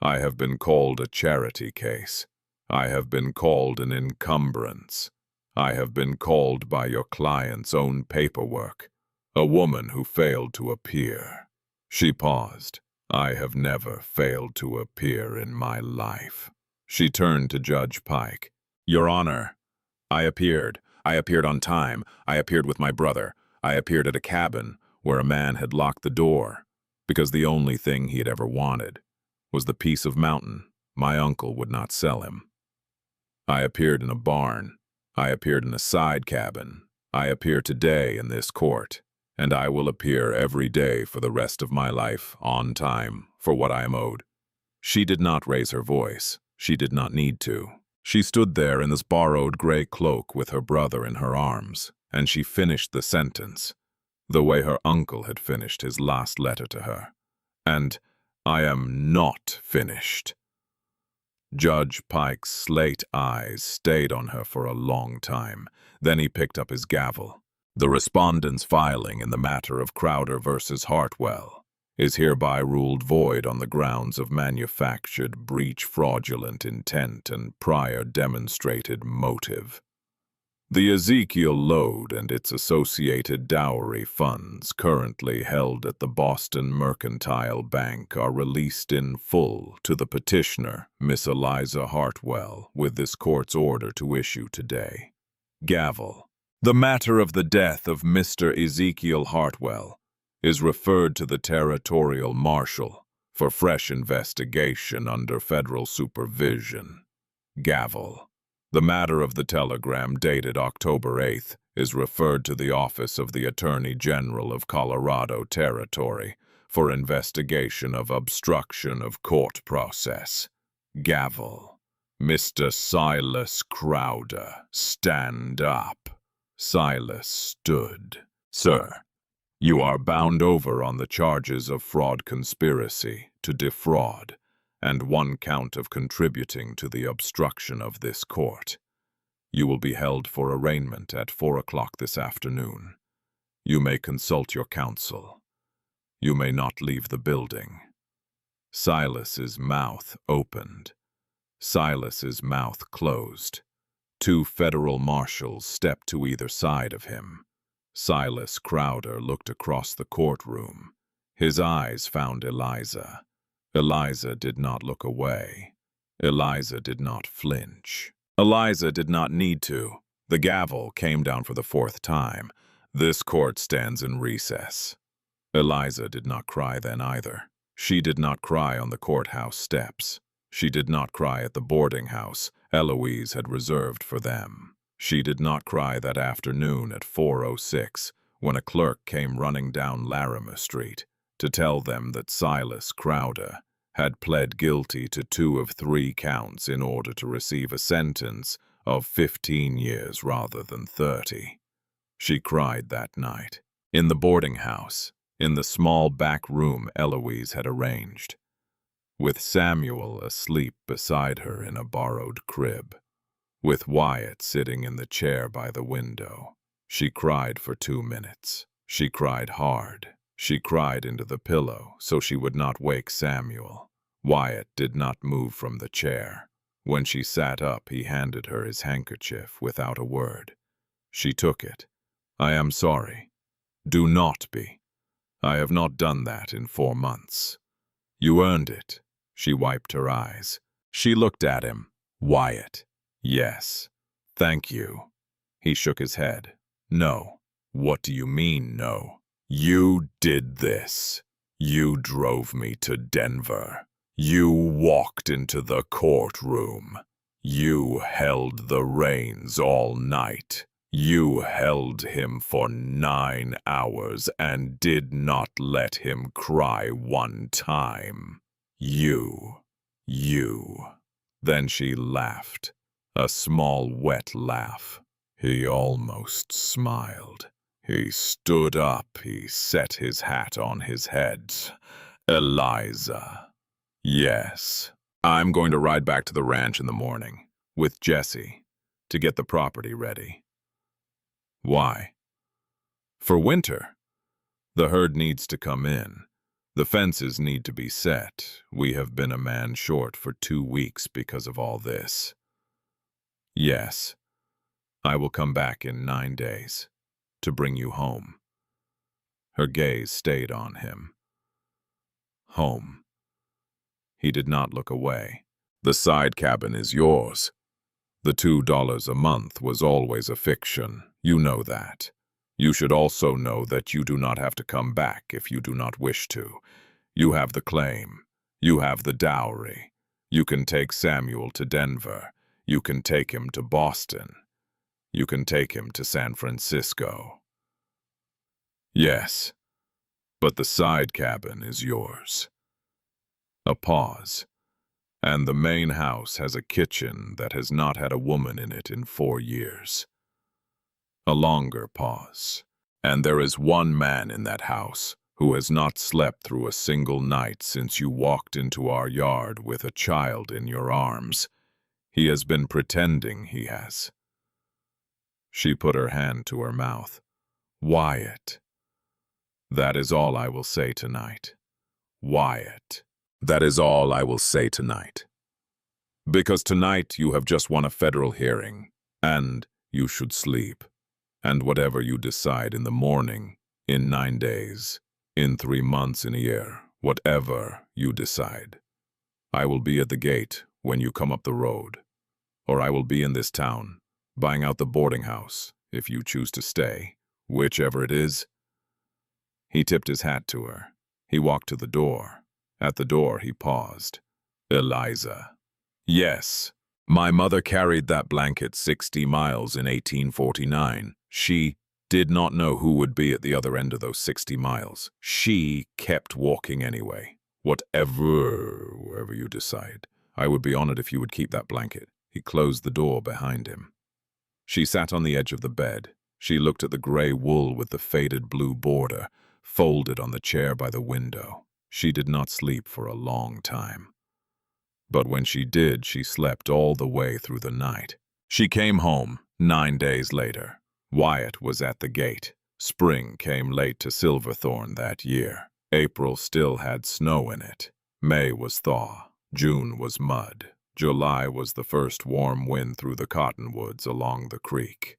I have been called a charity case. I have been called an encumbrance. I have been called by your client's own paperwork, a woman who failed to appear. She paused. I have never failed to appear in my life. She turned to Judge Pike. Your Honor, I appeared. I appeared on time. I appeared with my brother. I appeared at a cabin where a man had locked the door because the only thing he had ever wanted was the piece of mountain my uncle would not sell him. I appeared in a barn. I appeared in a side cabin. I appear today in this court, and I will appear every day for the rest of my life on time for what I am owed. She did not raise her voice. She did not need to. She stood there in this borrowed gray cloak with her brother in her arms, and she finished the sentence, the way her uncle had finished his last letter to her. And I am not finished. Judge Pike's slate eyes stayed on her for a long time. Then he picked up his gavel. The respondent's filing in the matter of Crowder versus Hartwell is hereby ruled void on the grounds of manufactured breach, fraudulent intent, and prior demonstrated motive. The Ezekiel load and its associated dowry funds currently held at the Boston Mercantile Bank are released in full to the petitioner, Miss Eliza Hartwell, with this court's order to issue today. Gavel. The matter of the death of Mr. Ezekiel Hartwell is referred to the Territorial Marshal for fresh investigation under federal supervision. Gavel. The matter of the telegram dated October 8th is referred to the Office of the Attorney General of Colorado Territory for investigation of obstruction of court process. Gavel. Mr. Silas Crowder, stand up. Silas stood. Sir, you are bound over on the charges of fraud conspiracy to defraud, and one count of contributing to the obstruction of this court. You will be held for arraignment at 4 o'clock this afternoon. You may consult your counsel. You may not leave the building. Silas's mouth opened. Silas's mouth closed. 2 federal marshals stepped to either side of him. Silas Crowder looked across the courtroom. His eyes found Eliza. Eliza did not look away. Eliza did not flinch. Eliza did not need to. The gavel came down for the 4th time. This court stands in recess. Eliza did not cry then either. She did not cry on the courthouse steps. She did not cry at the boarding house Eloise had reserved for them. She did not cry that afternoon at 4:06 when a clerk came running down Larimer Street to tell them that Silas Crowder had pled guilty to 2 of 3 counts in order to receive a sentence of 15 years rather than 30. she cried that night. In the boarding house, in the small back room Eloise had arranged, with Samuel asleep beside her in a borrowed crib, with Wyatt sitting in the chair by the window. She cried for 2 minutes. She cried hard. She cried into the pillow so she would not wake Samuel. Wyatt did not move from the chair. When she sat up, he handed her his handkerchief without a word. She took it. "I am sorry." "Do not be. I have not done that in 4 months. You earned it." She wiped her eyes. She looked at him. "Wyatt." "Yes. Thank you." He shook his head. "No." "What do you mean, no?" "You did this. You drove me to Denver. You walked into the courtroom. You held the reins all night. You held him for 9 hours and did not let him cry one time. You. Then she laughed, a small wet laugh. He almost smiled. He stood up, he set his hat on his head. "Eliza." "Yes. I'm going to ride back to the ranch in the morning, with Jesse, to get the property ready." "Why?" "For winter. The herd needs to come in. The fences need to be set. We have been a man short for 2 weeks because of all this." "Yes. I will come back in 9 days, to bring you home." Her gaze stayed on him. Home. He did not look away. "The side cabin is yours. The $2 a month was always a fiction. You know that. You should also know that you do not have to come back if you do not wish to. You have the claim. You have the dowry. You can take Samuel to Denver. You can take him to Boston. You can take him to San Francisco." "Yes, but the side cabin is yours." A pause. "And the main house has a kitchen that has not had a woman in it in 4 years." A longer pause. "And there is one man in that house who has not slept through a single night since you walked into our yard with a child in your arms. He has been pretending he has." She put her hand to her mouth. "Wyatt." "That is all I will say tonight. Wyatt. That is all I will say tonight. Because tonight you have just won a federal hearing, and you should sleep. And whatever you decide in the morning, in 9 days, in 3 months, in a year, whatever you decide, I will be at the gate when you come up the road, or I will be in this town, buying out the boarding house, if you choose to stay, whichever it is." He tipped his hat to her. He walked to the door. At the door he paused. "Eliza." "Yes. My mother carried that blanket 60 miles in 1849. She did not know who would be at the other end of those 60 miles. She kept walking anyway. Wherever you decide. I would be honored if you would keep that blanket." He closed the door behind him. She sat on the edge of the bed. She looked at the gray wool with the faded blue border, folded on the chair by the window. She did not sleep for a long time. But when she did, she slept all the way through the night. She came home 9 days later. Wyatt was at the gate. Spring came late to Silverthorne that year. April still had snow in it. May was thaw. June was mud. July was the first warm wind through the cottonwoods along the creek.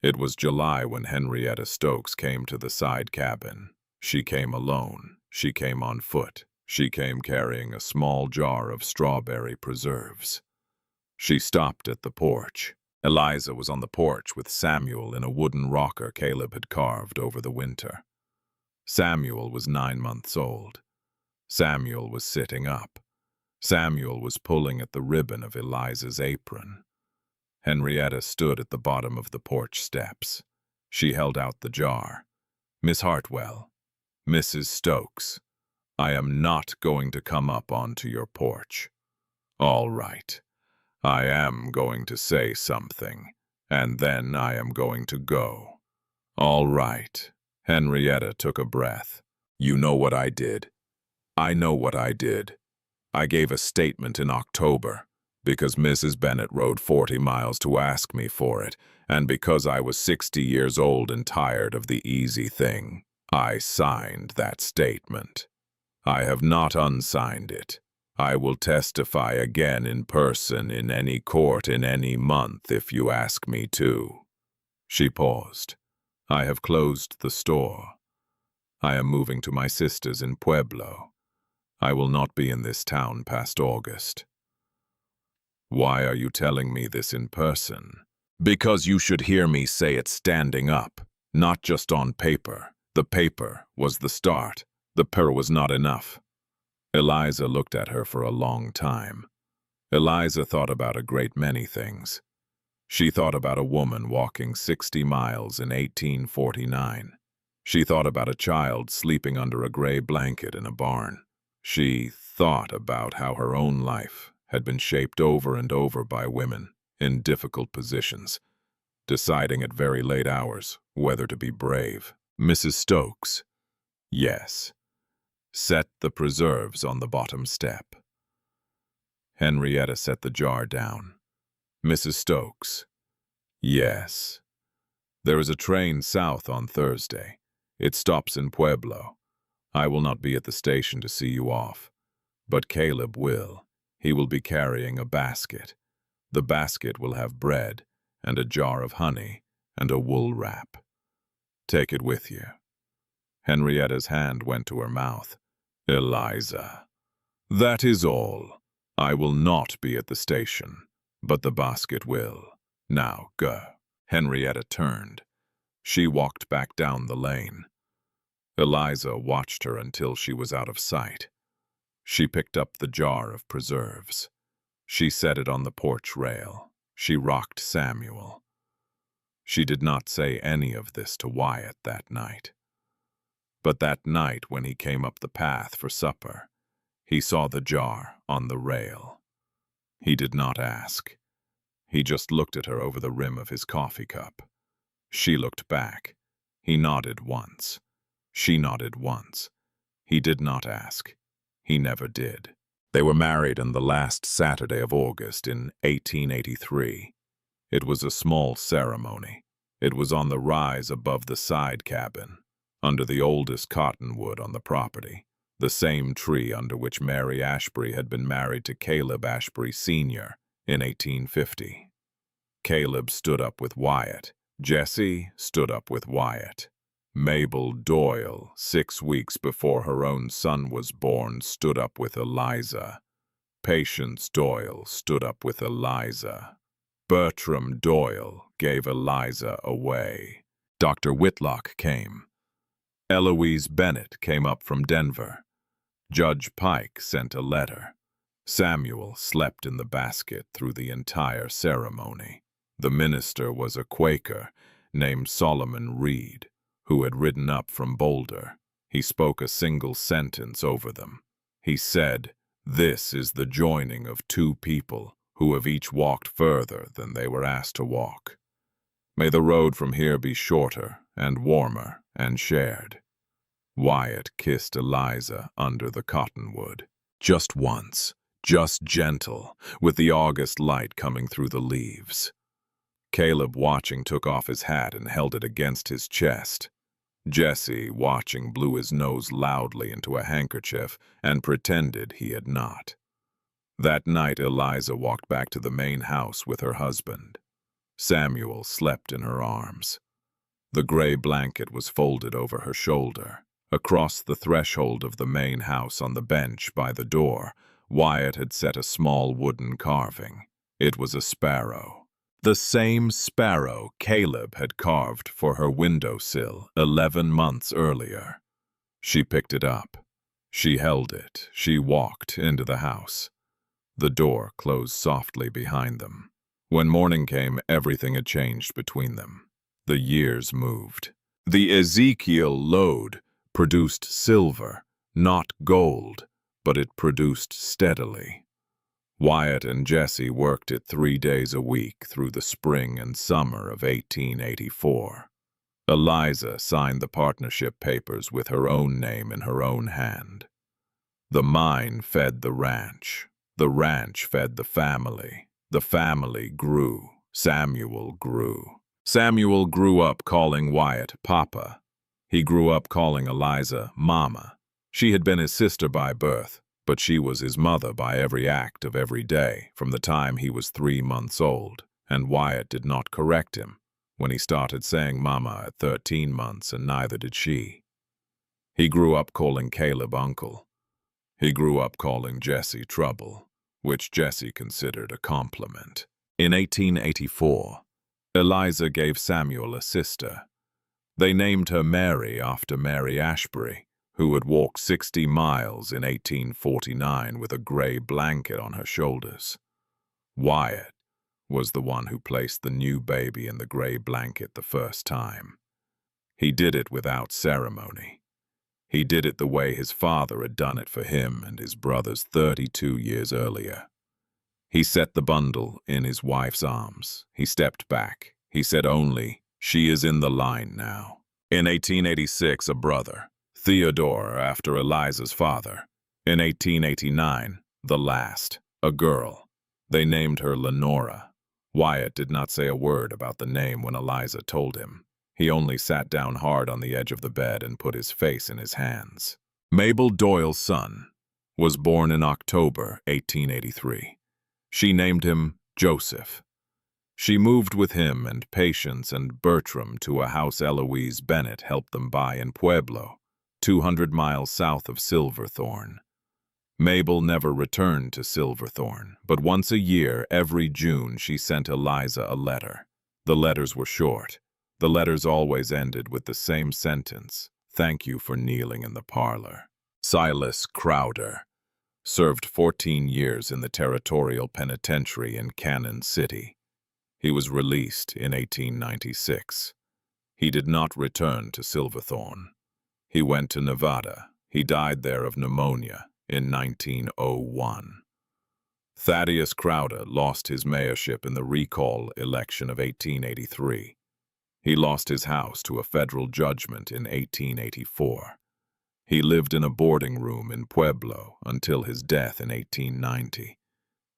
It was July when Henrietta Stokes came to the side cabin. She came alone. She came on foot. She came carrying a small jar of strawberry preserves. She stopped at the porch. Eliza was on the porch with Samuel in a wooden rocker Caleb had carved over the winter. Samuel was 9 months old. Samuel was sitting up. Samuel was pulling at the ribbon of Eliza's apron. Henrietta stood at the bottom of the porch steps. She held out the jar. "Miss Hartwell, Mrs. Stokes, I am not going to come up onto your porch." "All right. I am going to say something, and then I am going to go." All right. Henrietta took a breath. You know what I did. I know what I did. I gave a statement in October because Mrs. Bennet rode 40 miles to ask me for it, and because I was 60 years old and tired of the easy thing. I signed that statement. I have not unsigned it. I will testify again in person in any court in any month if you ask me to. She paused. I have closed the store. I am moving to my sister's in Pueblo. I will not be in this town past August. Why are you telling me this in person? Because you should hear me say it standing up, not just on paper. The paper was the start. The paper was not enough. Eliza looked at her for a long time. Eliza thought about a great many things. She thought about a woman walking 60 miles in 1849. She thought about a child sleeping under a gray blanket in a barn. She thought about how her own life had been shaped over and over by women in difficult positions, deciding at very late hours whether to be brave. Mrs. Stokes, yes, set the preserves on the bottom step. Henrietta set the jar down. Mrs. Stokes, yes. There is a train south on Thursday. It stops in Pueblo. I will not be at the station to see you off, but Caleb will. He will be carrying a basket. The basket will have bread and a jar of honey and a wool wrap. Take it with you. Henrietta's hand went to her mouth. Eliza, that is all. I will not be at the station, but the basket will. Now go. Henrietta turned. She walked back down the lane. Eliza watched her until she was out of sight. She picked up the jar of preserves. She set it on the porch rail. She rocked Samuel. She did not say any of this to Wyatt that night. But that night when he came up the path for supper, he saw the jar on the rail. He did not ask. He just looked at her over the rim of his coffee cup. She looked back. He nodded once. She nodded once. He did not ask. He never did. They were married on the last Saturday of August in 1883. It was a small ceremony. It was on the rise above the side cabin, under the oldest cottonwood on the property, the same tree under which Mary Ashbury had been married to Caleb Ashbury Sr. in 1850. Caleb stood up with Wyatt. Jessie stood up with Wyatt. Mabel Doyle, 6 weeks before her own son was born, stood up with Eliza. Patience Doyle stood up with Eliza. Bertram Doyle gave Eliza away. Dr. Whitlock came. Eloise Bennett came up from Denver. Judge Pike sent a letter. Samuel slept in the basket through the entire ceremony. The minister was a Quaker named Solomon Reed, who had ridden up from Boulder. He spoke a single sentence over them. He said, "This is the joining of two people who have each walked further than they were asked to walk. May the road from here be shorter and warmer and shared." Wyatt kissed Eliza under the cottonwood. Just once, just gentle, with the August light coming through the leaves. Caleb, watching, took off his hat and held it against his chest. Jessie, watching, blew his nose loudly into a handkerchief and pretended he had not. That night, Eliza walked back to the main house with her husband. Samuel slept in her arms. The gray blanket was folded over her shoulder. Across the threshold of the main house on the bench by the door, Wyatt had set a small wooden carving. It was a sparrow. The same sparrow Caleb had carved for her windowsill 11 months earlier. She picked it up. She held it. She walked into the house. The door closed softly behind them. When morning came, everything had changed between them. The years moved. The Ezekiel lode produced silver, not gold, but it produced steadily. Wyatt and Jessie worked it 3 days a week through the spring and summer of 1884. Eliza signed the partnership papers with her own name in her own hand. The mine fed the ranch fed the family grew, Samuel grew. Samuel grew up calling Wyatt Papa. He grew up calling Eliza Mama. She had been his sister by birth, but she was his mother by every act of every day from the time he was 3 months old, and Wyatt did not correct him when he started saying Mama at 13 months, and neither did she. He grew up calling Caleb Uncle. He grew up calling Jesse Trouble, which Jesse considered a compliment. In 1884, Eliza gave Samuel a sister. They named her Mary after Mary Ashbury, who had walked 60 miles in 1849 with a gray blanket on her shoulders. Wyatt was the one who placed the new baby in the gray blanket the first time. He did it without ceremony. He did it the way his father had done it for him and his brothers 32 years earlier. He set the bundle in his wife's arms. He stepped back. He said only, "She is in the line now." In 1886, a brother, Theodore after Eliza's father. In 1889, the last, a girl. They named her Lenora. Wyatt did not say a word about the name when Eliza told him. He only sat down hard on the edge of the bed and put his face in his hands. Mabel Doyle's son was born in October 1883. She named him Joseph. She moved with him and Patience and Bertram to a house Eloise Bennett helped them buy in Pueblo, 200 miles south of Silverthorne. Mabel never returned to Silverthorne, but once a year, every June, she sent Eliza a letter. The letters were short. The letters always ended with the same sentence, "Thank you for kneeling in the parlor." Silas Crowder served 14 years in the Territorial Penitentiary in Cannon City. He was released in 1896. He did not return to Silverthorne. He went to Nevada. He died there of pneumonia in 1901. Thaddeus Crowder lost his mayorship in the recall election of 1883. He lost his house to a federal judgment in 1884. He lived in a boarding room in Pueblo until his death in 1890.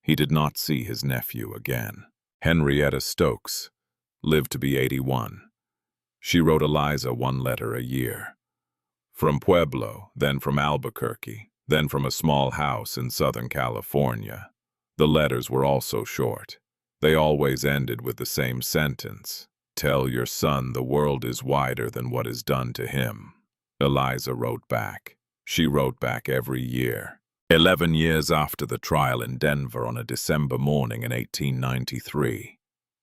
He did not see his nephew again. Henrietta Stokes lived to be 81. She wrote Eliza 1 letter a year. From Pueblo, then from Albuquerque, then from a small house in Southern California. The letters were also short. They always ended with the same sentence, "Tell your son the world is wider than what is done to him." Eliza wrote back. She wrote back every year. 11 years after the trial in Denver on a December morning in 1893,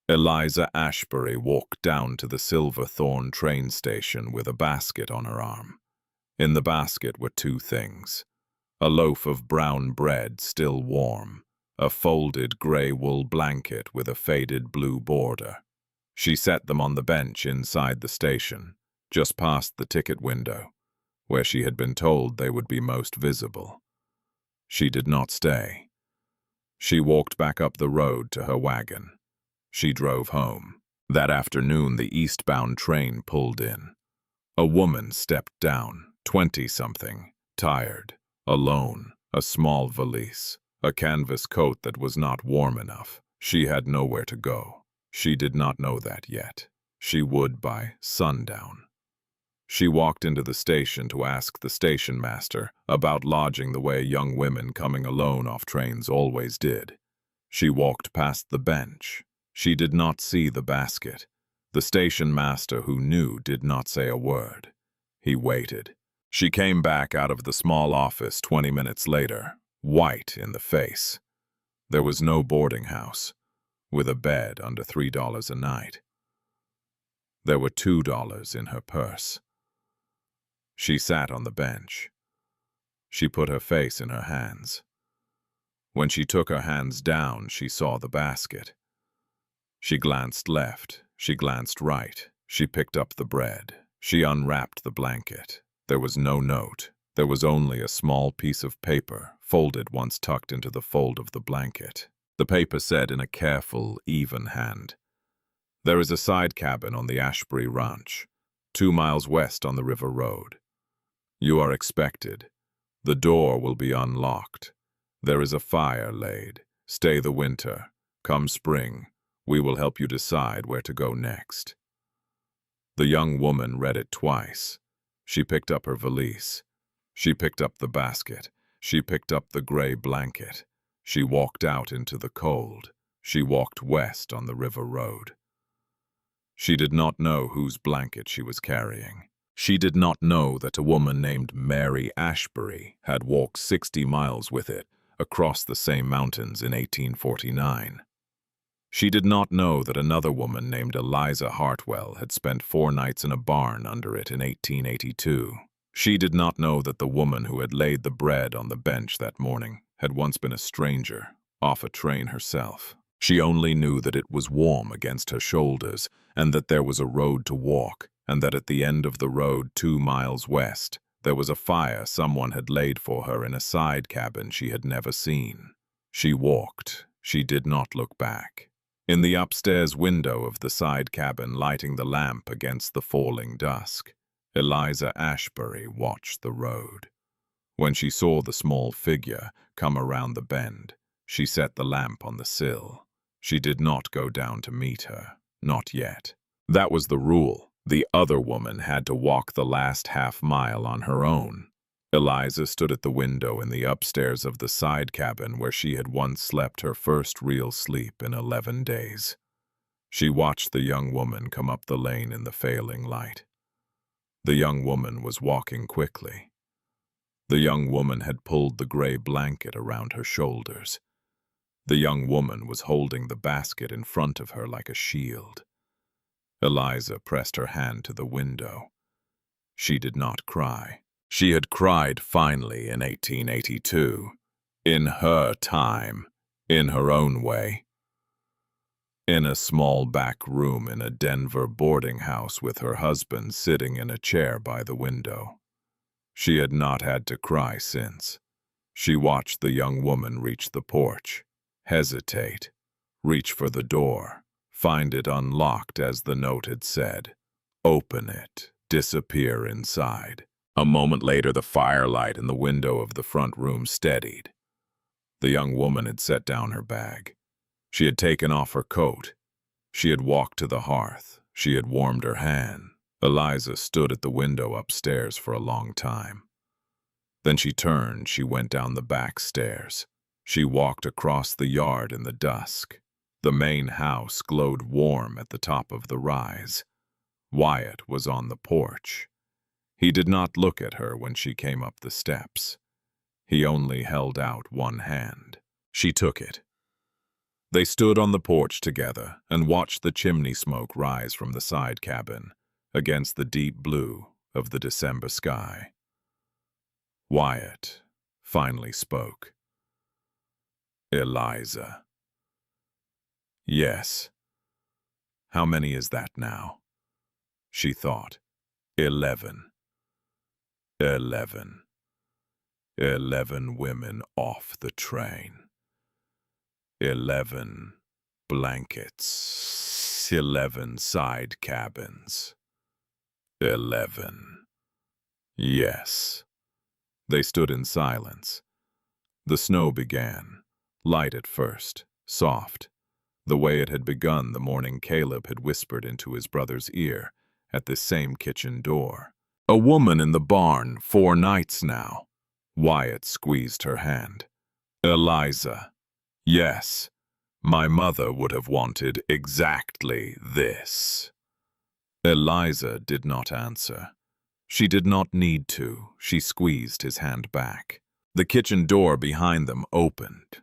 Eliza Ashbury walked down to the Silverthorne train station with a basket on her arm. In the basket were 2 things: a loaf of brown bread still warm, a folded gray wool blanket with a faded blue border. She set them on the bench inside the station, just past the ticket window, where she had been told they would be most visible. She did not stay. She walked back up the road to her wagon. She drove home. That afternoon, the eastbound train pulled in. A woman stepped down, 20-something, tired, alone, a small valise, a canvas coat that was not warm enough. She had nowhere to go. She did not know that yet. She would by sundown. She walked into the station to ask the station master about lodging the way young women coming alone off trains always did. She walked past the bench. She did not see the basket. The station master, who knew, did not say a word. He waited. She came back out of the small office 20 minutes later, white in the face. There was no boarding house, with a bed under $3 a night. There were $2 in her purse. She sat on the bench. She put her face in her hands. When she took her hands down, she saw the basket. She glanced left. She glanced right. She picked up the bread. She unwrapped the blanket. There was no note. There was only a small piece of paper, folded once tucked into the fold of the blanket. The paper said in a careful, even hand, "There is a side cabin on the Ashbury Ranch. 2 miles west on the river road. You are expected. The door will be unlocked. There is a fire laid. Stay the winter. Come spring, we will help you decide where to go next." The young woman read it twice. She picked up her valise. She picked up the basket. She picked up the gray blanket. She walked out into the cold. She walked west on the river road. She did not know whose blanket she was carrying. She did not know that a woman named Mary Ashbury had walked 60 miles with it across the same mountains in 1849. She did not know that another woman named Eliza Hartwell had spent 4 nights in a barn under it in 1882. She did not know that the woman who had laid the bread on the bench that morning had once been a stranger, off a train herself. She only knew that it was warm against her shoulders, and that there was a road to walk, and that at the end of the road 2 miles west, there was a fire someone had laid for her in a side cabin she had never seen. She walked. She did not look back. In the upstairs window of the side cabin, lighting the lamp against the falling dusk, Eliza Ashbury watched the road. When she saw the small figure come around the bend, she set the lamp on the sill. She did not go down to meet her, not yet. That was the rule. The other woman had to walk the last half-mile on her own. Eliza stood at the window in the upstairs of the side cabin where she had once slept her first real sleep in 11 days. She watched the young woman come up the lane in the failing light. The young woman was walking quickly. The young woman had pulled the gray blanket around her shoulders. The young woman was holding the basket in front of her like a shield. Eliza pressed her hand to the window. She did not cry. She had cried finally in 1882, in her time, in her own way. In a small back room in a Denver boarding house with her husband sitting in a chair by the window. She had not had to cry since. She watched the young woman reach the porch, hesitate, reach for the door, find it unlocked as the note had said, open it, disappear inside. A moment later, the firelight in the window of the front room steadied. The young woman had set down her bag. She had taken off her coat. She had walked to the hearth. She had warmed her hand. Eliza stood at the window upstairs for a long time. Then she turned. She went down the back stairs. She walked across the yard in the dusk. The main house glowed warm at the top of the rise. Wyatt was on the porch. He did not look at her when she came up the steps. He only held out one hand. She took it. They stood on the porch together and watched the chimney smoke rise from the side cabin against the deep blue of the December sky. Wyatt finally spoke. "Eliza." "Yes." "How many is that now?" She thought. 11. 11. 11 women off the train. 11 blankets. 11 side cabins. 11. Yes. They stood in silence. The snow began, light at first, soft, the way it had begun the morning Caleb had whispered into his brother's ear at this same kitchen door. "A woman in the barn 4 nights now." Wyatt squeezed her hand. "Eliza, yes, my mother would have wanted exactly this." Eliza did not answer. She did not need to. She squeezed his hand back. The kitchen door behind them opened.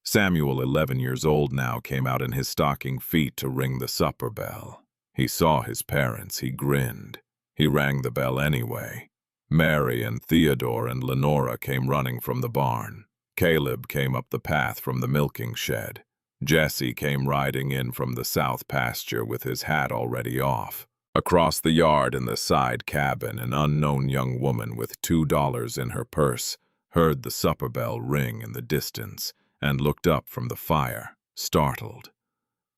Samuel, 11 years old now, came out in his stocking feet to ring the supper bell. He saw his parents. He grinned. He rang the bell anyway. Mary and Theodore and Lenora came running from the barn. Caleb came up the path from the milking shed. Jesse came riding in from the south pasture with his hat already off. Across the yard in the side cabin, an unknown young woman with $2 in her purse heard the supper bell ring in the distance and looked up from the fire, startled.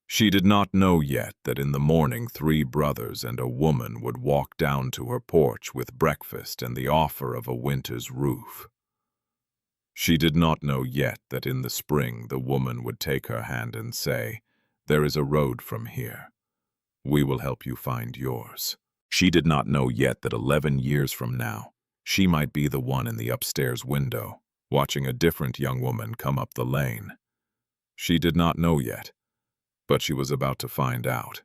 She did not know yet that in the morning 3 brothers and a woman would walk down to her porch with breakfast and the offer of a winter's roof. She did not know yet that in the spring the woman would take her hand and say, "There is a road from here. We will help you find yours." She did not know yet that 11 years from now, she might be the one in the upstairs window, watching a different young woman come up the lane. She did not know yet, but she was about to find out.